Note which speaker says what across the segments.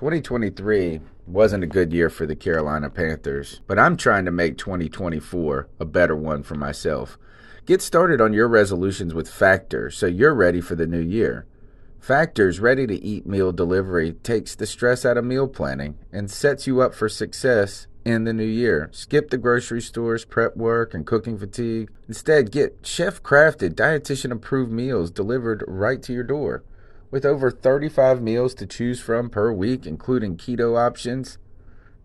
Speaker 1: 2023 wasn't a good year for the Carolina Panthers, but I'm trying to make 2024 a better one for myself. Get started on your resolutions with Factor so you're ready for the new year. Factor's ready-to-eat meal delivery takes the stress out of meal planning and sets you up for success in the new year. Skip the grocery stores, prep work, and cooking fatigue. Instead, get chef-crafted, dietitian-approved meals delivered right to your door. With over 35 meals to choose from per week, including keto options,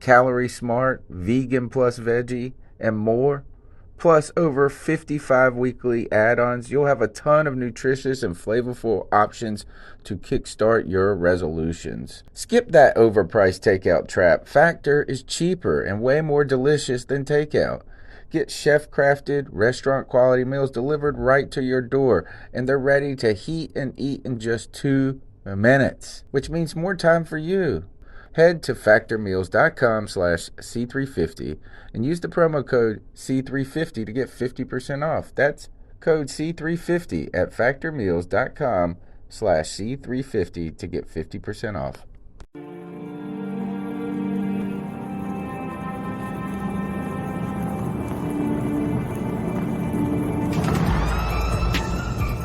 Speaker 1: calorie smart, vegan plus veggie, and more, plus over 55 weekly add-ons, you'll have a ton of nutritious and flavorful options to kickstart your resolutions. Skip that overpriced takeout trap. Factor is cheaper and way more delicious than takeout. Get chef-crafted, restaurant-quality meals delivered right to your door, and they're ready to heat and eat in just 2 minutes, which means more time for you. Head to factormeals.com/C350 and use the promo code C350 to get 50% off. That's code C350 at factormeals.com/C350 to get 50% off.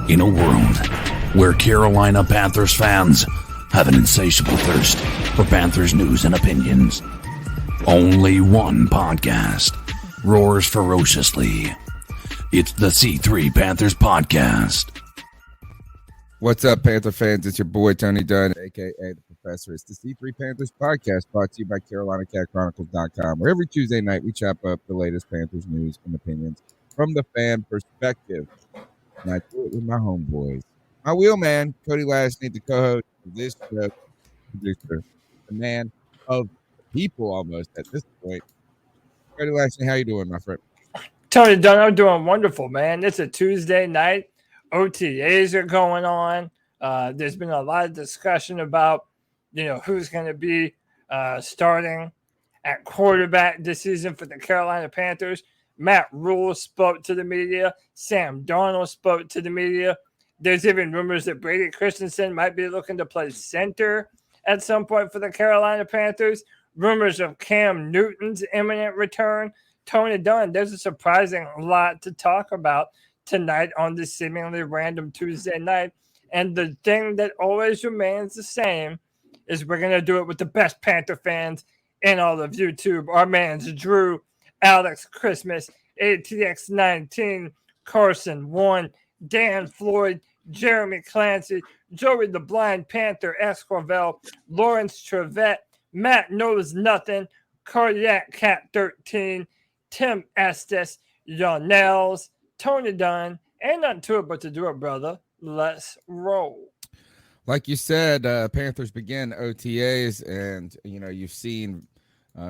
Speaker 2: In a world where Carolina Panthers fans have an insatiable thirst for Panthers news and opinions, only one podcast roars ferociously. It's the C3 Panthers Podcast.
Speaker 3: What's up, Panther fans? It's your boy, Tony Dunn, a.k.a. The Professor. It's the C3 Panthers Podcast, brought to you by CarolinaCatChronicles.com, where every Tuesday night we chop up the latest Panthers news and opinions from the fan perspective. And I do it with my homeboys. My wheelman, Cody Lashney, the co-host of this show, producer, the man of the people almost at this point. Cody Lashney, how you doing, my friend?
Speaker 4: Tony Dunn, I'm doing wonderful, man. It's a Tuesday night. OTAs are going on. There's been a lot of discussion about, who's going to be starting at quarterback this season for the Carolina Panthers. Matt Rule spoke to the media. Sam Darnold spoke to the media. There's even rumors that Brady Christensen might be looking to play center at some point for the Carolina Panthers. Rumors of Cam Newton's imminent return. Tony Dunn, there's a surprising lot to talk about tonight on this seemingly random Tuesday night. And the thing that always remains the same is we're going to do it with the best Panther fans in all of YouTube. Our man's Drew, Alex Christmas, ATX19, Carson 1, Dan Floyd, Jeremy Clancy, Joey the Blind Panther, Esquivel, Lawrence Trevette, Matt Knows Nothing, Cardiac Cat 13, Tim Estes, Yonels, Tony Dunn, and not to it but to do it, brother. Let's roll.
Speaker 3: Like you said, Panthers begin OTAs, and you've seen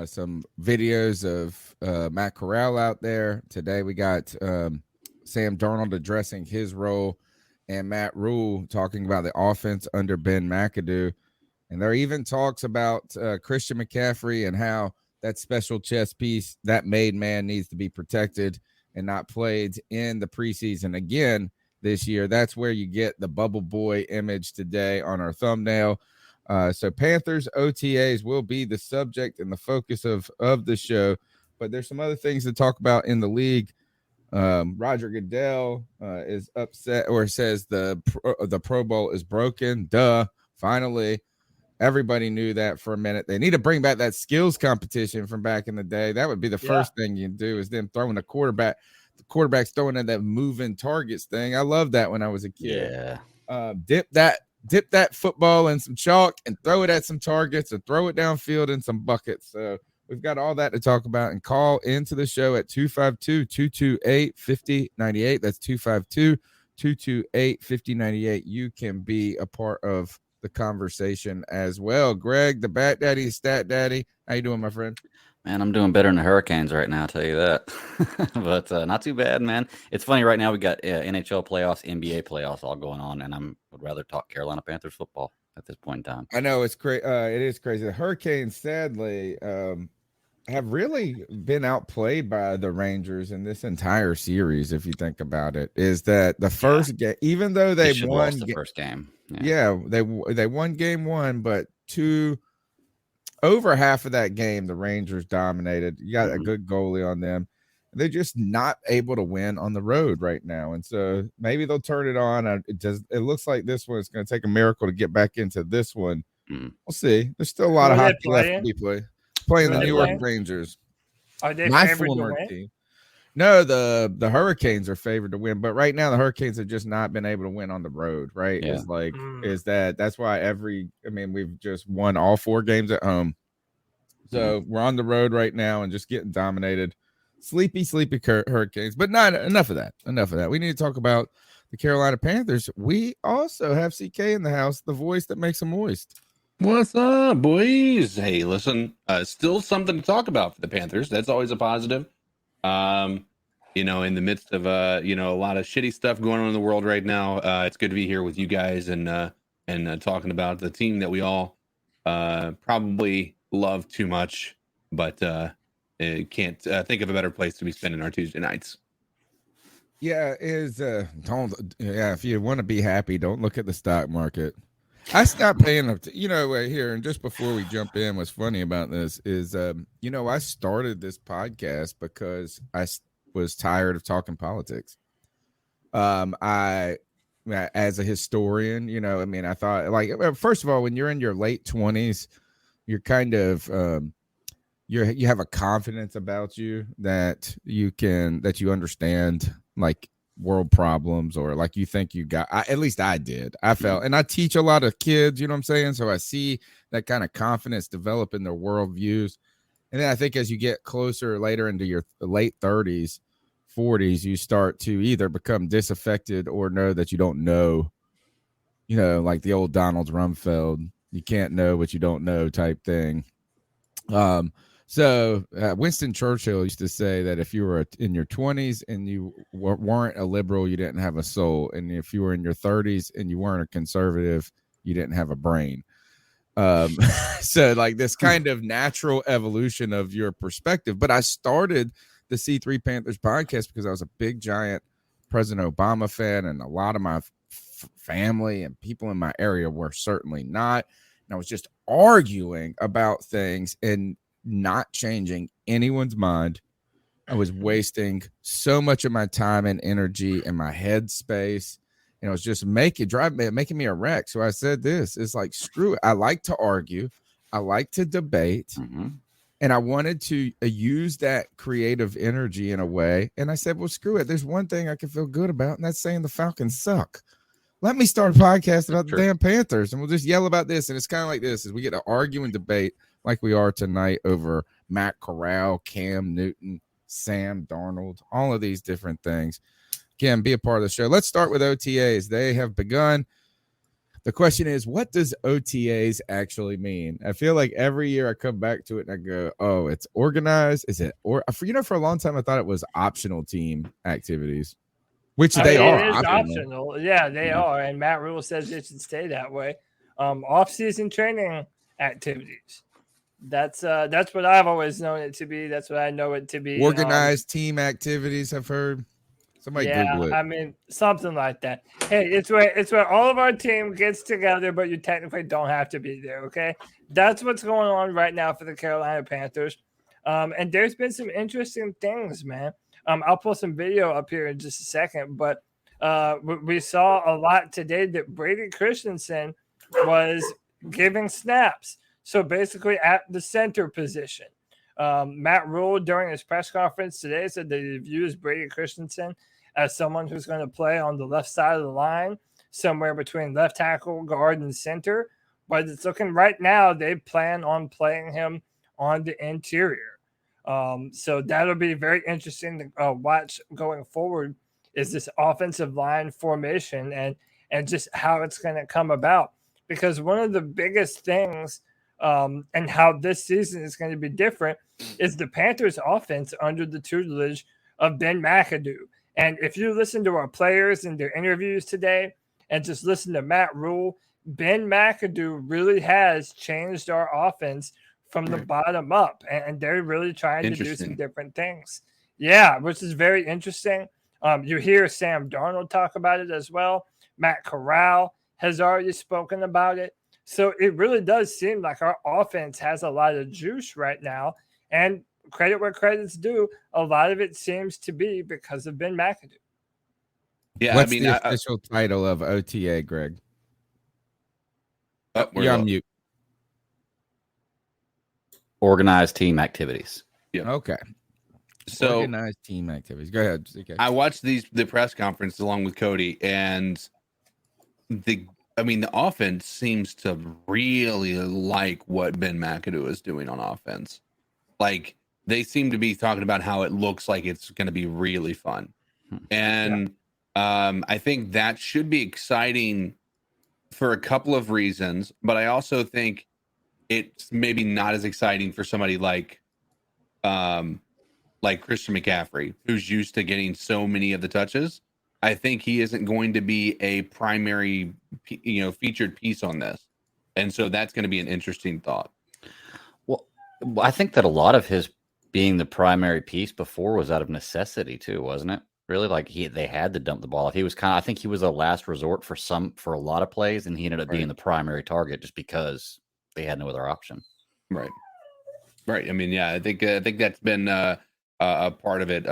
Speaker 3: some videos of Matt Corral out there. Today we got Sam Darnold addressing his role and Matt Rule talking about the offense under Ben McAdoo. And there are even talks about Christian McCaffrey and how that special chess piece, that made man, needs to be protected and not played in the preseason again this year. That's where you get the bubble boy image today on our thumbnail. So Panthers OTAs will be the subject and the focus of the show, but there's some other things to talk about in the league. Roger Goodell is upset, or says the Pro Bowl is broken. Duh. Finally, everybody knew that for a minute. They need to bring back that skills competition from back in the day. That would be the first thing you do, is them throwing the quarterback's throwing in that moving targets thing. I loved that when I was a kid.
Speaker 5: Yeah.
Speaker 3: Dip that football in some chalk and throw it at some targets, or throw it downfield in some buckets. So we've got all that to talk about, and call into the show at 252-228-5098. That's 252-228-5098. You can be a part of the conversation as well. Greg, the Bat Daddy, Stat Daddy, how you doing, my friend?
Speaker 5: Man, I'm doing better than the Hurricanes right now, I'll tell you that. But not too bad, man. It's funny right now. We got NHL playoffs, NBA playoffs all going on, and I would rather talk Carolina Panthers football at this point in time.
Speaker 3: I know it's crazy. It is crazy. The Hurricanes, sadly, have really been outplayed by the Rangers in this entire series. If you think about it, is that the first game, even though they won
Speaker 5: the first game,
Speaker 3: they won game one, but two over half of that game, the Rangers dominated. You got a good goalie on them. They're just not able to win on the road right now. And so maybe they'll turn it on. It looks like this one is going to take a miracle to get back into this one. We'll see. There's still a lot of hockey left to be played. Playing the New York Rangers.
Speaker 4: Are they
Speaker 3: my
Speaker 4: favored
Speaker 3: former
Speaker 4: to win?
Speaker 3: team. No, the Hurricanes are favored to win, but right now the Hurricanes have just not been able to win on the road, right?
Speaker 5: Yeah.
Speaker 3: It's like that's why we've just won all 4 games at home. So we're on the road right now and just getting dominated. Sleepy Hurricanes, but not enough of that. Enough of that. We need to talk about the Carolina Panthers. We also have CK in the house, the voice that makes them moist.
Speaker 6: What's up, boys? Hey, listen, still something to talk about for the Panthers. That's always a positive. In the midst of a lot of shitty stuff going on in the world right now, it's good to be here with you guys and talking about the team that we all probably love too much, but can't think of a better place to be spending our Tuesday nights.
Speaker 3: Yeah, if you want to be happy, don't look at the stock market. I stopped paying up to, here, and just before we jump in, what's funny about this is, I started this podcast because I was tired of talking politics. As a historian, I thought, first of all, when you're in your late 20s, you're kind of, you have a confidence about you that you understand, like, world problems, or like you think you got. At least I did. I felt, and I teach a lot of kids, you know what I'm saying? So I see that kind of confidence develop in their worldviews. And then I think as you get closer later into your late 30s, 40s, you start to either become disaffected or know that you don't know, like the old Donald Rumsfeld, you can't know what you don't know type thing. So Winston Churchill used to say that if you were in your 20s and you weren't a liberal, you didn't have a soul. And if you were in your 30s and you weren't a conservative, you didn't have a brain. So like this kind of natural evolution of your perspective. But I started the C3 Panthers podcast because I was a big, giant President Obama fan, and a lot of my family and people in my area were certainly not. And I was just arguing about things and not changing anyone's mind. I was wasting so much of my time and energy and my head space, and it was just making me a wreck. So I said this, it's like, screw it. I like to argue. I like to debate. And I wanted to use that creative energy in a way. And I said, well, screw it. There's one thing I can feel good about, and that's saying the Falcons suck. Let me start a podcast about the damn Panthers, and we'll just yell about this. And it's kind of like this, is we get to argue and debate like we are tonight over Matt Corral, Cam Newton, Sam Darnold, all of these different things. Again, be a part of the show. Let's start with OTAs. They have begun. The question is, what does OTAs actually mean? I feel like every year I come back to it and I go, oh, it's organized. Is it? Or for a long time, I thought it was optional team activities, which they are.
Speaker 4: It is optional. Yeah, they are. And Matt Rule says it should stay that way. Off-season training activities. That's what I've always known it to be. That's what I know it to be.
Speaker 3: Organized team activities, I've heard. Somebody Google it.
Speaker 4: I mean, something like that. Hey, it's where all of our team gets together, but you technically don't have to be there, okay? That's what's going on right now for the Carolina Panthers. And there's been some interesting things, man. I'll pull some video up here in just a second, but we saw a lot today that Brady Christensen was giving snaps. So basically at the center position. Matt Rule, during his press conference today, said that he views Brady Christensen as someone who's going to play on the left side of the line, somewhere between left tackle, guard, and center. But it's looking right now, they plan on playing him on the interior. So that'll be very interesting to watch going forward, is this offensive line formation and just how it's going to come about. Because one of the biggest things and how this season is going to be different is the Panthers offense under the tutelage of Ben McAdoo. And if you listen to our players and their interviews today and just listen to Matt Rule, Ben McAdoo really has changed our offense from the bottom up. And they're really trying to do some different things. Yeah, which is very interesting. You hear Sam Darnold talk about it as well. Matt Corral has already spoken about it. So it really does seem like our offense has a lot of juice right now. And credit where credit's due, a lot of it seems to be because of Ben McAdoo.
Speaker 6: Yeah,
Speaker 3: What's
Speaker 6: I mean,
Speaker 3: the official title of OTA, Greg? You're on mute.
Speaker 5: Organized team activities.
Speaker 6: Yeah.
Speaker 3: Okay.
Speaker 6: So
Speaker 3: organized team activities. Go ahead. Okay.
Speaker 6: I watched the press conference along with Cody, and the offense seems to really like what Ben McAdoo is doing on offense. Like, they seem to be talking about how it looks like it's going to be really fun. And I think that should be exciting for a couple of reasons, but I also think it's maybe not as exciting for somebody like Christian McCaffrey, who's used to getting so many of the touches. I think he isn't going to be a primary, featured piece on this. And so that's going to be an interesting thought.
Speaker 5: Well, I think that a lot of his being the primary piece before was out of necessity too, wasn't it? Really, like they had to dump the ball. He was I think he was a last resort for a lot of plays, and he ended up being the primary target just because they had no other option.
Speaker 6: Right. I mean, yeah, I think that's been a part of it. They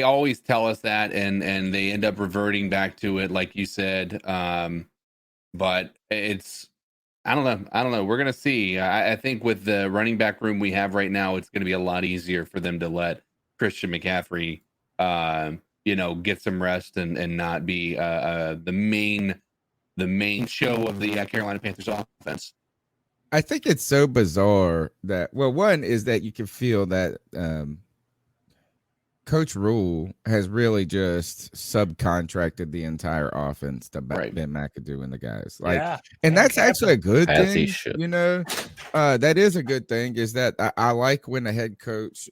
Speaker 6: always tell us that, and they end up reverting back to it, like you said. But it's, I don't know. We're gonna see. I think with the running back room we have right now, it's gonna be a lot easier for them to let Christian McCaffrey, get some rest and not be the main show of the Carolina Panthers offense.
Speaker 3: I think it's so bizarre that, well, one is that you can feel that Coach Rule has really just subcontracted the entire offense to Ben McAdoo and the guys. And that's actually a good thing. That is a good thing, is that I like when the head coach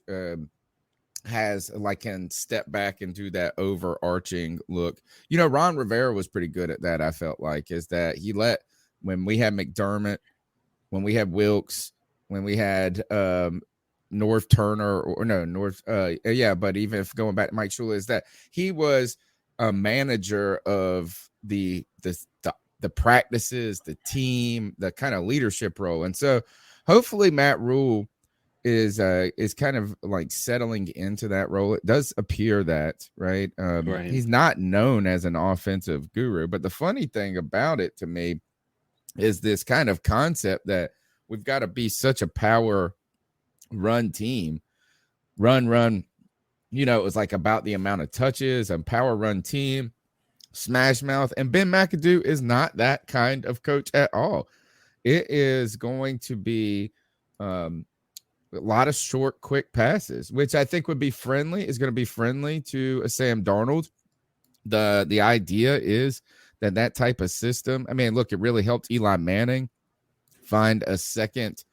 Speaker 3: can step back and do that overarching look. Ron Rivera was pretty good at that. I felt like, is that he when we had McDermott, when we had Wilkes, when we had North Turner, but even if going back to Mike Shula, is that he was a manager of the practices, the team, the kind of leadership role. And so hopefully Matt Rule is kind of like settling into that role. It does appear that, right? He's not known as an offensive guru, but the funny thing about it to me is this kind of concept that we've got to be such a power run team. Run. It was like about the amount of touches, a power run team, smash mouth. And Ben McAdoo is not that kind of coach at all. It is going to be a lot of short, quick passes, which I think is going to be friendly to a Sam Darnold. The idea is that type of system. I mean, look, it really helped Eli Manning find a second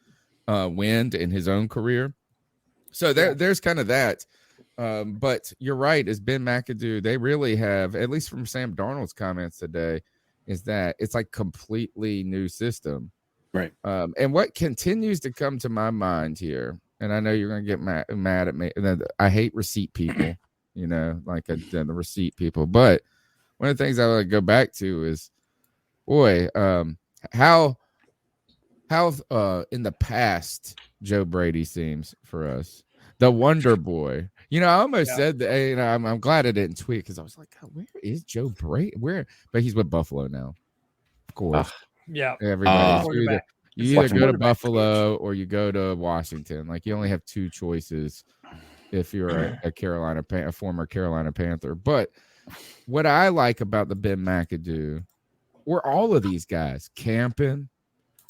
Speaker 3: wind in his own career. So there's kind of that. But you're right, as Ben McAdoo, they really have, at least from Sam Darnold's comments today, is that it's like completely new system.
Speaker 6: Right.
Speaker 3: And what continues to come to my mind here, and I know you're going to get mad at me. I hate receipt people, the receipt people. But one of the things I would go back to is, how in the past Joe Brady seems for us, the Wonder Boy. I almost said that. I'm glad I didn't tweet, because I was like, God, where is Joe Brady? But he's with Buffalo now, of course. Everybody. You either go to Buffalo or you go to Washington. Like, you only have two choices if you're a former Carolina Panther. But what I like about the Ben McAdoo, or all of these guys, Campen,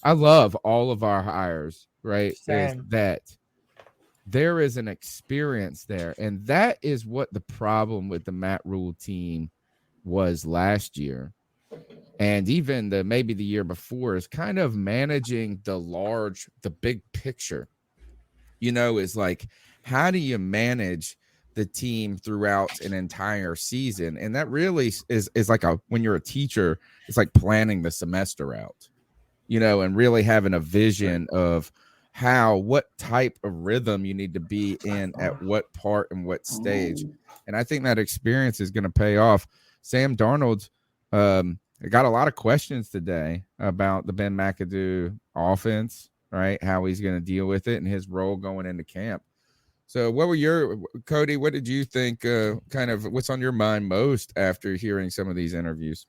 Speaker 3: I love all of our hires, right? Is that there is an experience there. And that is what the problem with the Matt Rule team was last year. And even maybe the year before, is kind of managing the big picture, is like, how do you manage the team throughout an entire season? And that really is like when you're a teacher, it's like planning the semester out, and really having a vision of what type of rhythm you need to be in at what part and what stage. And I think that experience is going to pay off. Sam Darnold, I got a lot of questions today about the Ben McAdoo offense, right? How he's going to deal with it and his role going into camp. So what were Cody, what did you think, kind of what's on your mind most after hearing some of these interviews?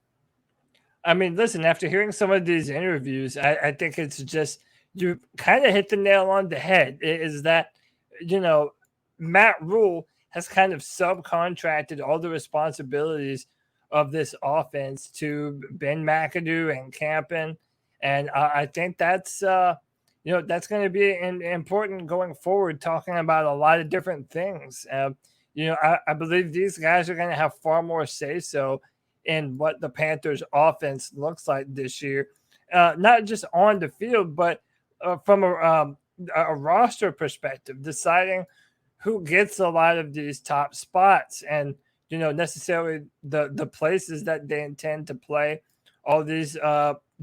Speaker 4: I mean, listen, after hearing some of these interviews, I think it's just, you kind of hit the nail on the head. Is that, Matt Rule has kind of subcontracted all the responsibilities of this offense to Ben McAdoo and Campen. And I think that's, that's going to be important going forward, talking about a lot of different things. I believe these guys are going to have far more say so in what the Panthers offense looks like this year, not just on the field, but from a roster perspective, deciding who gets a lot of these top spots and, necessarily the places that they intend to play all these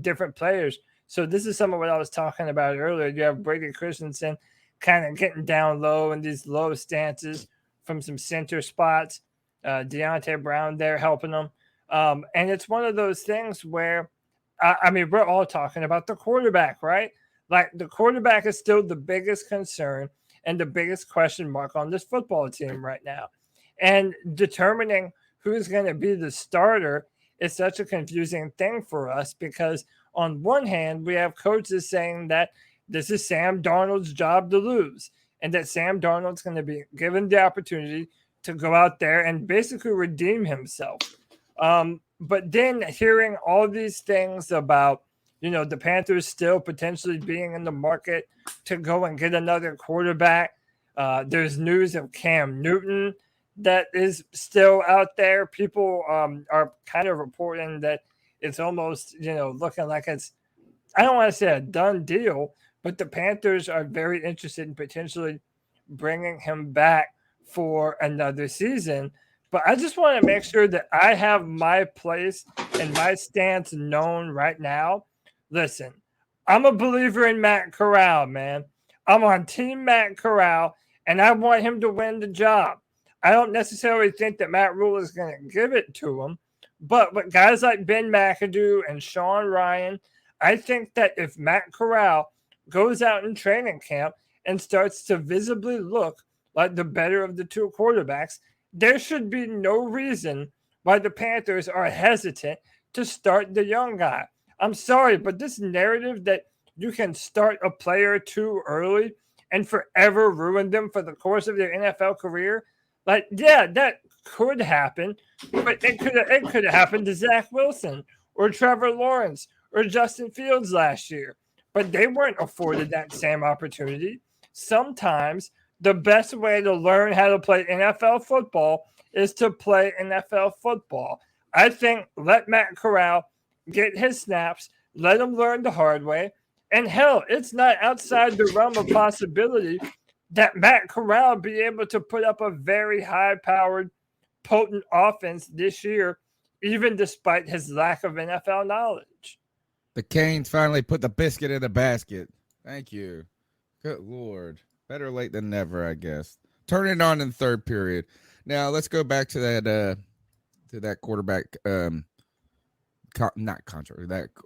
Speaker 4: different players. So this is some of what I was talking about earlier. You have Brady Christensen kind of getting down low in these low stances from some center spots. Deontay Brown there helping them. And it's one of those things where, I mean, we're all talking about the quarterback, right? Like, the quarterback is still the biggest concern and the biggest question mark on this football team right now. And determining who's going to be the starter is such a confusing thing for us, because on one hand, we have coaches saying that this is Sam Darnold's job to lose, and that Sam Darnold's going to be given the opportunity to go out there and basically redeem himself. But then hearing all these things about, the Panthers still potentially being in the market to go and get another quarterback. There's news of Cam Newton that is still out there. People are kind of reporting that it's almost, looking like it's, I don't want to say a done deal, but the Panthers are very interested in potentially bringing him back for another season. But I just want to make sure that I have my place and my stance known right now. Listen, I'm a believer in Matt Corral, man. I'm on Team Matt Corral, and I want him to win the job. I don't necessarily think that Matt Rule is going to give it to him, but with guys like Ben McAdoo and Sean Ryan, I think that if Matt Corral goes out in training camp and starts to visibly look like the better of the two quarterbacks, there should be no reason why the Panthers are hesitant to start the young guy. I'm sorry, but this narrative that you can start a player too early and forever ruin them for the course of their NFL career, like, yeah, that could happen, but it could have happened to Zach Wilson or Trevor Lawrence or Justin Fields last year, but they weren't afforded that same opportunity. Sometimes the best way to learn how to play NFL football is to play NFL football. I think let Matt Corral get his snaps, let him learn the hard way, and hell, it's not outside the realm of possibility that Matt Corral be able to put up a very high-powered, potent offense this year, even despite his lack of NFL knowledge.
Speaker 3: The Canes finally put the biscuit in the basket. Thank you. Good Lord. Better late than never, I guess. Turn it on in the third period. Now let's go back to that quarterback, that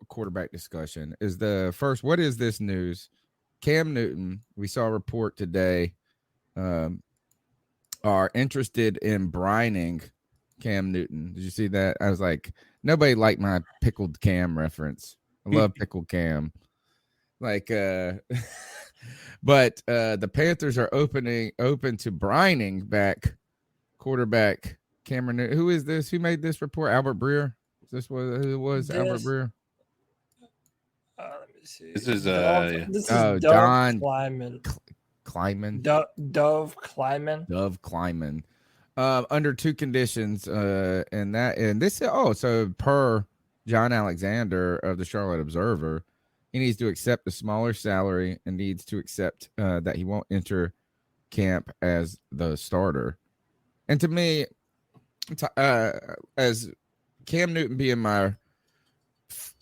Speaker 3: quarterback discussion. Is the first, what is this news? Cam Newton, we saw a report today, are interested in brining Cam Newton. Did you see that? I was like, nobody liked my pickled Cam reference. I love pickled Cam. Like, but the Panthers are open to brining back quarterback Cameron Newton. Who is this? Who made this report? Albert Breer? Is this who was Albert Breer?
Speaker 4: Let me see.
Speaker 6: This is
Speaker 4: Dove
Speaker 3: Don
Speaker 4: Kleiman.
Speaker 3: Kleiman.
Speaker 4: Dove Kleiman.
Speaker 3: Dove Kleiman. Under two conditions, so per John Alexander of the Charlotte Observer, he needs to accept a smaller salary and needs to accept that he won't enter camp as the starter. And to me, as Cam Newton being my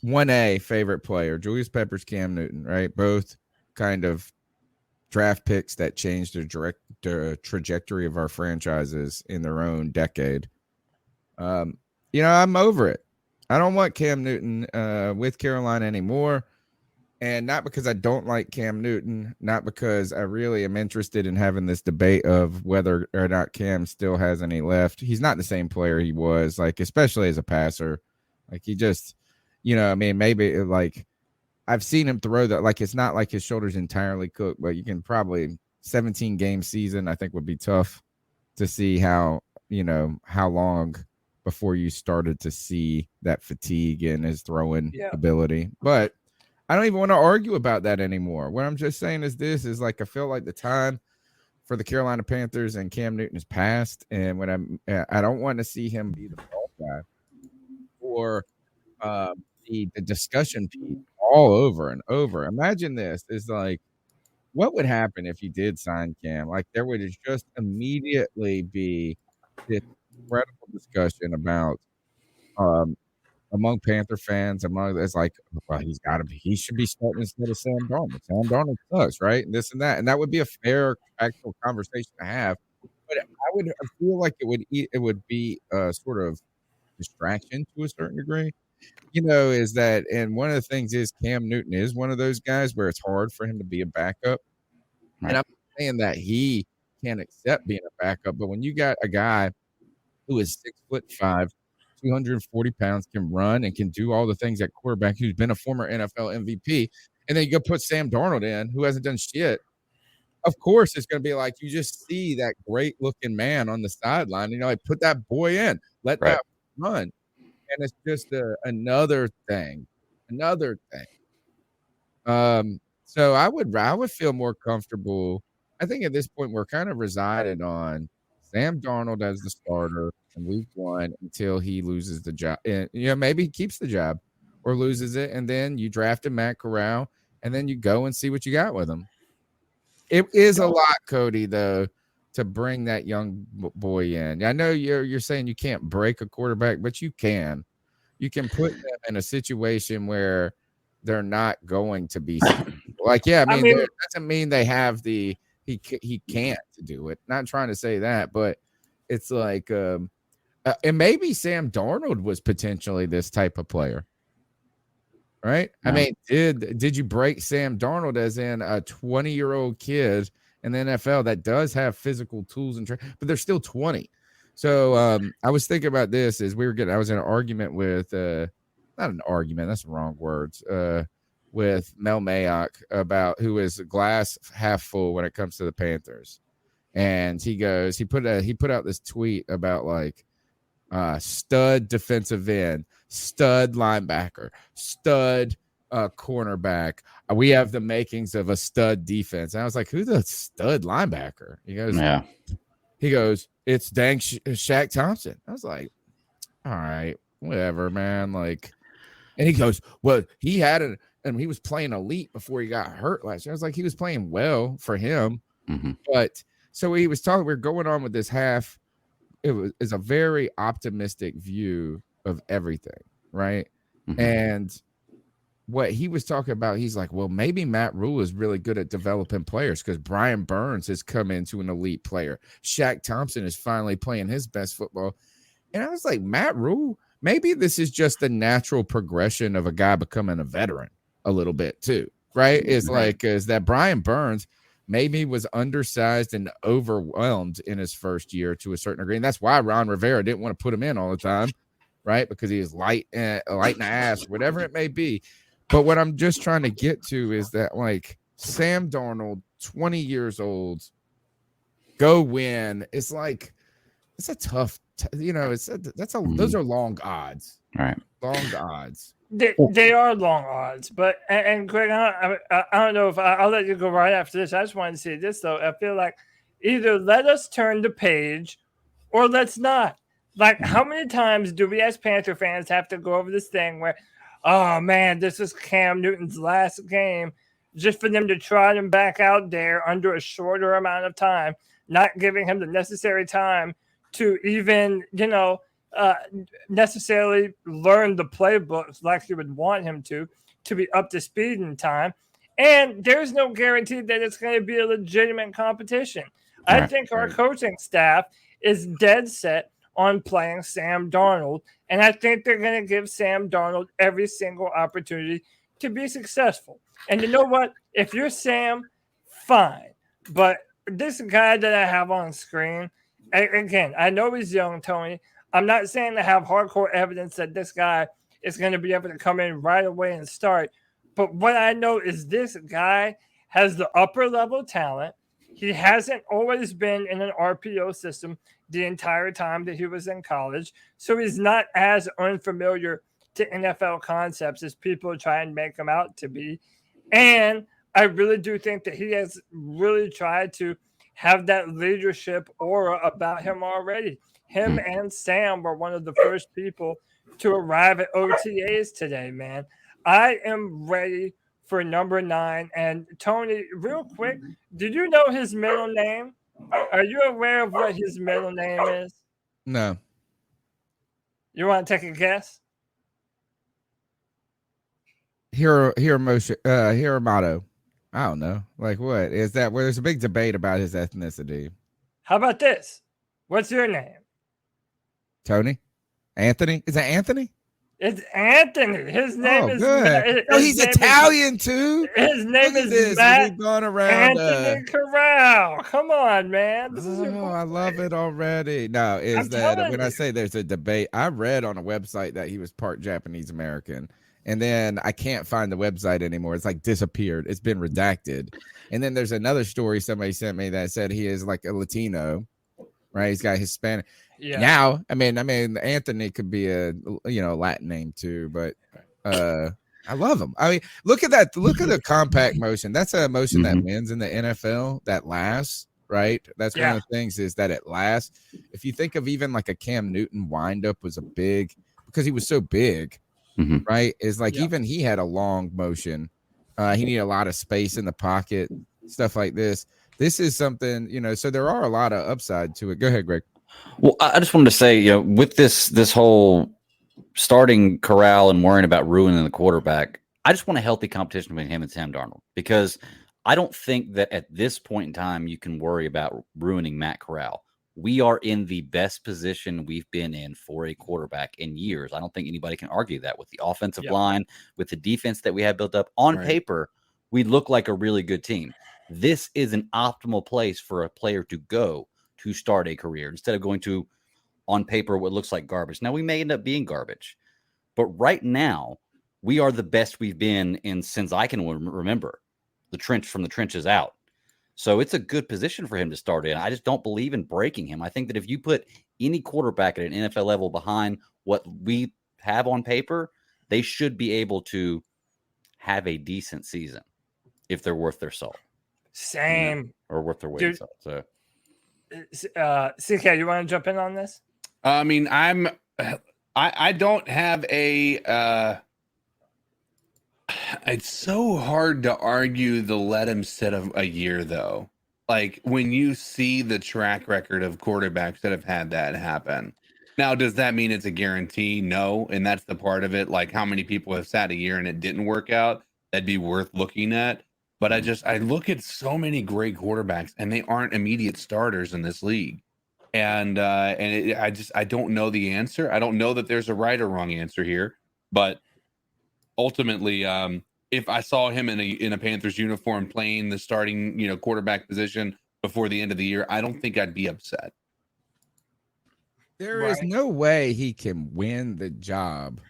Speaker 3: 1A favorite player, Julius Peppers, Cam Newton, right? Both kind of draft picks that changed the trajectory of our franchises in their own decade. I'm over it. I don't want Cam Newton with Carolina anymore. And not because I don't like Cam Newton, not because I really am interested in having this debate of whether or not Cam still has any left. He's not the same player he was, like, especially as a passer. Like, he just, I mean, maybe like I've seen him throw that. Like, it's not like his shoulder's entirely cooked, but you can probably 17 game season, I think, would be tough to see how long before you started to see that fatigue in his throwing ability. But I don't even want to argue about that anymore. What I'm just saying is like I feel like the time for the Carolina Panthers and Cam Newton is past, and when I don't want to see him be the ball guy or the discussion piece all over and over. Imagine this is like, what would happen if you did sign Cam? Like, there would just immediately be this incredible discussion about among Panther fans, it's like, well, he should be starting instead of Sam Darnold. Sam Darnold sucks, right? And this and that. And that would be a fair, actual conversation to have. But I feel like it would be a sort of distraction to a certain degree. Is that, and one of the things is Cam Newton is one of those guys where it's hard for him to be a backup. Right. And I'm saying that he can't accept being a backup, but when you got a guy who is 6'5", 240 pounds, can run and can do all the things at quarterback, who's been a former NFL MVP, and then you go put Sam Darnold in, who hasn't done shit. Of course, it's going to be like you just see that great looking man on the sideline, and like, put that boy in, let that run, and it's just another thing. So I would feel more comfortable. I think at this point we're kind of resided on Sam Darnold as the starter in week 1 until he loses the job. And, maybe he keeps the job or loses it, and then you drafted Matt Corral, and then you go and see what you got with him. It is a lot, Cody, though, to bring that young boy in. I know you're saying you can't break a quarterback, but you can. You can put them in a situation where they're not going to be like, yeah. I mean, it doesn't mean they have he can't do it. Not trying to say that, but it's like, and maybe Sam Darnold was potentially this type of player, right? No. I mean, did you break Sam Darnold as in a 20-year-old kid in the NFL that does have physical tools but they're still 20. So I was thinking about this as I was in an argument with, not an argument, that's the wrong words, with Mel Mayock about who is glass half full when it comes to the Panthers. And he put out this tweet about like stud defensive end, stud linebacker, stud cornerback. We have the makings of a stud defense. And I was like, who's the stud linebacker? He goes, it's dang Shaq Thompson. I was like, all right, whatever, man. Like, and he goes, well, he was playing elite before he got hurt last year. I was like, he was playing well for him. Mm-hmm. But so he was talking, we're going on with this half. It's a very optimistic view of everything, right? Mm-hmm. And what he was talking about, he's like, well, maybe Matt Rule is really good at developing players because Brian Burns has come into an elite player. Shaq Thompson is finally playing his best football. And I was like, Matt Rule, maybe this is just the natural progression of a guy becoming a veteran a little bit too, right? It's like, is that Brian Burns maybe was undersized and overwhelmed in his first year to a certain degree. And that's why Ron Rivera didn't want to put him in all the time, right? Because he was light in the ass, whatever it may be. But what I'm just trying to get to is that, like, Sam Darnold, 20 years old, go win. It's like, it's a tough, those are long odds.
Speaker 5: Right.
Speaker 3: Long odds.
Speaker 4: They are long odds. But, and Greg, I don't know if I'll let you go right after this. I just wanted to say this, though. I feel like either let us turn the page or let's not. Like, how many times do we as Panther fans have to go over this thing where, oh, man, this is Cam Newton's last game, just for them to trot him back out there under a shorter amount of time, not giving him the necessary time to even, necessarily learn the playbook like you would want him to be up to speed in time. And there's no guarantee that it's going to be a legitimate competition. I think our coaching staff is dead set on playing Sam Darnold. And I think they're going to give Sam Darnold every single opportunity to be successful. And you know what? If you're Sam, fine. But this guy that I have on screen, again, I know he's young, Tony. I'm not saying to have hardcore evidence that this guy is going to be able to come in right away and start. But what I know is this guy has the upper level talent. He hasn't always been in an RPO system the entire time that he was in college. So he's not as unfamiliar to NFL concepts as people try and make him out to be. And I really do think that he has really tried to have that leadership aura about him already. Him and Sam were one of the first people to arrive at OTAs today, man. I am ready for number 9. And Tony, real quick, did you know his middle name? Are you aware of what his middle name is?
Speaker 3: No.
Speaker 4: You want to take a guess?
Speaker 3: Hiramoto. I don't know. Like, what is that? Well, there's a big debate about his ethnicity.
Speaker 4: How about this? What's your name?
Speaker 3: Tony? Anthony? Is that Anthony?
Speaker 4: It's Anthony. His name is
Speaker 3: good.
Speaker 4: Matt.
Speaker 3: Oh, he's Italian too.
Speaker 4: His name is Matt. We've gone around Anthony Corral. Come on, man. This is
Speaker 3: I love it already. No, is that when I say there's a debate, I read on a website that he was part Japanese American. And then I can't find the website anymore. It's like disappeared. It's been redacted. And then there's another story somebody sent me that said he is like a Latino, right? He's got Hispanic. Yeah. Now, I mean, Anthony could be a Latin name too, but I love him. I mean, look at that. Look at the compact motion. That's a motion that wins in the NFL that lasts, right? That's one of the things is that it lasts. If you think of even like a Cam Newton windup was a big because he was so big. Right, is like even he had a long motion. He needed a lot of space in the pocket, stuff like this. This is something, so there are a lot of upside to it. Go ahead, Greg.
Speaker 5: Well, I just wanted to say, with this whole starting Corral and worrying about ruining the quarterback, I just want a healthy competition between him and Sam Darnold because I don't think that at this point in time you can worry about ruining Matt Corral. We are in the best position we've been in for a quarterback in years. I don't think anybody can argue that with the offensive line, with the defense that we have built up. On paper, we look like a really good team. This is an optimal place for a player to go to start a career instead of going to, on paper, what looks like garbage. Now, we may end up being garbage, but right now, we are the best we've been in since I can remember from the trenches out. So it's a good position for him to start in. I just don't believe in breaking him. I think that if you put any quarterback at an NFL level behind what we have on paper, they should be able to have a decent season if they're worth their salt.
Speaker 4: Same.
Speaker 5: Or worth their weight in salt. So,
Speaker 4: CK, you want to jump in on this?
Speaker 6: I mean, I don't have a it's so hard to argue the let him sit a year though. Like when you see the track record of quarterbacks that have had that happen. Now, does that mean it's a guarantee? No. And that's the part of it. Like how many people have sat a year and it didn't work out? That'd be worth looking at. But I look at so many great quarterbacks and they aren't immediate starters in this league. And I don't know the answer. I don't know that there's a right or wrong answer here, but ultimately, if I saw him in a Panthers uniform playing the starting, quarterback position before the end of the year, I don't think I'd be upset.
Speaker 3: There is no way he can win the job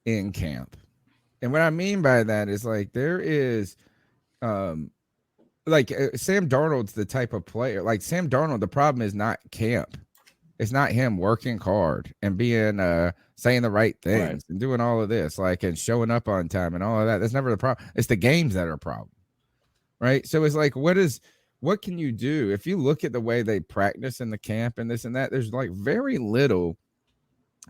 Speaker 3: in camp. And what I mean by that is like there is Sam Darnold's the type of player. Like Sam Darnold, the problem is not camp. It's not him working hard and being saying the right things and doing all of this, like and showing up on time and all of that. That's never the problem. It's the games that are a problem. Right. So it's like what can you do? If you look at the way they practice in the camp and this and that, there's like very little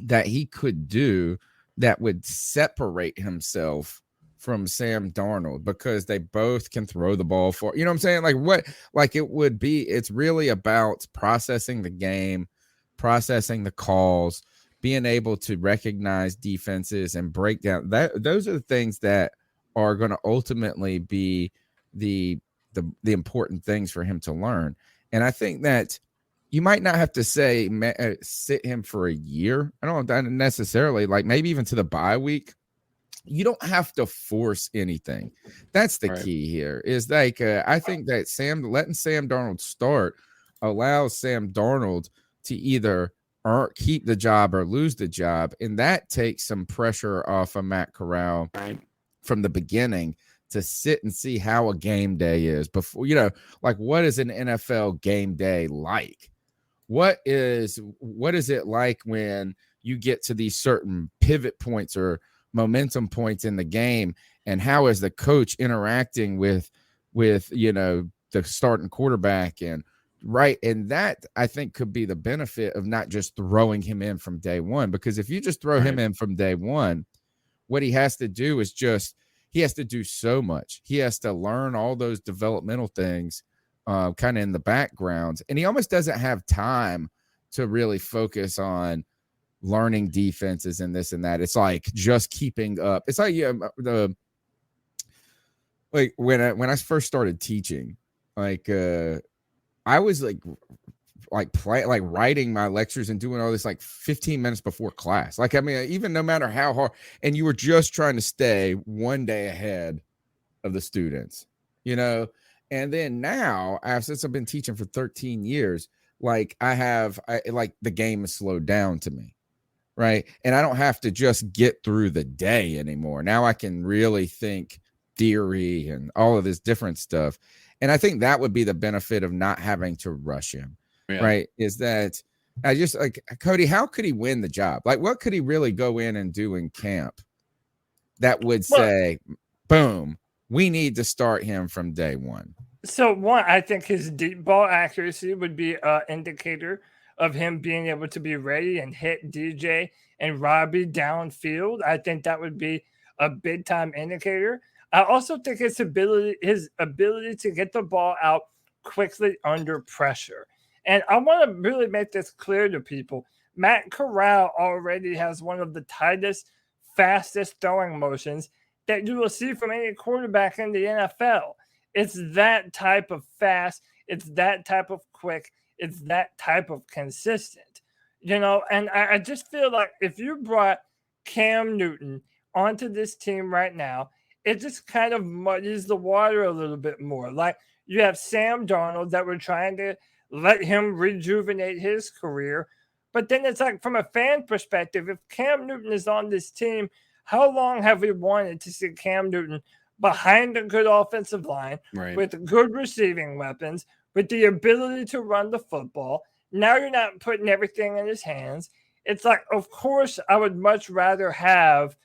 Speaker 3: that he could do that would separate himself from Sam Darnold because they both can throw the ball for, you know what I'm saying? It's really about processing the game, processing the calls, being able to recognize defenses and break down that. Those are the things that are going to ultimately be the important things for him to learn. And I think that you might not have to say sit him for a year. I don't know necessarily, like maybe even to the bye week. You don't have to force anything. That's the key here. Is like I think that letting Sam Darnold start allows Sam Darnold to either keep the job or lose the job, and that takes some pressure off of Matt Corral from the beginning to sit and see how a game day is before, like what is an NFL game day like? What is it like when you get to these certain pivot points or momentum points in the game, and how is the coach interacting with the starting quarterback? And that I think could be the benefit of not just throwing him in from day one, because if you just throw him in from day one, what he has to do is he has to do so much. He has to learn all those developmental things kind of in the background, and he almost doesn't have time to really focus on learning defenses and this and that. It's like just keeping up. It's like when I first started teaching, like I was like writing my lectures and doing all this like 15 minutes before class. Like, I mean, even no matter how hard, and you were just trying to stay one day ahead of the students, and then now, since I've been teaching for 13 years, like like the game is slowed down to me. Right. And I don't have to just get through the day anymore. Now I can really think theory and all of this different stuff. And I think that would be the benefit of not having to rush him. Yeah. Right. Is that I just like Cody, how could he win the job? Like, what could he really go in and do in camp that would say, boom, we need to start him from day one?
Speaker 4: So one, I think his deep ball accuracy would be an indicator of him being able to be ready and hit DJ and Robbie downfield. I think that would be a big time indicator. I also think his ability to get the ball out quickly under pressure. And I want to really make this clear to people. Matt Corral already has one of the tightest, fastest throwing motions that you will see from any quarterback in the NFL. It's that type of fast. It's that type of quick. It's that type of consistent, and I just feel like if you brought Cam Newton onto this team right now, it just kind of muddies the water a little bit more. Like, you have Sam Darnold that we're trying to let him rejuvenate his career. But then it's like, from a fan perspective, if Cam Newton is on this team, how long have we wanted to see Cam Newton behind a good offensive line with good receiving weapons, with the ability to run the football? Now you're not putting everything in his hands. It's like, of course, I would much rather have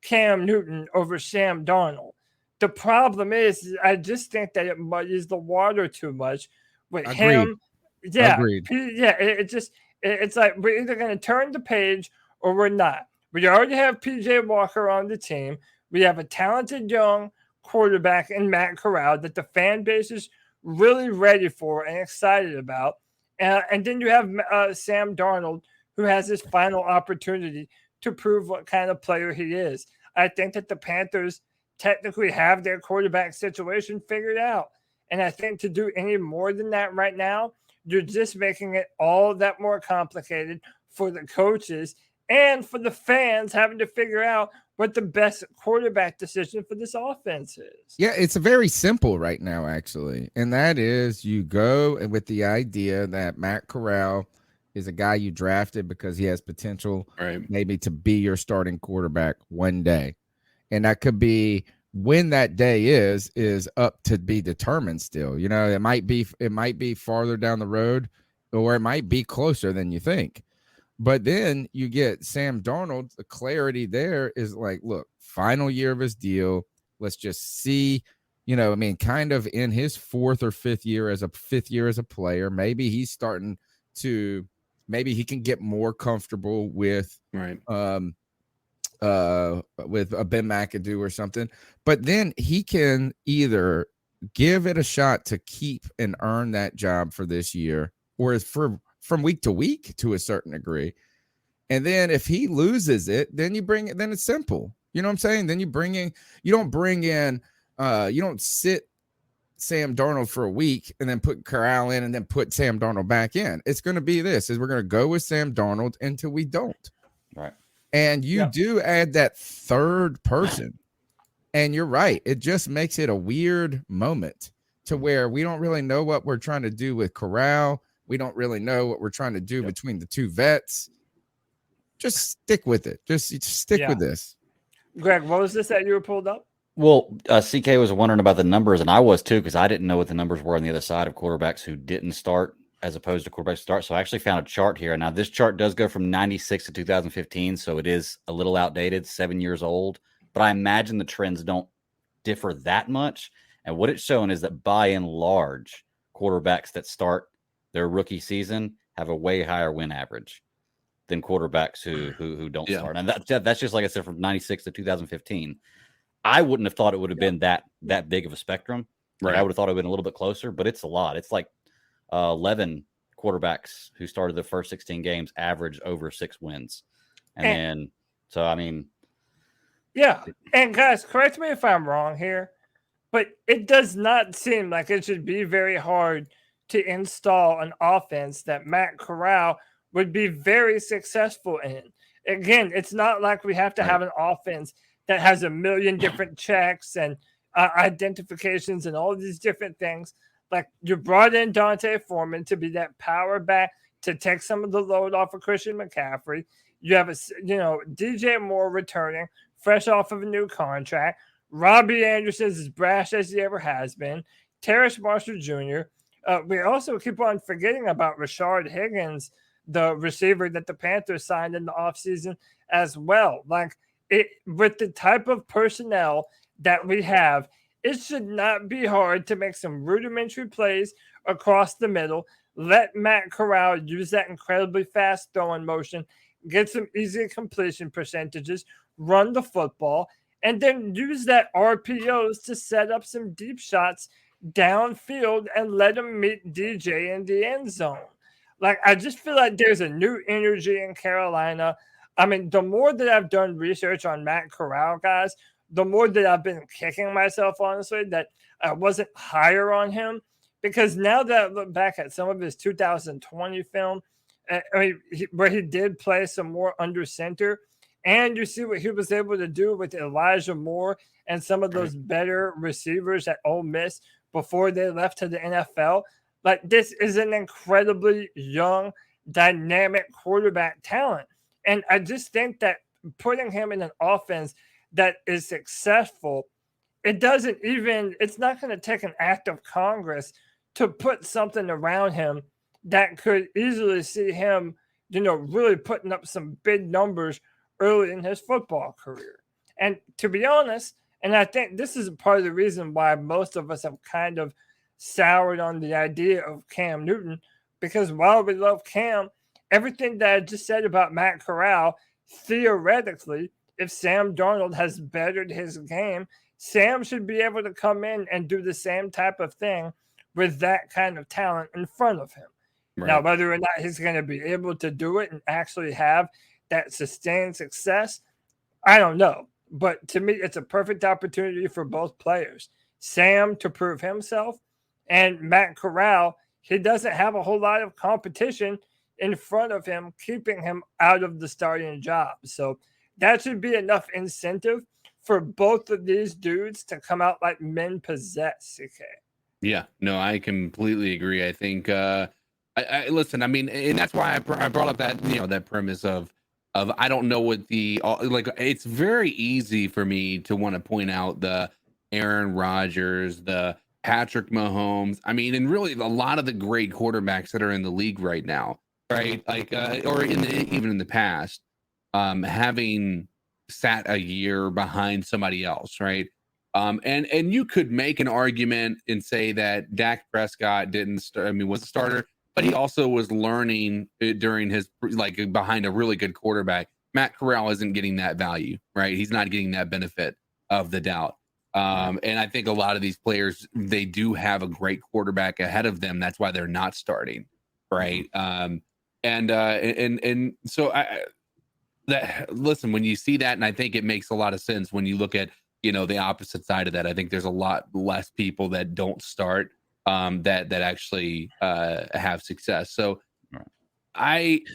Speaker 4: Cam Newton over Sam Darnold. The problem is, I just think that it muddies the water too much with him. Yeah.
Speaker 3: Agreed.
Speaker 4: Yeah. It's like, we're either going to turn the page or we're not. We already have PJ Walker on the team. We have a talented young quarterback in Matt Corral that the fan base is really ready for and excited about. And then you have Sam Darnold, who has his final opportunity to prove what kind of player he is. I think that the Panthers technically have their quarterback situation figured out. And I think to do any more than that right now, you're just making it all that more complicated for the coaches and for the fans having to figure out what the best quarterback decision for this offense is.
Speaker 3: Yeah, it's very simple right now, actually. And that is, you go with the idea that Matt Corral is a guy you drafted because he has potential maybe to be your starting quarterback one day. And that could be, when that day is up to be determined still. It might be farther down the road, or it might be closer than you think. But then you get Sam Darnold. The clarity there is like, look, final year of his deal. Let's just see, kind of in his fourth or fifth year as a player, maybe he's starting to, maybe he can get more comfortable with Ben McAdoo or something. But then he can either give it a shot to keep and earn that job for this year, or from week to week to a certain degree. And then if he loses it, then then it's simple. You know what I'm saying? Then you don't sit Sam Darnold for a week and then put Corral in and then put Sam Darnold back in. It's going to be this, is we're going to go with Sam Darnold until we don't.
Speaker 5: Right.
Speaker 3: And you do add that third person. And you're right. It just makes it a weird moment to where we don't really know what we're trying to do with Corral. We don't really know what we're trying to do between the two vets. Just stick with it. Just stick with this.
Speaker 4: Greg, what was this that you were pulled up?
Speaker 5: Well, CK was wondering about the numbers, and I was too, because I didn't know what the numbers were on the other side of quarterbacks who didn't start as opposed to quarterbacks start. So I actually found a chart here. Now, this chart does go from 96 to 2015, so it is a little outdated, 7 years old. But I imagine the trends don't differ that much. And what it's showing is that by and large, quarterbacks that start their rookie season have a way higher win average than quarterbacks who don't start. And that's just like I said, from 96 to 2015. I wouldn't have thought it would have been that big of a spectrum. Right. I would have thought it would have been a little bit closer, but it's a lot. It's like 11 quarterbacks who started the first 16 games average over 6 wins. And then, so, I mean.
Speaker 4: Yeah. And guys, correct me if I'm wrong here, but it does not seem like it should be very hard to install an offense that Matt Corral would be very successful in. Again, it's not like we have to have an offense that has a million different checks and identifications and all these different things. Like, you brought in Dante Foreman to be that power back to take some of the load off of Christian McCaffrey. You have DJ Moore returning fresh off of a new contract. Robbie Anderson is as brash as he ever has been. Terrace Marshall Jr. We also keep on forgetting about Rashard Higgins, the receiver that the Panthers signed in the offseason as well. Like, with the type of personnel that we have, it should not be hard to make some rudimentary plays across the middle. Let Matt Corral use that incredibly fast throwing motion, get some easy completion percentages, run the football, and then use that RPOs to set up some deep shots downfield and let him meet DJ in the end zone. Like, I just feel like there's a new energy in Carolina. I mean, the more that I've done research on Matt Corral, guys, the more that I've been kicking myself, honestly, that I wasn't higher on him. Because now that I look back at some of his 2020 film, where he did play some more under center, and you see what he was able to do with Elijah Moore and some of those better receivers at Ole Miss before they left to the NFL. Like, this is an incredibly young, dynamic quarterback talent. And I just think that putting him in an offense that is successful, it's not going to take an act of Congress to put something around him that could easily see him, really putting up some big numbers early in his football career. And to be honest, and I think this is part of the reason why most of us have kind of soured on the idea of Cam Newton, because while we love Cam, everything that I just said about Matt Corral, theoretically, if Sam Darnold has bettered his game, Sam should be able to come in and do the same type of thing with that kind of talent in front of him. Right. Now, whether or not he's going to be able to do it and actually have that sustained success, I don't know. But to me, it's a perfect opportunity for both players. Sam to prove himself, and Matt Corral, he doesn't have a whole lot of competition in front of him, keeping him out of the starting job. So that should be enough incentive for both of these dudes to come out like men possess, CK.
Speaker 6: Yeah, no, I completely agree. I think, I listen, I mean, and that's why I brought up that, that premise of I don't know what it's very easy for me to want to point out the Aaron Rodgers, the Patrick Mahomes. I mean, and really a lot of the great quarterbacks that are in the league right now, right? Like, or even in the past, having sat a year behind somebody else, right? And you could make an argument and say that Dak Prescott was a starter, but he also was learning during his, behind a really good quarterback. Matt Corral isn't getting that value, right? He's not getting that benefit of the doubt. And I think a lot of these players, they do have a great quarterback ahead of them. That's why they're not starting, right? And so listen, when you see that, and I think it makes a lot of sense when you look at the opposite side of that. I think there's a lot less people that don't start that actually have success. So I'd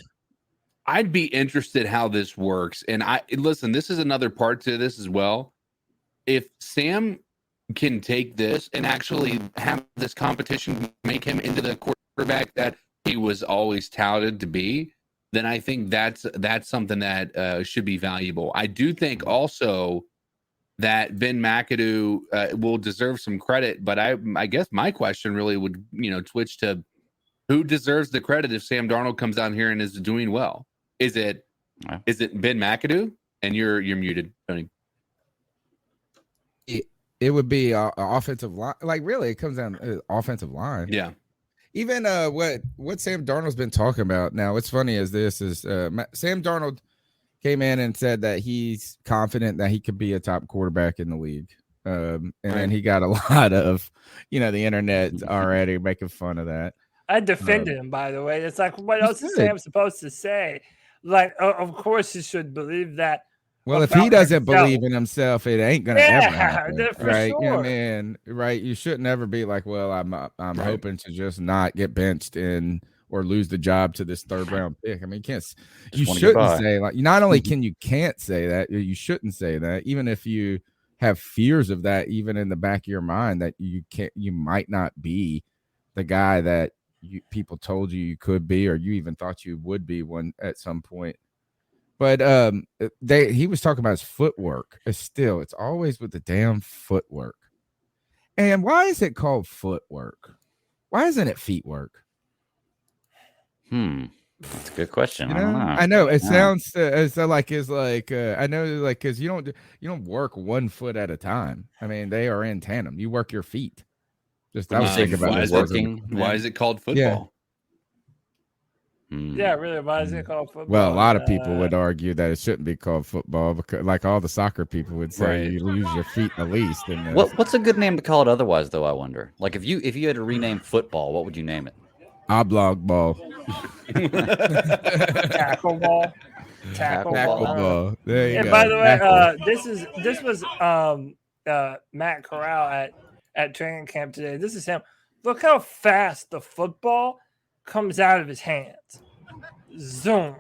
Speaker 6: be interested how this works. And listen, this is another part to this as well. If Sam can take this and actually have this competition make him into the quarterback that he was always touted to be, then I think that's something that should be valuable. I do think also that Ben McAdoo will deserve some credit, but I guess my question really would switch to who deserves the credit if Sam Darnold comes down here and is doing well. Is it Ben McAdoo? And you're muted, Tony.
Speaker 3: It would be offensive line. Like really, it comes down to offensive line.
Speaker 6: Yeah.
Speaker 3: Even what Sam Darnold's been talking about now. What's funny is Sam Darnold came in and said that he's confident that he could be a top quarterback in the league. And then he got a lot of, the internet already making fun of that.
Speaker 4: I defended him, by the way. It's like, what else is Sam supposed to say? Like, of course he should believe that.
Speaker 3: Well, if he doesn't believe in himself, it ain't gonna ever happen, right?
Speaker 4: Sure.
Speaker 3: You know what I mean? Right? You shouldn't ever be like, well, I'm hoping to just not get benched or lose the job to this third round pick. I mean, you shouldn't say like. Not only can't say that, you shouldn't say that, even if you have fears of that, even in the back of your mind that you might not be the guy that people told you could be, or you even thought you would be at some point. But he was talking about his footwork. It's always with the damn footwork. And why is it called footwork? Why isn't it feet work?
Speaker 5: That's a good question.
Speaker 3: I know it sounds I know, like, because you don't work one foot at a time. I mean, they are in tandem. You work your feet. Just I was thinking about
Speaker 6: why is it called football?
Speaker 3: Yeah.
Speaker 4: Yeah, really. Why is it called football?
Speaker 3: Well, a lot of people would argue that it shouldn't be called football because, like, all the soccer people would say, you lose your feet the least.
Speaker 5: What's a good name to call it otherwise, though? I wonder. Like, if you had to rename football, what would you name it?
Speaker 3: Oblong ball.
Speaker 4: Tackle ball.
Speaker 3: Tackle ball. There you go.
Speaker 4: And by the way, this was Matt Corral at training camp today. This is him. Look how fast the football comes out of his hands. Zoom.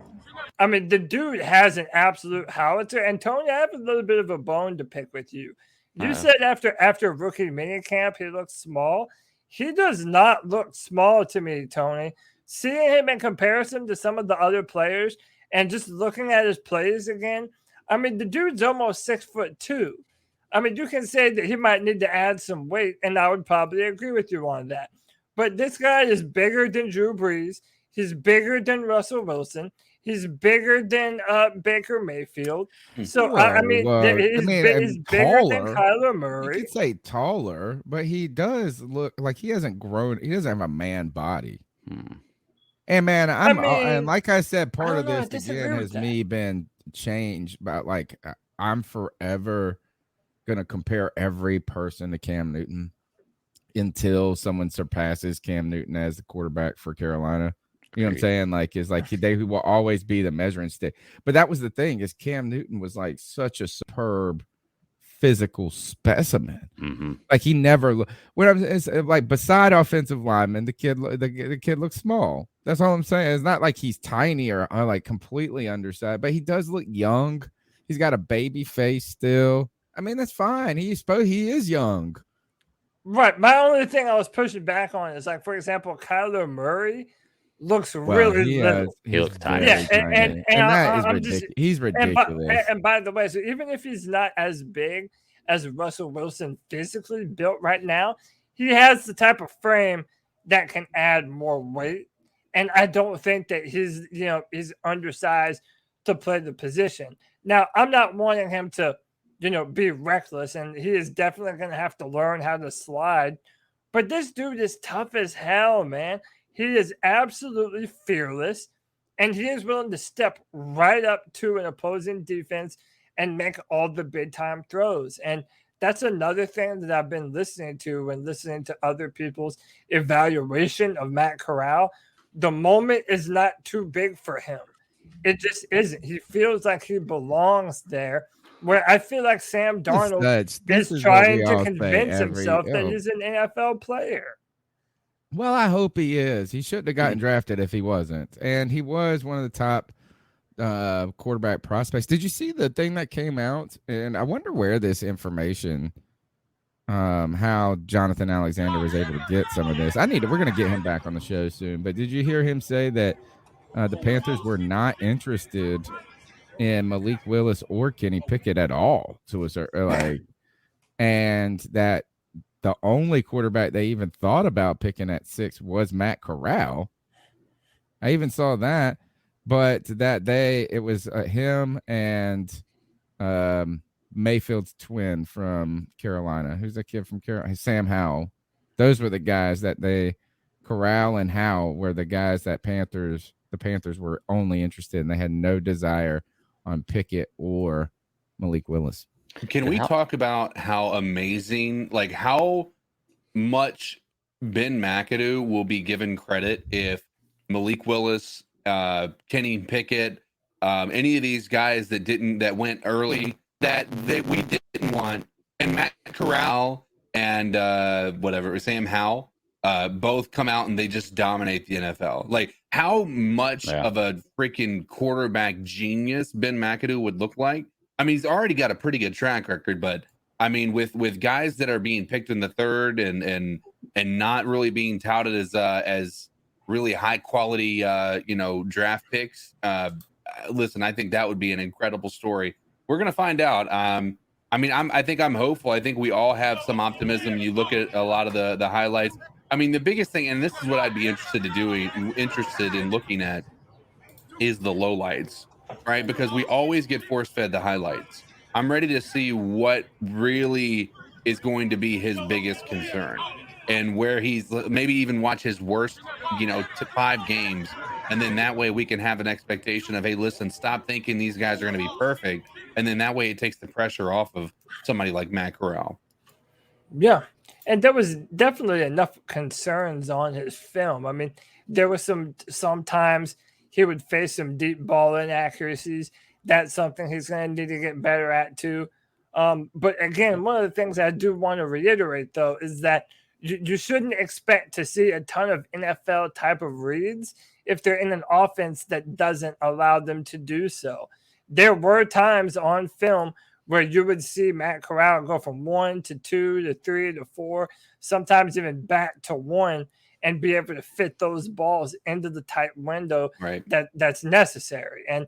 Speaker 4: I mean, the dude has an absolute howitzer. And Tony, I have a little bit of a bone to pick with you. You said after rookie minicamp, he looks small. He does not look small to me, Tony. Seeing him in comparison to some of the other players and just looking at his plays again, I mean, the dude's almost 6'2". I mean, you can say that he might need to add some weight, and I would probably agree with you on that. But this guy is bigger than Drew Brees. He's bigger than Russell Wilson. He's bigger than Baker Mayfield. So, he's bigger than Kyler Murray.
Speaker 3: You could say taller, but he does look like he hasn't grown. He doesn't have a man body. And, man, and like I said, part of this, again, has me been changed. But, like, I'm forever going to compare every person to Cam Newton until someone surpasses Cam Newton as the quarterback for Carolina. You know what I'm saying? Like, it's like they will always be the measuring stick. But that was the thing, is Cam Newton was like such a superb physical specimen. Like, he never looked. It's like, beside offensive lineman, the kid looks small. That's all I'm saying. It's not like he's tiny or like completely undersized, but he does look young. He's got a baby face still. I mean, that's fine. He is young.
Speaker 4: Right. My only thing I was pushing back on is, like, for example, Kyler Murray looks really little.
Speaker 5: He looks tiny.
Speaker 4: Yeah, and
Speaker 3: that is ridiculous. He's ridiculous.
Speaker 4: And by the way, so even if he's not as big as Russell Wilson physically built right now, he has the type of frame that can add more weight. And I don't think that he's undersized to play the position. Now, I'm not wanting him to, be reckless, and he is definitely going to have to learn how to slide. But this dude is tough as hell, man. He is absolutely fearless, and he is willing to step right up to an opposing defense and make all the big-time throws. And that's another thing that I've been listening to when listening to other people's evaluation of Matt Corral. The moment is not too big for him. It just isn't. He feels like he belongs there. where I feel like Sam Darnold
Speaker 3: This
Speaker 4: is
Speaker 3: is what we
Speaker 4: trying to
Speaker 3: all say
Speaker 4: convince himself that he's an NFL player.
Speaker 3: Well, I hope he is. He shouldn't have gotten drafted if he wasn't. And he was one of the top quarterback prospects. Did you see the thing that came out? And I wonder where this information, how Jonathan Alexander was able to get some of this. We're going to get him back on the show soon. But did you hear him say that the Panthers were not interested in Malik Willis or Kenny Pickett at all? And that the only quarterback they even thought about picking at 6 was Matt Corral. I even saw that, but that day it was him and Mayfield's twin from Carolina. Who's that kid from Carolina? Sam Howell. Those were the guys that Corral and Howell were the guys that the Panthers were only interested in. They had no desire on Pickett or Malik Willis.
Speaker 6: Can we talk about how amazing, like how much Ben McAdoo will be given credit if Malik Willis, Kenny Pickett, any of these guys that went early that we didn't want, and Matt Corral and Sam Howell, both come out and they just dominate the NFL. Like how much of a freaking quarterback genius Ben McAdoo would look like. I mean, he's already got a pretty good track record, but I mean, with guys that are being picked in the third and not really being touted as really high quality, draft picks. Listen, I think that would be an incredible story. We're gonna find out. I think I'm hopeful. I think we all have some optimism. You look at a lot of the highlights. I mean, the biggest thing, and this is what I'd be interested in looking at, is the lowlights. Right, because we always get force-fed the highlights. I'm ready to see what really is going to be his biggest concern and where he's maybe even watch his worst, 5 games. And then that way we can have an expectation of, hey, listen, stop thinking these guys are going to be perfect. And then that way it takes the pressure off of somebody like Matt Corral.
Speaker 4: Yeah. And there was definitely enough concerns on his film. I mean, there was sometimes he would face some deep ball inaccuracies. That's something he's going to need to get better at too. But again, one of the things I do want to reiterate, though, is that you shouldn't expect to see a ton of NFL type of reads if they're in an offense that doesn't allow them to do so. There were times on film where you would see Matt Corral go from 1 to 2 to 3 to 4, sometimes even back to 1, and be able to fit those balls into the tight window that's necessary. And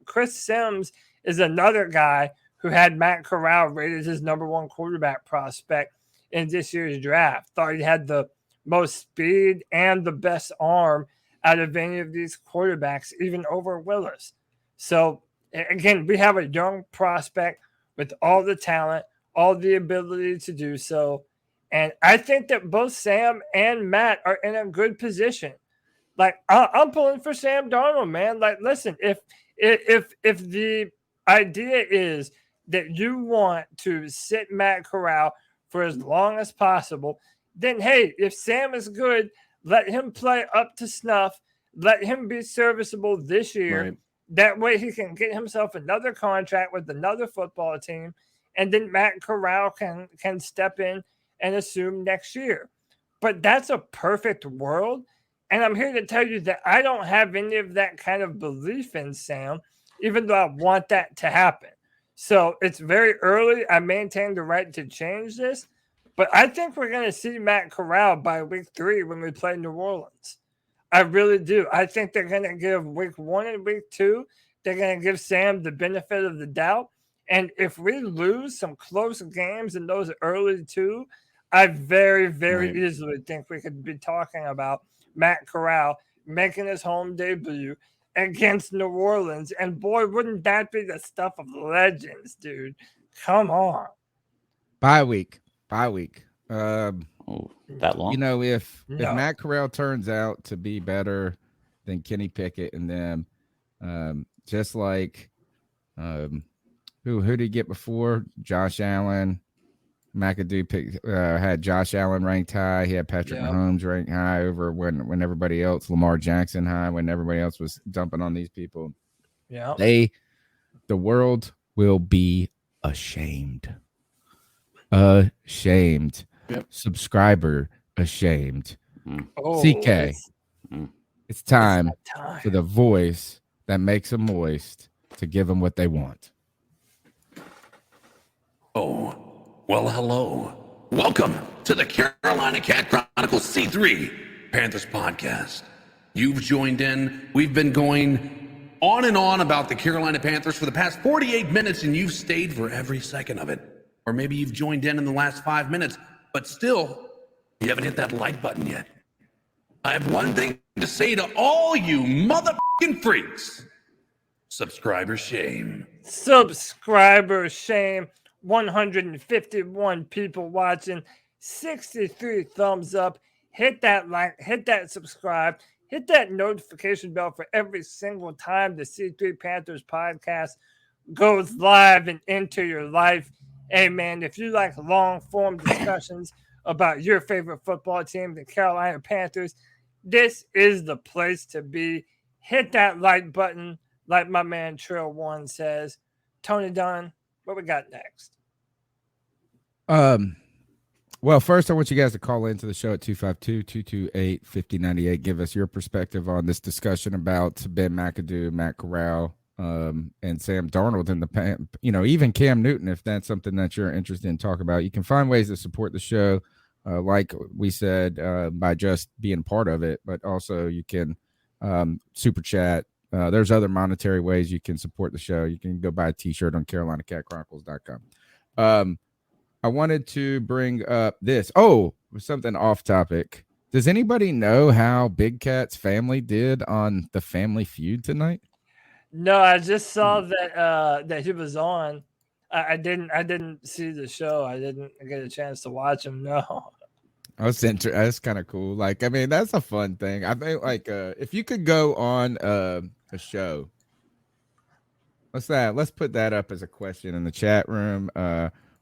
Speaker 4: Chris Sims is another guy who had Matt Corral rated his number 1 quarterback prospect in this year's draft. Thought he had the most speed and the best arm out of any of these quarterbacks, even over Willis. So again, we have a young prospect with all the talent, all the ability to do so. And I think that both Sam and Matt are in a good position. Like, I'm pulling for Sam Darnold, man. Like, listen, if the idea is that you want to sit Matt Corral for as long as possible, then, hey, if Sam is good, let him play up to snuff. Let him be serviceable this year. Right. That way he can get himself another contract with another football team, and then Matt Corral can step in and assume next year. But that's a perfect world. And I'm here to tell you that I don't have any of that kind of belief in Sam, even though I want that to happen. So it's very early. I maintain the right to change this. But I think we're going to see Matt Corral by week 3 when we play New Orleans. I really do. I think they're going to give week 1 and week 2, they're going to give Sam the benefit of the doubt. And if we lose some close games in those early 2, I very, very easily think we could be talking about Matt Corral making his home debut against New Orleans. And boy, wouldn't that be the stuff of legends, dude? Come on.
Speaker 3: Bye week.
Speaker 5: That long?
Speaker 3: If Matt Corral turns out to be better than Kenny Pickett and them, just like who did he get before? Josh Allen. McAdoo had Josh Allen ranked high. He had Patrick Mahomes ranked high over when everybody else, Lamar Jackson high, when everybody else was dumping on these people.
Speaker 4: Yeah.
Speaker 3: They the world will be ashamed. Ashamed.
Speaker 6: Yep.
Speaker 3: Subscriber ashamed.
Speaker 4: Oh,
Speaker 3: CK, it's time
Speaker 4: that time.
Speaker 3: for the voice that makes them moist to give them what they want.
Speaker 2: Oh, well, hello. Welcome to the Carolina Cat Chronicles C3 Panthers podcast. You've joined in. We've been going on and on about the Carolina Panthers for the past 48 minutes, and you've stayed for every second of it. Or maybe you've joined in the last 5 minutes, but still, you haven't hit that like button yet. I have one thing to say to all you motherfucking freaks. Subscriber shame.
Speaker 4: Subscriber shame. 151 people watching, 63 thumbs up. Hit that like, hit that subscribe, hit that notification bell for every single time the C3 Panthers podcast goes live and into your life. Hey, man, if you like long form discussions about your favorite football team, the Carolina Panthers, this is the place to be. Hit that like button, like my man Trail One says. Tony Dunn, what we got next?
Speaker 3: Well, first I want you guys to call into the show at 252-228-5098. Give us your perspective on this discussion about Ben McAdoo, Matt Corral, and Sam Darnold and even Cam Newton, if that's something that you're interested in talking about. You can find ways to support the show, like we said, by just being part of it, but also you can super chat. There's other monetary ways you can support the show. You can go buy a t-shirt on CarolinaCatChronicles.com. I wanted to bring up this. Oh, something off topic. Does anybody know how Big Cat's family did on the Family Feud tonight?
Speaker 4: No, I just saw that he was on. I didn't see the show. I didn't get a chance to watch him. No.
Speaker 3: That's kind of cool. Like, I mean, that's a fun thing. I think, like, if you could go on a show, let's put that up as a question in the chat room.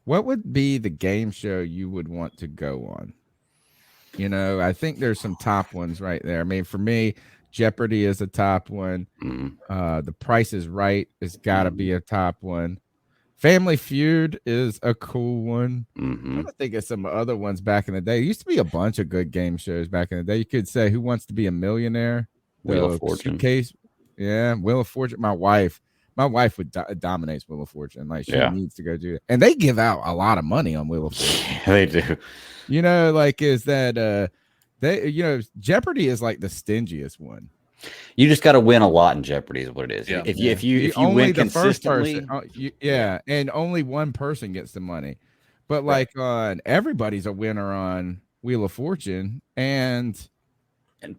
Speaker 3: What would be the game show you would want to go on? You know, I think there's some top ones right there. I mean, for me, Jeopardy is a top one. The Price is Right has got to be a top one. Family Feud is a cool one. I think of some other ones back in the day. There used to be a bunch of good game shows back in the day. You could say Who Wants to Be a Millionaire?
Speaker 5: Wheel of Fortune.
Speaker 3: Yeah, Wheel of Fortune. My wife would dominates Wheel of Fortune. Like, she needs to go do it. And they give out a lot of money on Wheel of Fortune.
Speaker 5: Yeah, they do.
Speaker 3: You know, like, is that Jeopardy is like the stingiest one.
Speaker 5: You just got to win a lot in Jeopardy is what it is.
Speaker 6: Yeah.
Speaker 5: If you
Speaker 3: only
Speaker 5: win
Speaker 3: the first
Speaker 5: consistently,
Speaker 3: person, and only one person gets the money. But like on everybody's a winner on Wheel of Fortune, and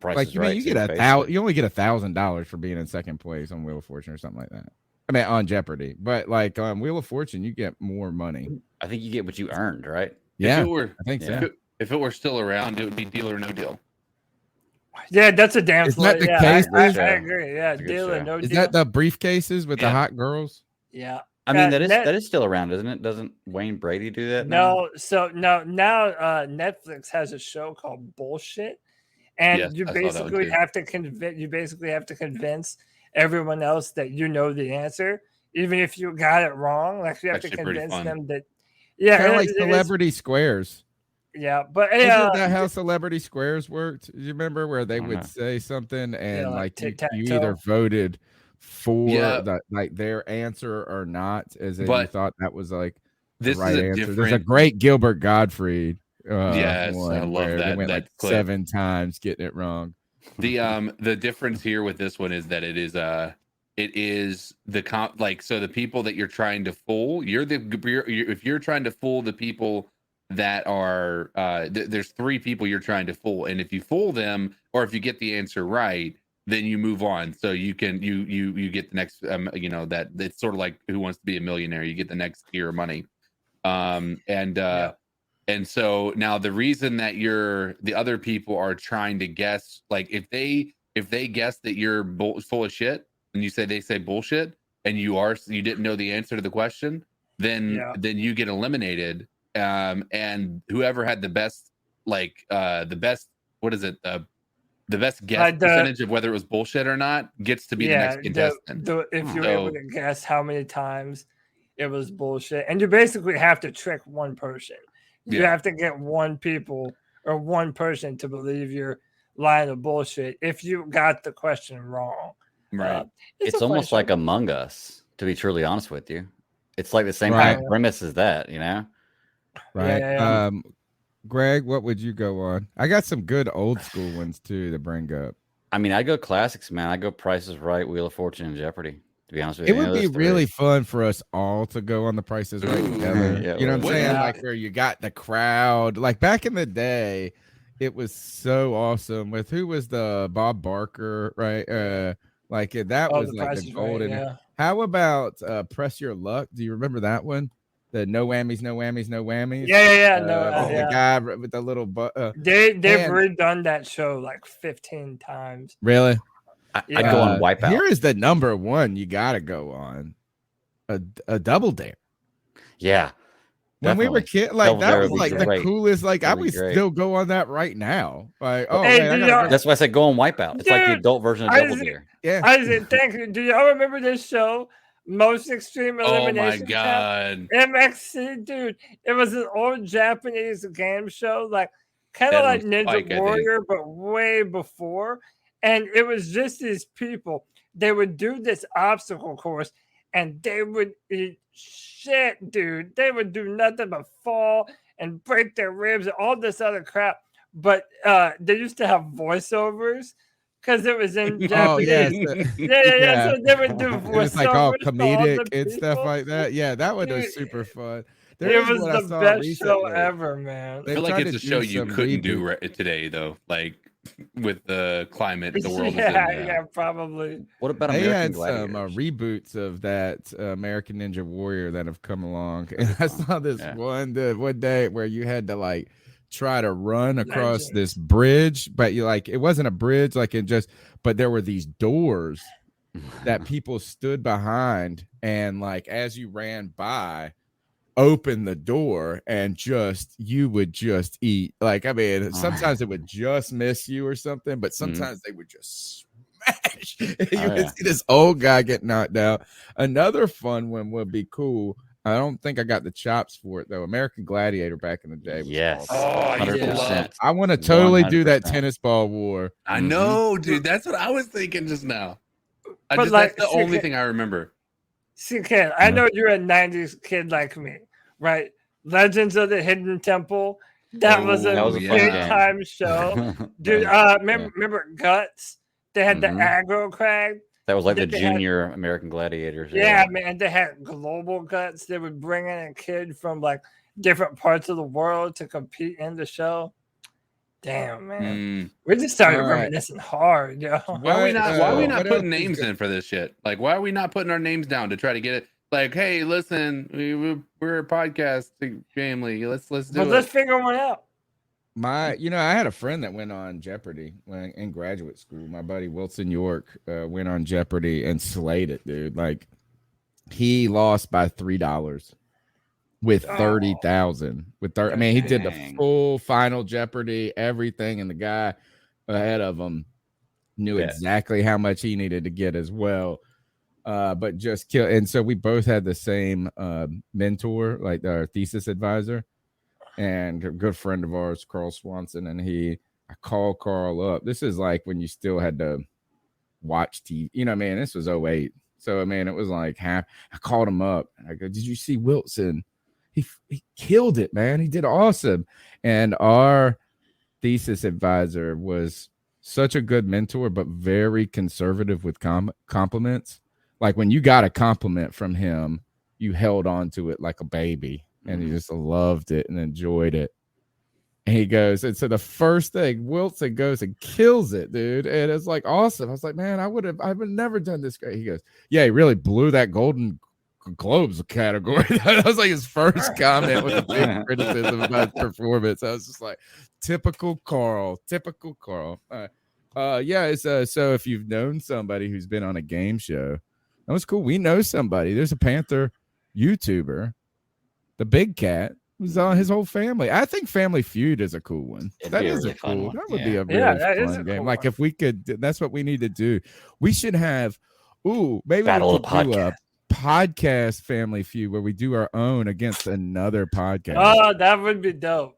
Speaker 5: Price
Speaker 3: like
Speaker 5: is Right.
Speaker 3: You get you only get $1,000 for being in second place on Wheel of Fortune or something like that. I mean, on Jeopardy, but like on Wheel of Fortune, you get more money.
Speaker 5: I think you get what you earned, right?
Speaker 3: Yeah,
Speaker 6: I
Speaker 3: think so.
Speaker 6: If it were still around, it would be Deal or No Deal.
Speaker 4: Yeah, that's a damn.
Speaker 3: Is that the
Speaker 4: case? I
Speaker 5: show.
Speaker 4: agree. Yeah,
Speaker 5: It's a good
Speaker 4: deal or
Speaker 5: show.
Speaker 4: no
Speaker 3: Is
Speaker 4: deal.
Speaker 3: that the briefcases with the
Speaker 6: Yeah.
Speaker 3: hot girls?
Speaker 4: Yeah.
Speaker 5: I mean, that is still around, isn't it? Doesn't Wayne Brady do that now?
Speaker 4: No, so now Netflix has a show called Bullshit, and
Speaker 6: Yes,
Speaker 4: you
Speaker 6: I saw that one
Speaker 4: basically
Speaker 6: too.
Speaker 4: have to convince everyone else that you know the answer, even if you got it wrong. Like, you have to
Speaker 6: Actually pretty
Speaker 4: convince
Speaker 6: fun.
Speaker 4: them that.
Speaker 3: Kind of
Speaker 4: Yeah,
Speaker 3: like
Speaker 4: it is.
Speaker 3: Celebrity Squares.
Speaker 4: Yeah, but
Speaker 3: Isn't that how Celebrity Squares worked? You remember where they would
Speaker 5: Uh-huh.
Speaker 3: say something and
Speaker 4: like
Speaker 3: like you
Speaker 4: tic-tac-toe.
Speaker 3: either voted for
Speaker 6: Yeah.
Speaker 3: their answer or not, as in you
Speaker 6: But
Speaker 3: thought that was like the
Speaker 6: this is
Speaker 3: right
Speaker 6: a
Speaker 3: answer. There's a
Speaker 6: different.
Speaker 3: Gilbert Gottfried
Speaker 6: Yes, I
Speaker 3: one
Speaker 6: love
Speaker 3: where they
Speaker 6: that-
Speaker 3: went
Speaker 6: that
Speaker 3: like
Speaker 6: clip.
Speaker 3: 7 times getting it wrong.
Speaker 6: The difference here with this one is that it is the like, so the people that you're trying to fool, if you're trying to fool the people that are there's 3 people you're trying to fool, and if you fool them or if you get the answer right, then you move on. So you can you get the next that it's sort of like Who Wants to Be a Millionaire. You get the next tier of money. And so now the reason that the other people are trying to guess, like if they guess that you're full of shit and they say bullshit and you didn't know the answer to the question, then you get eliminated. And whoever had the best, what is it? the best guess
Speaker 4: Like
Speaker 6: percentage of whether it was bullshit or not gets to be the next contestant.
Speaker 4: If you're
Speaker 6: So-
Speaker 4: able to guess how many times it was bullshit, and you basically have to trick one person. You
Speaker 6: Yeah.
Speaker 4: have to get one person to believe your line of bullshit if you got the question wrong.
Speaker 6: Right.
Speaker 5: It's
Speaker 4: a fun
Speaker 5: almost
Speaker 4: show.
Speaker 5: like Among Us, to be truly honest with you. It's like the same
Speaker 3: Right.
Speaker 5: kind of premise as that, you know?
Speaker 3: Right.
Speaker 4: Yeah.
Speaker 3: Greg, what would you go on? I got some good old school ones too to bring up.
Speaker 5: I mean, I go classics, man. I go Price is Right, Wheel of Fortune, and Jeopardy. To be honest with
Speaker 3: It
Speaker 5: you,
Speaker 3: would be really fun for us all to go on the prices right together.
Speaker 5: Yeah, it
Speaker 3: you know what I'm
Speaker 5: would.
Speaker 3: saying?
Speaker 4: Yeah.
Speaker 3: Like where you got the crowd. Like back in the day, it was so awesome with who was the Bob Barker, right? That was
Speaker 4: The
Speaker 3: like
Speaker 4: Price
Speaker 3: the
Speaker 4: is Right,
Speaker 3: golden.
Speaker 4: yeah.
Speaker 3: How about Press Your Luck? Do you remember that one? The no whammies, no whammies, no whammies.
Speaker 4: Yeah.
Speaker 3: The guy with the little
Speaker 4: They've
Speaker 3: and-
Speaker 4: redone that show like 15 times.
Speaker 3: really.
Speaker 5: I'd go on Wipeout.
Speaker 3: Here is the number one you got to go on. A Double Dare.
Speaker 5: Yeah.
Speaker 3: When we were
Speaker 5: definitely.
Speaker 3: kids, like
Speaker 5: Double
Speaker 3: that
Speaker 5: Dare
Speaker 3: was
Speaker 5: would be
Speaker 3: like the
Speaker 5: great.
Speaker 3: coolest. Like I
Speaker 5: That'd be
Speaker 3: would
Speaker 5: great.
Speaker 3: still go on that right now. Like, oh
Speaker 4: Hey,
Speaker 3: man, I
Speaker 4: do
Speaker 3: gotta
Speaker 4: y'all-
Speaker 3: go-
Speaker 5: That's why I said go on Wipeout. It's like the
Speaker 4: Dude,
Speaker 5: adult version of
Speaker 4: I
Speaker 5: Double
Speaker 4: was-
Speaker 5: Dare.
Speaker 3: yeah.
Speaker 4: Isaac, thank you. Do y'all remember this show? Most Extreme
Speaker 6: Oh
Speaker 4: Elimination.
Speaker 6: my
Speaker 4: Champ?
Speaker 6: god.
Speaker 4: MXC, dude. It was an old Japanese game show, like kind of
Speaker 6: That
Speaker 4: like
Speaker 6: was
Speaker 4: Ninja
Speaker 6: Spike, I think.
Speaker 4: Warrior, but way before. And it was just these people. They would do this obstacle course and they would eat shit, dude. They would do nothing but fall and break their ribs and all this other crap. But they used to have voiceovers because it was in
Speaker 3: Oh yeah,
Speaker 4: Japanese. Yeah. So they would do
Speaker 3: It was like all
Speaker 4: voiceovers to
Speaker 3: comedic
Speaker 4: the
Speaker 3: and stuff
Speaker 4: people.
Speaker 3: like that. Yeah, that one was
Speaker 4: Dude,
Speaker 3: super fun.
Speaker 4: It was
Speaker 3: one I
Speaker 4: the
Speaker 3: saw
Speaker 4: best show
Speaker 3: recently.
Speaker 4: ever, man.
Speaker 6: I
Speaker 3: They
Speaker 6: feel like
Speaker 3: tried
Speaker 6: it's
Speaker 3: to
Speaker 6: a show
Speaker 3: do
Speaker 6: you
Speaker 3: some
Speaker 6: couldn't do
Speaker 3: reboot.
Speaker 6: today, though. Like with the climate the world
Speaker 4: yeah,
Speaker 6: is in.
Speaker 4: yeah, probably.
Speaker 5: What about
Speaker 3: They
Speaker 5: American
Speaker 3: had
Speaker 5: Gladiators?
Speaker 3: some reboots of that American Ninja Warrior that have come along, and I saw this
Speaker 5: Yeah.
Speaker 3: one day where you had to like try to run across
Speaker 4: Legends.
Speaker 3: this bridge, but you like it wasn't a bridge, like but there were these doors that people stood behind, and like as you ran by, open the door and you would just eat. Like, I mean, sometimes it would just miss you or something, but sometimes they would just smash. You would see this old guy get knocked out. Another fun one would be cool. I don't think I got the chops for it though. American Gladiator back in the day. Was
Speaker 5: Yes.
Speaker 3: awesome.
Speaker 5: 100%.
Speaker 3: I want to totally do that
Speaker 5: 100%.
Speaker 3: tennis ball war.
Speaker 6: I know, dude. That's what I was thinking just now.
Speaker 4: But, like,
Speaker 6: That's the only thing I remember.
Speaker 4: See, Ken, I know you're a 90s kid like me, right? Legends of the Hidden Temple. That was a
Speaker 5: that was a fun
Speaker 4: big
Speaker 5: game.
Speaker 4: time show. Dude, remember Guts? They had the aggro crag.
Speaker 5: That was like the
Speaker 4: They had-
Speaker 5: junior American Gladiators.
Speaker 4: Yeah, man. They had global Guts. They would bring in a kid from like different parts of the world to compete in the show. Damn, man. We just started
Speaker 3: All right.
Speaker 4: reminiscing hard, yo.
Speaker 6: Why are we not
Speaker 3: what
Speaker 6: putting
Speaker 3: else is
Speaker 6: names
Speaker 3: good?
Speaker 6: in for this shit? Like, why are we not putting our names down to try to get it? Like, hey, listen, we're a podcast family. Let's do
Speaker 4: But
Speaker 6: it.
Speaker 4: let's figure one out.
Speaker 3: I had a friend that went on Jeopardy when in graduate school. My buddy Wilson York went on Jeopardy and slayed it, dude. Like he lost by $3 with 30,000. I mean, he did the
Speaker 5: Dang.
Speaker 3: full final Jeopardy, everything, and the guy ahead of him knew exactly how much he needed to get as well. But just kill. And so we both had the same mentor, like our thesis advisor. And a good friend of ours, Carl Swanson, and I called Carl up. This is like when you still had to watch TV. You know, man, this was 08. So, I mean, it was like I called him up. And I go, did you see Wilson? He killed it, man. He did awesome. And our thesis advisor was such a good mentor, but very conservative with compliments. Like when you got a compliment from him, you held on to it like a baby. And he just loved it and enjoyed it. And he goes, and so the first thing, Wilson goes and kills it, dude. And it's like awesome. I was like, man, I would have never done this great. He goes, yeah, he really blew that Golden Globes category. That was like his first comment with a big criticism about his performance. I was just like, typical Carl. So if you've known somebody who's been on a game show, that was cool. We know somebody. There's a Panther YouTuber, the Big Cat. was on his whole family. I think Family Feud is a cool one.
Speaker 5: It'd
Speaker 3: That
Speaker 5: be a
Speaker 3: is
Speaker 5: really
Speaker 3: a
Speaker 5: fun
Speaker 3: cool.
Speaker 5: one.
Speaker 3: That would be
Speaker 5: Yeah.
Speaker 3: a
Speaker 4: Yeah,
Speaker 3: really
Speaker 4: that is
Speaker 3: fun
Speaker 4: a
Speaker 3: game.
Speaker 4: cool
Speaker 3: Like
Speaker 4: one.
Speaker 3: if we could, that's what we need to do. We should have. Ooh, maybe
Speaker 5: Battle
Speaker 3: we
Speaker 5: of
Speaker 3: could
Speaker 5: the
Speaker 3: do a podcast Family Feud where we do our own against another podcast.
Speaker 4: Oh, that would be dope.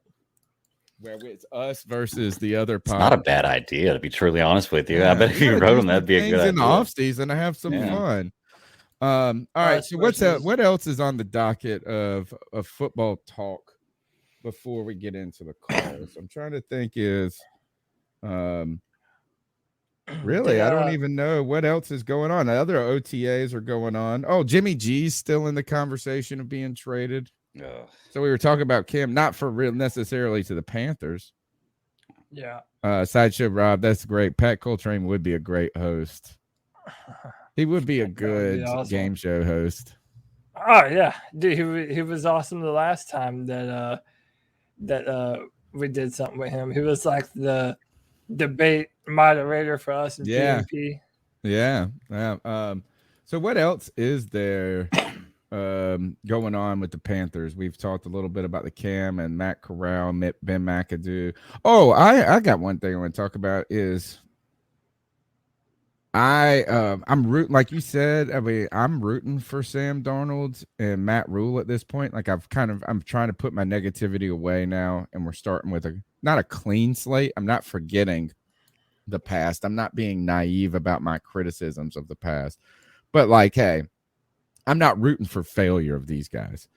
Speaker 3: Where it's us versus the other
Speaker 5: It's
Speaker 3: podcast.
Speaker 5: not a bad idea, to be truly honest with you.
Speaker 3: Yeah,
Speaker 5: I bet if
Speaker 3: we
Speaker 5: you
Speaker 3: gotta
Speaker 5: wrote
Speaker 3: do
Speaker 5: them,
Speaker 3: some
Speaker 5: that'd be a
Speaker 3: things
Speaker 5: good
Speaker 3: in the
Speaker 5: idea.
Speaker 3: off season to have some
Speaker 5: Yeah.
Speaker 3: fun. All right. So
Speaker 4: versus-
Speaker 3: what else is on the docket of football talk before we get into the calls? I'm trying to think really, I don't even know what else is going on. Other OTAs are going on. Oh, Jimmy G's still in the conversation of being traded.
Speaker 5: Ugh.
Speaker 3: So we were talking about Cam, not for real necessarily to the Panthers.
Speaker 4: Yeah.
Speaker 3: Sideshow Rob, that's great. Pat Coltrane would be a great host. He would be a
Speaker 4: That would
Speaker 3: good
Speaker 4: be awesome.
Speaker 3: game show host.
Speaker 4: Oh yeah, dude, he was awesome the last time that we did something with him. He was like the debate moderator for us in
Speaker 3: Yeah.
Speaker 4: PNP.
Speaker 3: Yeah. So what else is there going on with the Panthers? We've talked a little bit about the Cam and Matt Corral, Ben McAdoo. Oh, I got one thing I want to talk about is I'm rooting, like you said. I mean, I'm rooting for Sam Darnold and Matt Rule at this point. Like I'm trying to put my negativity away now, and we're starting with not a clean slate. I'm not forgetting the past. I'm not being naive about my criticisms of the past, but like, hey, I'm not rooting for failure of these guys.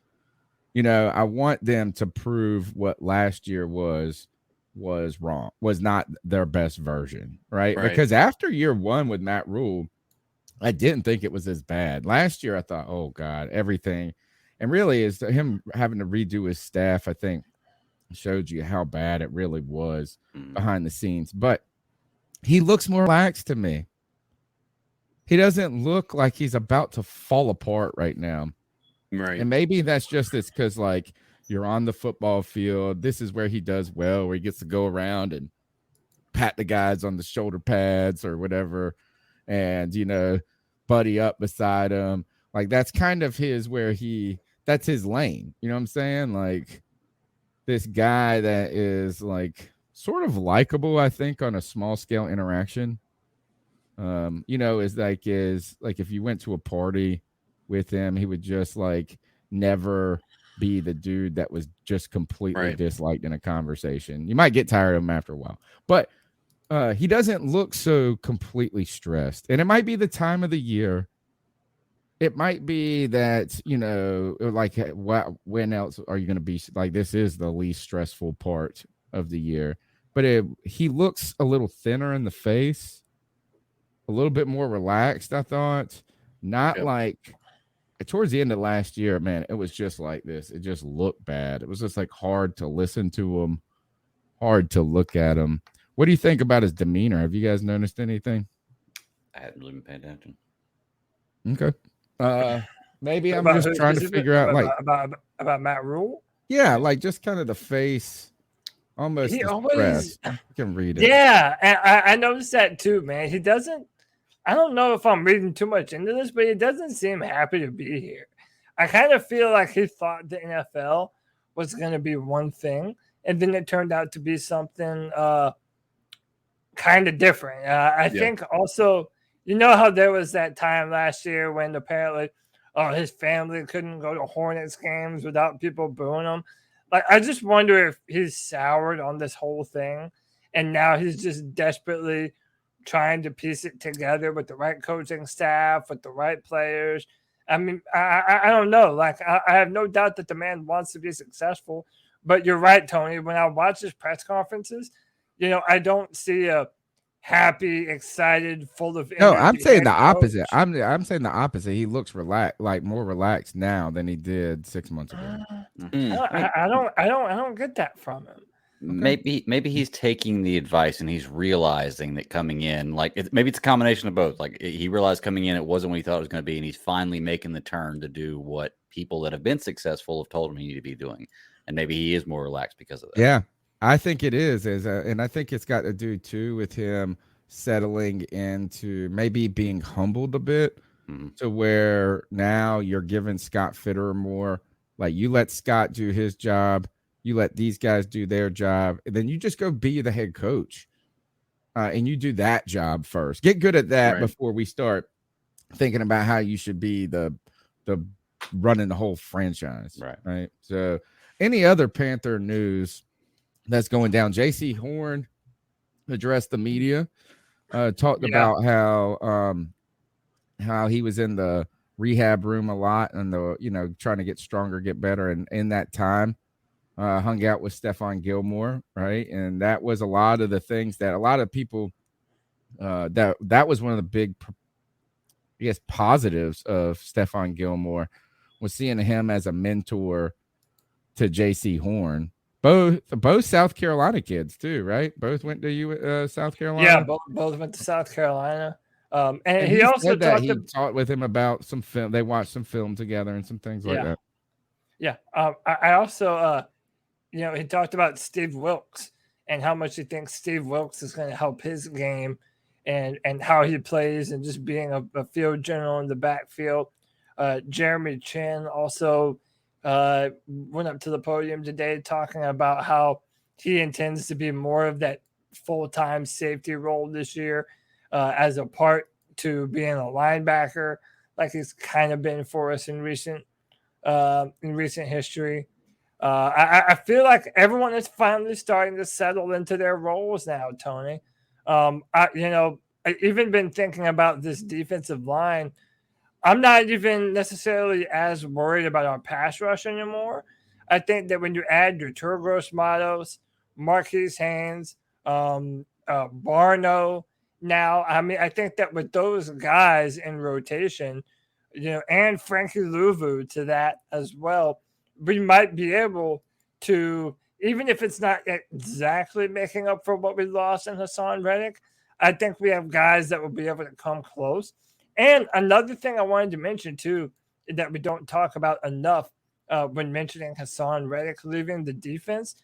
Speaker 3: You know, I want them to prove what last year was wrong, was not their best version, right? Because after year one with Matt Rule, I didn't think it was as bad. Last year, I thought, oh God, everything. And really is him having to redo his staff, I think, showed you how bad it really was behind the scenes. But he looks more relaxed to me. He doesn't look like he's about to fall apart right now.
Speaker 6: Right.
Speaker 3: And maybe that's just this because, like, you're on the football field. This is where he does well, where he gets to go around and pat the guys on the shoulder pads or whatever and, you know, buddy up beside him. Like, that's kind of that's his lane. You know what I'm saying? Like, this guy that is, like, sort of likable, I think, on a small scale interaction. You know, is like if you went to a party with him, he would just like never be the dude that was just completely disliked in a conversation. You might get tired of him after a while, but he doesn't look so completely stressed. And it might be the time of the year. It might be that, you know, like when else are you going to be like, this is the least stressful part of the year, but he looks a little thinner in the face. A little bit more relaxed, I thought. Not like towards the end of last year, man, it was just like this. It just looked bad. It was just like hard to listen to him, hard to look at him. What do you think about his demeanor? Have you guys noticed anything?
Speaker 5: I haven't really been paying attention.
Speaker 3: Okay. Maybe I'm just trying to figure out like
Speaker 4: about Matt Rule.
Speaker 3: Yeah, like just kind of the face. Almost
Speaker 4: He
Speaker 3: always you can read it.
Speaker 4: Yeah, and I noticed that too, man. He doesn't. I don't know if I'm reading too much into this, but he doesn't seem happy to be here. I kind of feel like he thought the NFL was going to be one thing, and then it turned out to be something kind of different. I think also, you know how there was that time last year when apparently, his family couldn't go to Hornets games without people booing him. Like, I just wonder if he's soured on this whole thing, and now he's just desperately trying to piece it together with the right coaching staff, with the right players. I mean, I don't know. Like, I have no doubt that the man wants to be successful, but you're right, Tony. When I watch his press conferences, you know, I don't see a happy, excited, full of energy.
Speaker 3: No, I'm saying the
Speaker 4: coach.
Speaker 3: opposite. I'm saying the opposite. He looks relaxed, like more relaxed now than he did 6 months ago.
Speaker 4: I don't get that from him.
Speaker 5: Maybe he's taking the advice and he's realizing that coming in, like maybe it's a combination of both. Like he realized coming in, it wasn't what he thought it was going to be, and he's finally making the turn to do what people that have been successful have told him he need to be doing, and maybe he is more relaxed because of that.
Speaker 3: Yeah, I think it is, and I think it's got to do too with him settling into maybe being humbled a bit, to where now you're giving Scott Fitterer more Like, you let Scott do his job, you let these guys do their job, and then you just go be the head coach. And you do that job first. Get good at that before we start thinking about how you should be the running the whole franchise. Right. So, any other Panther news that's going down? JC Horn addressed the media, talked about how he was in the rehab room a lot and trying to get stronger, get better, and in that time hung out with Stephon Gilmore, right? And that was a lot of the things that a lot of people that was one of the big positives of Stephon Gilmore, was seeing him as a mentor to JC Horn. Both South Carolina kids too, right? Both went to South Carolina.
Speaker 4: Yeah, both went to South Carolina. And he also
Speaker 3: talked with him about some film. They watched some film together and some things like that.
Speaker 4: Yeah. I also, he talked about Steve Wilkes and how much he thinks Steve Wilkes is going to help his game and how he plays and just being a field general in the backfield. Jeremy Chin also went up to the podium today talking about how he intends to be more of that full-time safety role this year as a part to being a linebacker, like he's kind of been for us in recent history. I feel like everyone is finally starting to settle into their roles now, Tony. I've even been thinking about this defensive line. I'm not even necessarily as worried about our pass rush anymore. I think that when you add your Turgos Matos, Marquise Haynes, Barno now, I think that with those guys in rotation, and Frankie Louvu to that as well, we might be able to, even if it's not exactly making up for what we lost in Hassan Reddick, I think we have guys that will be able to come close. And another thing I wanted to mention too, that we don't talk about enough when mentioning Hassan Reddick leaving the defense.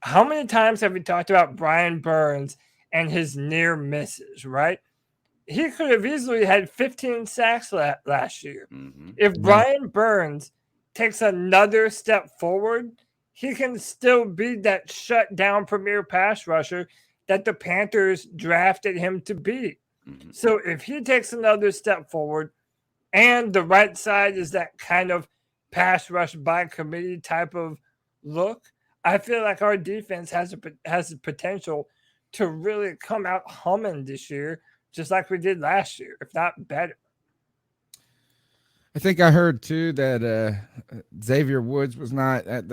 Speaker 4: How many times have we talked about Brian Burns and his near misses, right? He could have easily had 15 sacks last year. Mm-hmm. If Brian Burns takes another step forward, he can still be that shutdown premier pass rusher that the Panthers drafted him to be. Mm-hmm. So if he takes another step forward and the right side is that kind of pass rush by committee type of look, I feel like our defense has the potential to really come out humming this year, just like we did last year, if not better.
Speaker 3: I think I heard too that Xavier Woods was not at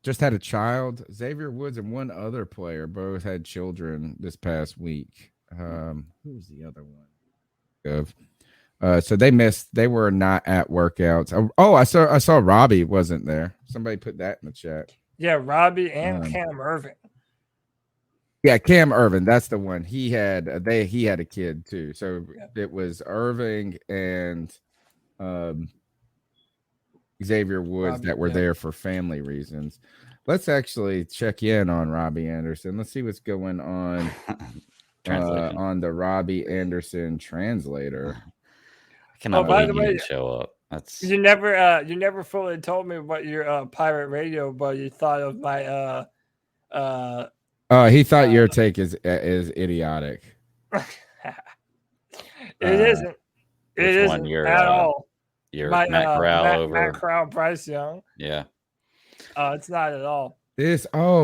Speaker 3: just had a child. Xavier Woods and one other player both had children this past week. Who was the other one? So they were not at workouts. Oh, I saw Robbie wasn't there. Somebody put that in the chat.
Speaker 4: Yeah, Robbie and Cam Irving.
Speaker 3: Yeah, Cam Irving, that's the one. He had a kid too. So it was Irving and Xavier Woods that were there for family reasons. Let's actually check in on Robbie Anderson. Let's see what's going on on the Robbie Anderson translator.
Speaker 5: I cannot believe you didn't show up. That's
Speaker 4: you never fully told me what your pirate radio buddy thought of my
Speaker 3: he thought your take is idiotic.
Speaker 4: It isn't. It isn't at all.
Speaker 5: Your Matt Corral over
Speaker 4: Matt Corral, Bryce Young.
Speaker 5: Yeah.
Speaker 4: It's not at all.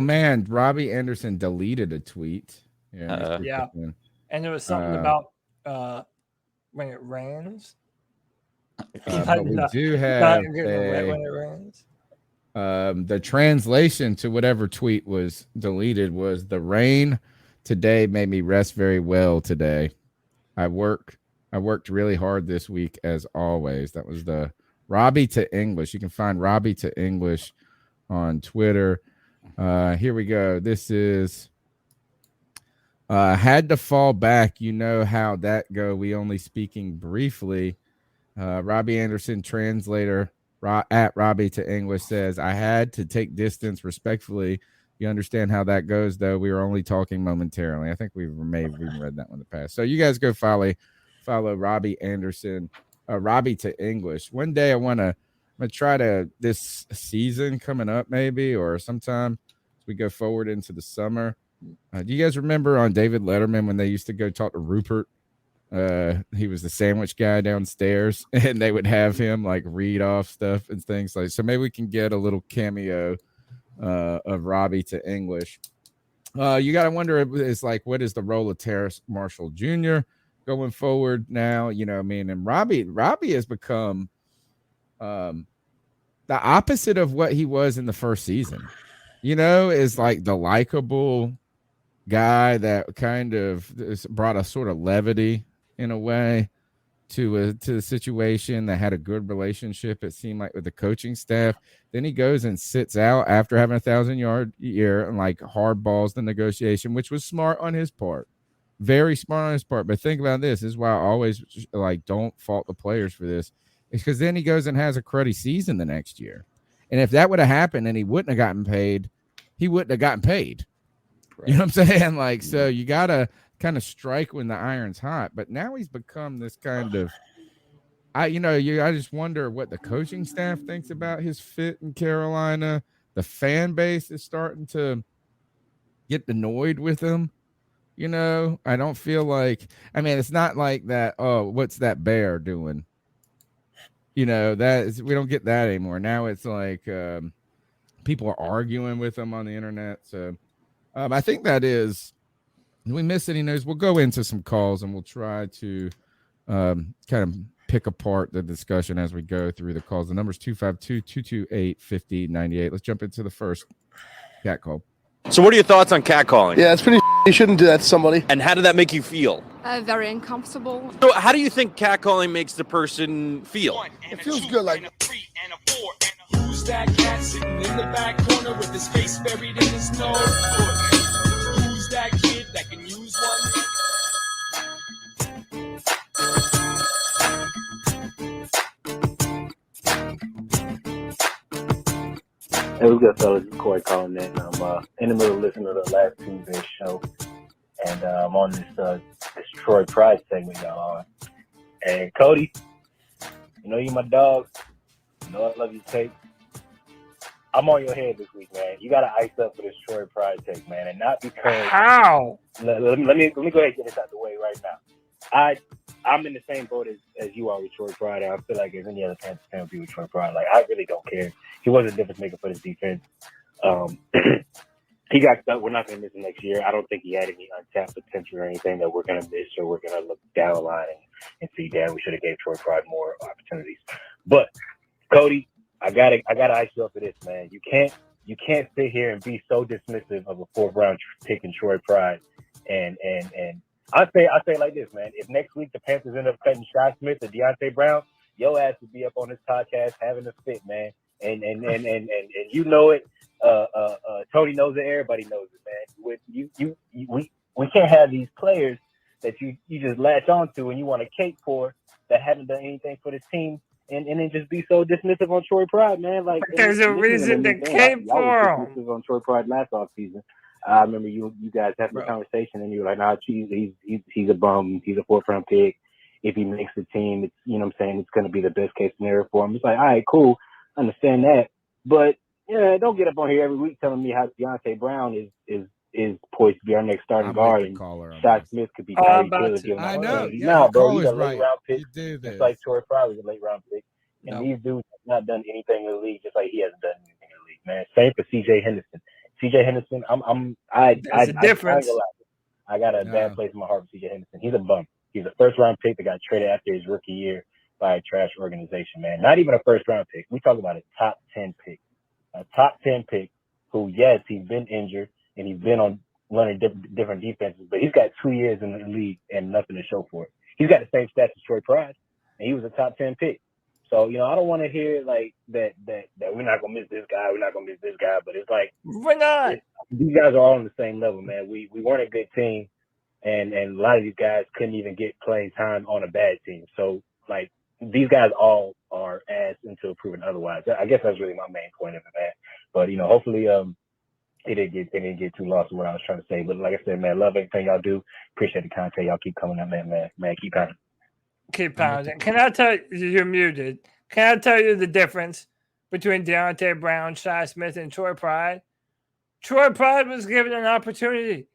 Speaker 3: Man, Robbie Anderson deleted a tweet.
Speaker 4: Yeah. And it was something about when it rains.
Speaker 3: But we do have
Speaker 4: when it rains.
Speaker 3: The translation to whatever tweet was deleted was, "The rain today made me rest very well today. I worked really hard this week as always." That was the Robbie to English. You can find Robbie to English on Twitter. Here we go. This is had to fall back. You know how that go. We only speaking briefly. Robbie Anderson, translator at Robbie to English, says, "I had to take distance respectfully. You understand how that goes, though. We were only talking momentarily." I think we've read that one in the past. So you guys go follow Robbie Anderson, Robbie to English. One day I want to gonna try to this season coming up maybe or sometime as we go forward into the summer. Do you guys remember on David Letterman when they used to go talk to Rupert? He was the sandwich guy downstairs, and they would have him like read off stuff and things like. So maybe we can get a little cameo of Robbie to English. You got to wonder if it's like, what is the role of Terrace Marshall Jr. going forward now? You know, I mean, and Robbie has become the opposite of what he was in the first season. You know, is like the likable guy that kind of brought a sort of levity in a way to the situation, that had a good relationship, it seemed like, with the coaching staff. Then he goes and sits out after having a 1,000-yard year and like hard balls the negotiation, which was smart on his part, very smart on his part. But think about this is why I always like don't fault the players for this, is because then he goes and has a cruddy season the next year, and if that would have happened and he wouldn't have gotten paid, he wouldn't have gotten paid. Right. You know what I'm saying? Like, so you gotta kind of strike when the iron's hot. But now he's become this kind of, I just wonder what the coaching staff thinks about his fit in Carolina. The fan base is starting to get annoyed with him. You know, I don't feel like, I mean, it's not like that. Oh, what's that bear doing? You know, we don't get that anymore. Now it's like people are arguing with him on the internet. So I think that is. If we miss any news, we'll go into some calls and we'll try to kind of pick apart the discussion as we go through the calls. The number is 252-228-5098. Let's jump into the first cat call.
Speaker 7: So what are your thoughts on catcalling?
Speaker 8: Yeah, it's pretty. You shouldn't do that to somebody.
Speaker 7: And how did that make you feel?
Speaker 9: Very uncomfortable.
Speaker 7: So how do you think catcalling makes the person feel?
Speaker 8: It feels good, like.
Speaker 10: Who's that cat sitting in the back corner with his face buried in his nose? Who's that kid that can use one?
Speaker 11: Hey, what's good, fellas? It's Corey calling in. I'm in the middle of listening to the last Tuesday show, and I'm on this Troy Pride segment y'all on. And Cody, you know you my dog. You know I love your take. I'm on your head this week, man. You got to ice up for this Troy Pride take, man, and not because.
Speaker 4: How?
Speaker 11: Let me go ahead and get this out of the way right now. I'm in the same boat as you are with Troy Pride. I feel like as any other Panthers fan would be with Troy Pride. Like, I really don't care. He wasn't a difference maker for this defense. He got stuck. We're not going to miss him next year. I don't think he had any untapped potential or anything that we're going to miss, or we're going to look down the line and see, damn, we should have gave Troy Pride more opportunities. But Cody, I gotta ice you up for this, man. You can't sit here and be so dismissive of a 4th round pick in Troy Pride. And I say it like this, man. If next week the Panthers end up cutting Shi Smith or Deontay Brown, your ass would be up on this podcast having a fit, man. And you know it. Tony knows it. Everybody knows it, man. With we can't have these players that you just latch onto and you want to cape for that haven't done anything for this team, and then just be so dismissive on Troy Pride, man. Like,
Speaker 4: there's a reason to cape for him.
Speaker 11: Dismissive on Troy Pride last offseason. I remember you guys having a conversation, and you were like, "Nah, he's a bum. He's a 4th round pick. If he makes the team, it's, you know what I'm saying, it's going to be the best case scenario for him." It's like, all right, cool, I understand that, but yeah, don't get up on here every week telling me how Deontay Brown is poised to be our next starting guard, and Shi Smith could be Tyreek Hill.
Speaker 3: I know. Yeah,
Speaker 11: nah, bro, he's a
Speaker 3: right.
Speaker 11: late round pick. Just like Troy Pride was a late round pick, and these dudes have not done anything in the league, just like he hasn't done anything in the league, man. Same for C.J. Henderson. C.J. Henderson, I got a bad place in my heart for C.J. Henderson. He's a bum. He's a 1st round pick that got traded after his rookie year by a trash organization, man. Not even a 1st round pick. We talk about a top 10 pick. A top 10 pick who, yes, he's been injured and he's been on learning different defenses, but he's got 2 years in the league and nothing to show for it. He's got the same stats as Troy Pride, and he was a top 10 pick. So, you know, I don't want to hear like that we're not gonna miss this guy, but it's like,
Speaker 4: we're not.
Speaker 11: These guys are all on the same level, man. We weren't a good team, and a lot of these guys couldn't even get playing time on a bad team. So, like, these guys all are ass until proven otherwise. I guess that's really my main point of it, man. But, you know, hopefully it didn't get too lost in what I was trying to say. But like I said, man, love everything y'all do. Appreciate the content. Y'all keep coming up, man. Keep pounding.
Speaker 4: Keep pounding. Can I tell you, you're muted? Can I tell you the difference between Deontay Brown, Shi Smith, and Troy Pride? Troy Pride was given an opportunity.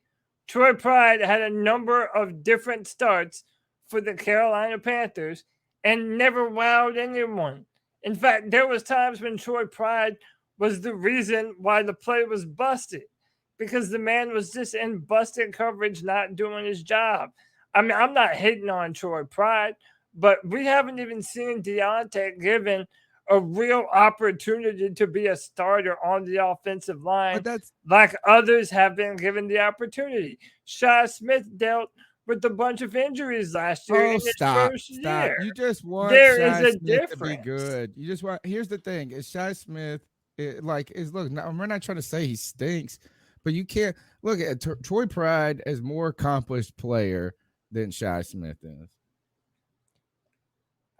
Speaker 4: Troy Pride had a number of different starts for the Carolina Panthers and never wowed anyone. In fact, there was times when Troy Pride was the reason why the play was busted, because the man was just in busted coverage, not doing his job. I mean, I'm not hating on Troy Pride, but we haven't even seen Deontay given a real opportunity to be a starter on the offensive line, like others have been given the opportunity. Shi Smith dealt with a bunch of injuries last year in his first year.
Speaker 3: You just want
Speaker 4: there
Speaker 3: Shi
Speaker 4: is a
Speaker 3: Smith
Speaker 4: difference.
Speaker 3: to be good. You just want. Here's the thing: is Shi Smith look? We're not trying to say he stinks, but you can't look at Troy Pride as more accomplished player than Shi Smith is.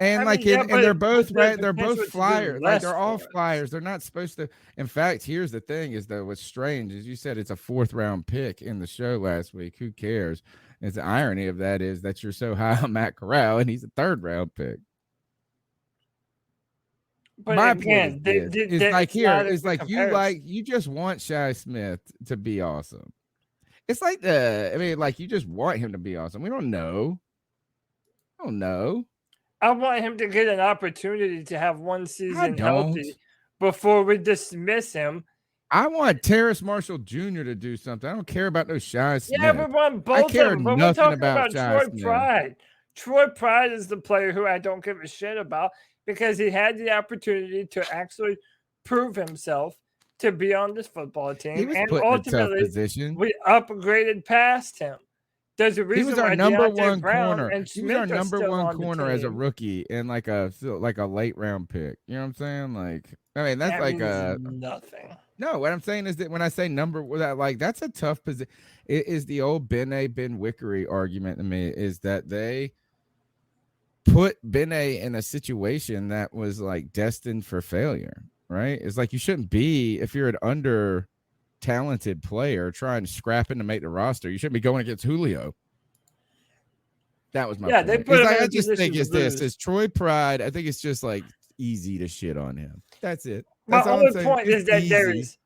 Speaker 3: And and they're both right. They're both flyers. Like they're all flyers. They're not supposed to. In fact, here's the thing: is that what's strange is you said it's a 4th round pick in the show last week. Who cares? And the irony of that is that you're so high on Matt Corral, and he's a 3rd round pick.
Speaker 4: But
Speaker 3: my
Speaker 4: again,
Speaker 3: point is like you just want Shi Smith to be awesome. It's like you just want him to be awesome. We don't know.
Speaker 4: I want him to get an opportunity to have one season healthy before we dismiss him.
Speaker 3: I want Terrace Marshall Jr. to do something. I don't care about no Shi Smith.
Speaker 4: Yeah, we want both
Speaker 3: I care
Speaker 4: of them. But
Speaker 3: nothing
Speaker 4: we're talking about Troy
Speaker 3: Smith.
Speaker 4: Pride. Troy Pride is the player who I don't give a shit about because he had the opportunity to actually prove himself to be on this football team.
Speaker 3: He was
Speaker 4: and
Speaker 3: put in a tough
Speaker 4: ultimately,
Speaker 3: position.
Speaker 4: we upgraded past him. There's a reason
Speaker 3: he was our
Speaker 4: why
Speaker 3: number
Speaker 4: Deontay
Speaker 3: one
Speaker 4: Brown
Speaker 3: corner.
Speaker 4: And
Speaker 3: He
Speaker 4: Smith
Speaker 3: was our
Speaker 4: are
Speaker 3: number
Speaker 4: still
Speaker 3: one
Speaker 4: on the
Speaker 3: corner as a
Speaker 4: team.
Speaker 3: rookie and like a late round pick. You know what I'm saying? Like, I mean, that's
Speaker 4: That
Speaker 3: like
Speaker 4: means nothing.
Speaker 3: No, what I'm saying is that when I say that's a tough position. It is the old Ben Wickery argument to me is that they put Ben in a situation that was like destined for failure, right? It's like you shouldn't be, if you're an under talented player trying to scrap in to make the roster, you shouldn't be going against Julio. That was my point.
Speaker 4: They put him in
Speaker 3: I
Speaker 4: a
Speaker 3: just
Speaker 4: position
Speaker 3: think
Speaker 4: to
Speaker 3: it's this.
Speaker 4: lose.
Speaker 3: It's Troy Pride. I think it's just like easy to shit on him. That's it.
Speaker 4: My
Speaker 3: That's all I'm
Speaker 4: only
Speaker 3: saying.
Speaker 4: point is that there is